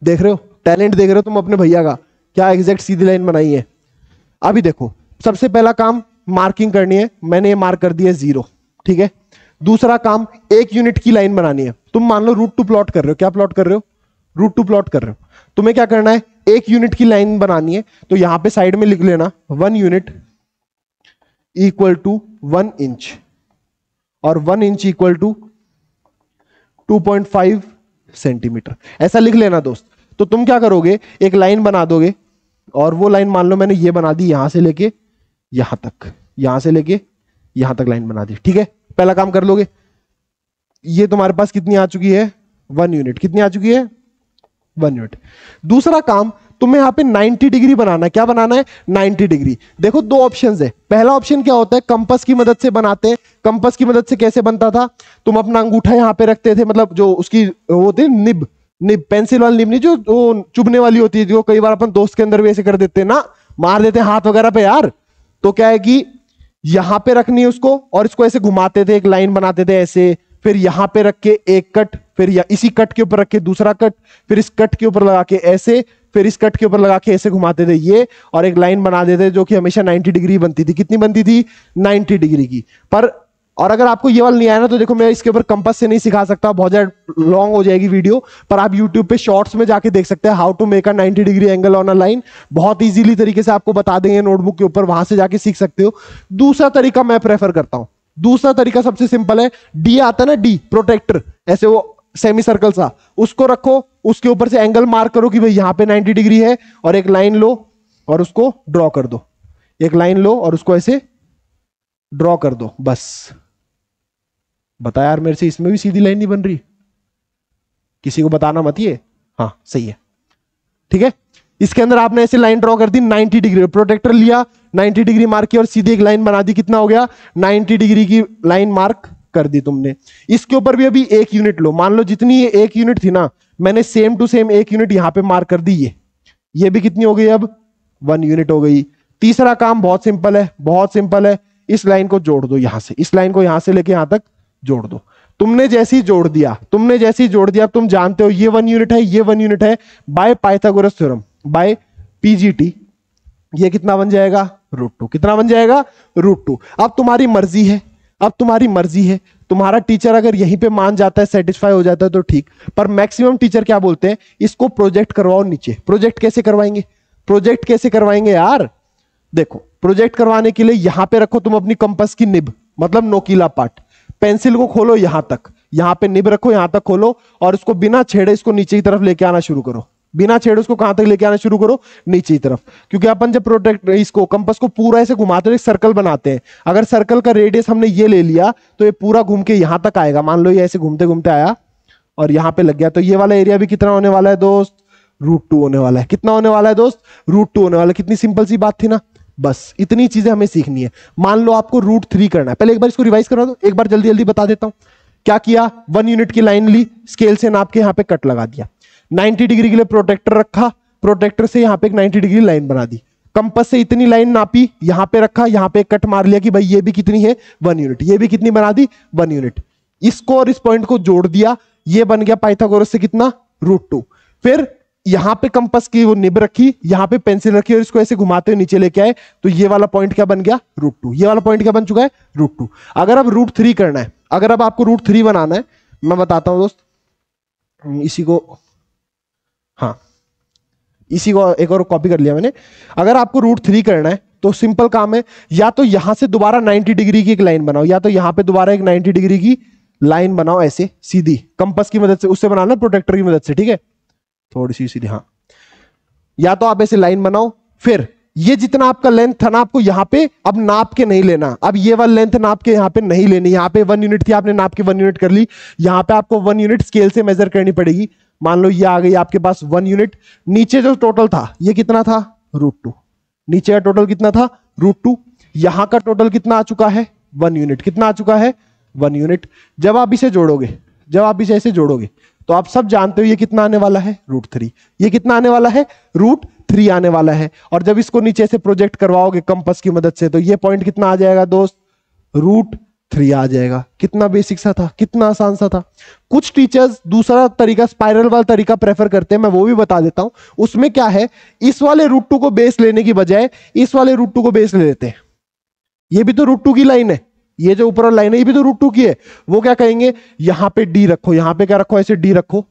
देख रहे हो टैलेंट? देख रहे हो तुम अपने भैया का? क्या एग्जैक्ट सीधी लाइन बनाई है। अभी देखो, सबसे पहला काम मार्किंग करनी है। मैंने ये मार्क कर दिया 0, ठीक है। दूसरा काम 1 यूनिट की लाइन बनानी है। तुम मान लो √2 प्लॉट कर रहे हो। क्या प्लॉट कर रहे हो? √2 प्लॉट कर रहे हो। तुम्हें क्या करना है? 1 यूनिट की लाइन बनानी है। तो यहां पे साइड में लिख लेना 1 यूनिट इक्वल टू 1 इंच और 1 इंच इक्वल टू 2.5 सेंटीमीटर, ऐसा लिख लेना दोस्त। तो तुम क्या करोगे? एक लाइन बना दोगे, और वो लाइन मान लो मैंने ये बना दी यहां से लेके यहां तक, यहां से लेके यहां तक लाइन बना दी, ठीक है। पहला काम कर लोगे। ये तुम्हारे पास कितनी आ चुकी है? 1 यूनिट। कितनी आ चुकी है? 1 यूनिट। दूसरा काम तुम्हें यहां पे 90 डिग्री बनाना है। क्या बनाना है? 90 डिग्री। देखो 2 ऑप्शंस है। पहला ऑप्शन क्या होता है? कंपास की मदद से बनाते हैं। कंपास की मदद से कैसे बनता था? तुम अपना अंगूठा यहां पे रखते थे, मतलब जो उसकी वो होती है निब, पेंसिल वाली निब नहीं, जो चुभने वाली होती है, जो कई बार अपन दोस्त के अंदर भी ऐसे कर देते हैं ना, मार देते हैं हाथ वगैरह पे यार। तो क्या है कि यहां पे रखनी है उसको, और इसको ऐसे घुमाते थे, एक लाइन बनाते थे ऐसे, फिर यहां पे रख के एक कट, फिर इसी कट के ऊपर रख के दूसरा कट, फिर इस कट के ऊपर लगा के ऐसे, फिर इस कट के ऊपर लगा के ऐसे घुमाते थे ये, और एक लाइन बना देते जो कि हमेशा 90 डिग्री बनती थी। कितनी बनती थी? 90 डिग्री की। पर और अगर आपको ये वाला नहीं आया ना तो देखो मैं इसके ऊपर कंपास से नहीं सिखा सकता, बहुत ज्यादा लॉन्ग हो जाएगी वीडियो, पर आप यूट्यूब पे शॉर्ट्स में जाके देख सकते हैं how to make a 90 degree angle on a line. बहुत इजीली तरीके से आपको बता देंगे नोटबुक के ऊपर, वहां से जाके सीख सकते हो। दूसरा तरीका मैं प्रेफर करता हूं, दूसरा तरीका सबसे सिंपल है। डी आता है ना, डी प्रोटेक्टर, ऐसे वो सेमी सर्कल सा, उसको रखो, उसके ऊपर से एंगल मार्क करो कि भाई यहां पे 90 डिग्री है, और एक लाइन लो और उसको ड्रॉ कर दो, एक लाइन लो और उसको ऐसे ड्रॉ कर दो, बस। बता यार मेरे से इसमें भी सीधी लाइन नहीं बन रही, किसी को बताना मत ये। हाँ सही है, ठीक है। इसके अंदर आपने ऐसे लाइन ड्रॉ कर दी 90 डिग्री, प्रोटेक्टर लिया 90 डिग्री मार्क किया और सीधी एक लाइन बना दी, कितना हो गया 90 डिग्री की लाइन मार्क कर दी तुमने। इसके ऊपर भी अभी एक यूनिट लो, मान लो जितनी ये एक यूनिट थी ना, मैंने सेम टू सेम एक यूनिट यहां पे मार्क कर दी, ये भी कितनी हो गई अब 1 यूनिट हो गई। तीसरा काम बहुत सिंपल है, बहुत सिंपल है, इस लाइन को जोड़ दो यहां से, इस लाइन को यहां से लेके यहां तक जोड़ दो। तुमने जैसे ही जोड़ दिया, तुमने जैसे ही जोड़ दिया, तुम जानते हो ये 1 यूनिट है, ये 1 यूनिट है, by Pythagoras theorem, by PGT, ये कितना बन जाएगा √2, कितना बन जाएगा √2। अब तुम्हारी मर्जी है, अब तुम्हारी मर्जी है, तुम्हारा टीचर अगर यहीं पे मान जाता है, सेटिस्फाई हो जाता है तो ठीक, पर मैक्सिमम टीचर क्या बोलते हैं, इसको प्रोजेक्ट करवाओ नीचे। प्रोजेक्ट कैसे करवाएंगे, प्रोजेक्ट कैसे करवाएंगे यार, देखो प्रोजेक्ट करवाने के लिए यहां पे रखो तुम अपनी कंपास की निब, मतलब नोकीला पार्ट, पेंसिल को खोलो यहां तक, यहां पे निब रखो, यहां तक खोलो और इसको बिना छेड़े इसको नीचे की तरफ लेके आना शुरू करो, बिना छेड़े उसको कहां तक लेके आना शुरू करो, नीचे की तरफ। क्योंकि अपन जब प्रोटेक्ट इसको कंपास को पूरा ऐसे घुमाते हैं, सर्कल बनाते हैं, अगर सर्कल का रेडियस हमने ये ले लिया तो ये पूरा घूम के यहां तक आएगा। मान लो ये ऐसे घूमते घूमते आया और यहां पे लग गया, तो ये वाला एरिया भी कितना होने वाला है दोस्त, √2 होने वाला है। कितना होने वाला है दोस्त, √2 होने वाला है। कितनी सिंपल सी बात थी ना, बस इतनी चीजें हमें सीखनी है। मान लो आपको √3 करना है, पहले एक बार इसको रिवाइज करा दो, एक बार जल्दी जल्दी बता देता हूं। क्या किया, 1 यूनिट की लाइन ली, स्केल से नाप के यहां पे कट लगा दिया, 90 डिग्री के लिए प्रोटेक्टर रखा, प्रोटेक्टर से यहां पे एक 90 डिग्री लाइन बना दी, कंपास से इतनी लाइन नापी, यहां पे रखा, यहां पे एक कट मार लिया कि भाई ये भी कितनी है 1 यूनिट, ये भी कितनी बना दी 1 यूनिट। इसको और इस पॉइंट को जोड़ दिया, ये बन गया पाइथागोरस से कितना √2। फिर यहां पे कंपास की वो निब रखी, यहां पे पेंसिल रखी और इसको ऐसे घुमाते हुए नीचे लेके आए, तो ये वाला पॉइंट क्या बन गया √2, ये वाला पॉइंट क्या बन चुका है √2। अगर अब √3 करना है, अगर अब आपको √3 बनाना है, मैं बताता हूं दोस्त, इसी को, हाँ इसी को एक और कॉपी कर लिया मैंने। अगर आपको √3 करना है तो सिंपल काम है, या तो यहां से दोबारा 90 डिग्री की एक लाइन बनाओ, या तो यहां पे दोबारा एक 90 डिग्री की लाइन बनाओ ऐसे सीधी, कंपास की मदद से, उससे बनाना प्रोटेक्टर की मदद से, ठीक है, थोड़ी सी सीधी, हाँ। या तो आप ऐसे लाइन बनाओ, फिर ये जितना आपका लेंथ था ना, आपको यहां पे अब नाप के नहीं लेना, अब ये वाली लेंथ नाप के यहां पे नहीं लेनी। यहां पे 1 यूनिट थी, आपने नाप के 1 यूनिट कर ली, यहां पे आपको 1 यूनिट स्केल से मेजर करनी पड़ेगी। मान लो ये आ गई आपके पास 1 यूनिट, नीचे जो टोटल था ये कितना था √2, नीचे का टोटल कितना था √2, यहां का टोटल कितना आ चुका है 1 यूनिट, कितना आ चुका है 1 यूनिट। जब आप इसे जोड़ोगे, जब आप इसे ऐसे जोड़ोगे तो आप सब जानते हो ये कितना आने वाला है √3, ये कितना आने वाला है √3 आने वाला है। और जब इसको नीचे से प्रोजेक्ट करवाओगे कंपास की मदद से, तो ये पॉइंट कितना आ जाएगा दोस्त √3 आ जाएगा। कितना बेसिक सा था, कितना आसान सा था। कुछ टीचर्स दूसरा तरीका, स्पाइरल वाला तरीका प्रेफर करते हैं, मैं वो भी बता देता हूं। उसमें क्या है, इस वाले √2 को बेस लेने की बजाय इस वाले √2 को बेस ले लेते हैं। ये भी तो √2 की लाइन है, ये जो ऊपर लाइन है ये भी तो √2 की है। वो क्या कहेंगे, यहां पे डी रखो, यहां पे क्या रखो, ऐसे डी रखो,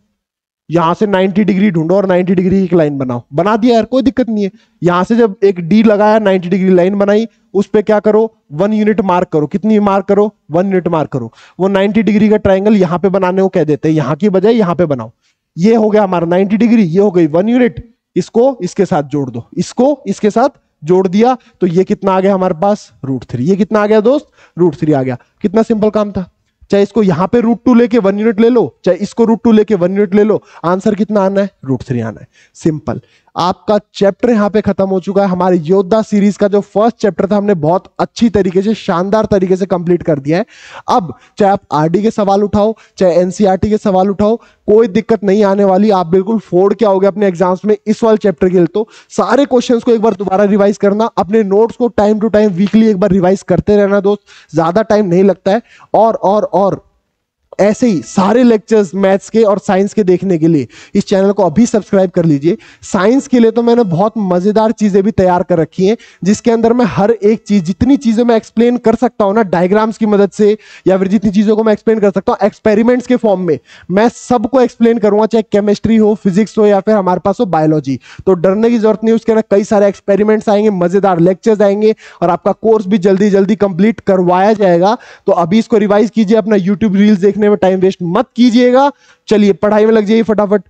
यहां से 90 डिग्री ढूंढो और 90 डिग्री की एक लाइन बनाओ। बना दिया यार, कोई दिक्कत नहीं है। यहां से जब एक डी लगाया, 90 डिग्री लाइन बनाई, उस पे क्या करो 1 यूनिट मार्क करो। कितनी मार्क करो 1 यूनिट मार्क करो। वो 90 डिग्री का ट्राइंगल यहां पे बनाने को कह देते हैं, यहां की बजाय यहां पे बनाओ। ये हो गया हमारा 90 डिग्री, ये हो गई 1 यूनिट। इसको इसके साथ जोड़ दो, इसको इसके साथ जोड़ दिया, तो ये कितना आ गया हमारे पास √3। ये कितना आ गया दोस्त √3 आ गया। कितना सिंपल काम था। चाहे इसको यहां पे √2 लेके 1 यूनिट ले लो, चाहे इसको √2 लेके 1 यूनिट ले लो, आंसर कितना आना है √3 आना है। सिंपल। आपका चैप्टर यहां पे खत्म हो चुका है। हमारे योद्धा सीरीज का जो फर्स्ट चैप्टर था, हमने बहुत अच्छी तरीके से, शानदार तरीके से कंप्लीट कर दिया है। अब चाहे आप आरडी के सवाल उठाओ, चाहे एनसीईआरटी के सवाल उठाओ, कोई दिक्कत नहीं आने वाली। आप बिल्कुल फोड़ के आओगे अपने एग्जाम्स में इस वाले चैप्टर के लिए। तो सारे क्वेश्चंस को एक बार दोबारा रिवाइज करना, अपने नोट्स को टाइम टू टाइम वीकली एक बार रिवाइज करते रहना दोस्त, ज्यादा टाइम नहीं लगता है। और ऐसे ही सारे लेक्चर्स मैथ्स के और साइंस के देखने के लिए इस चैनल को अभी सब्सक्राइब कर लीजिए। साइंस के लिए तो मैंने बहुत मजेदार चीजें भी तैयार कर रखी हैं, जिसके अंदर मैं हर एक चीज, जितनी चीजें मैं एक्सप्लेन कर सकता हूं ना डायग्राम्स की मदद से, या फिर जितनी चीजों को मैं एक्सप्लेन कर सकता हूं एक्सपेरिमेंट्स के फॉर्म में, मैं सबको एक्सप्लेन करूंगा, चाहे केमिस्ट्री हो, फिजिक्स हो, या फिर हमारे पास हो बायोलॉजी। तो डरने की जरूरत नहीं, उसके अंदर कई सारे एक्सपेरिमेंट्स आएंगे, मजेदार लेक्चर्स आएंगे, और आपका कोर्स भी जल्दी जल्दी कंप्लीट करवाया जाएगा। तो अभी इसको रिवाइज कीजिए, अपना यूट्यूब रील्स देखने में टाइम वेस्ट मत कीजिएगा। चलिए पढ़ाई में लग जाइए फटाफट।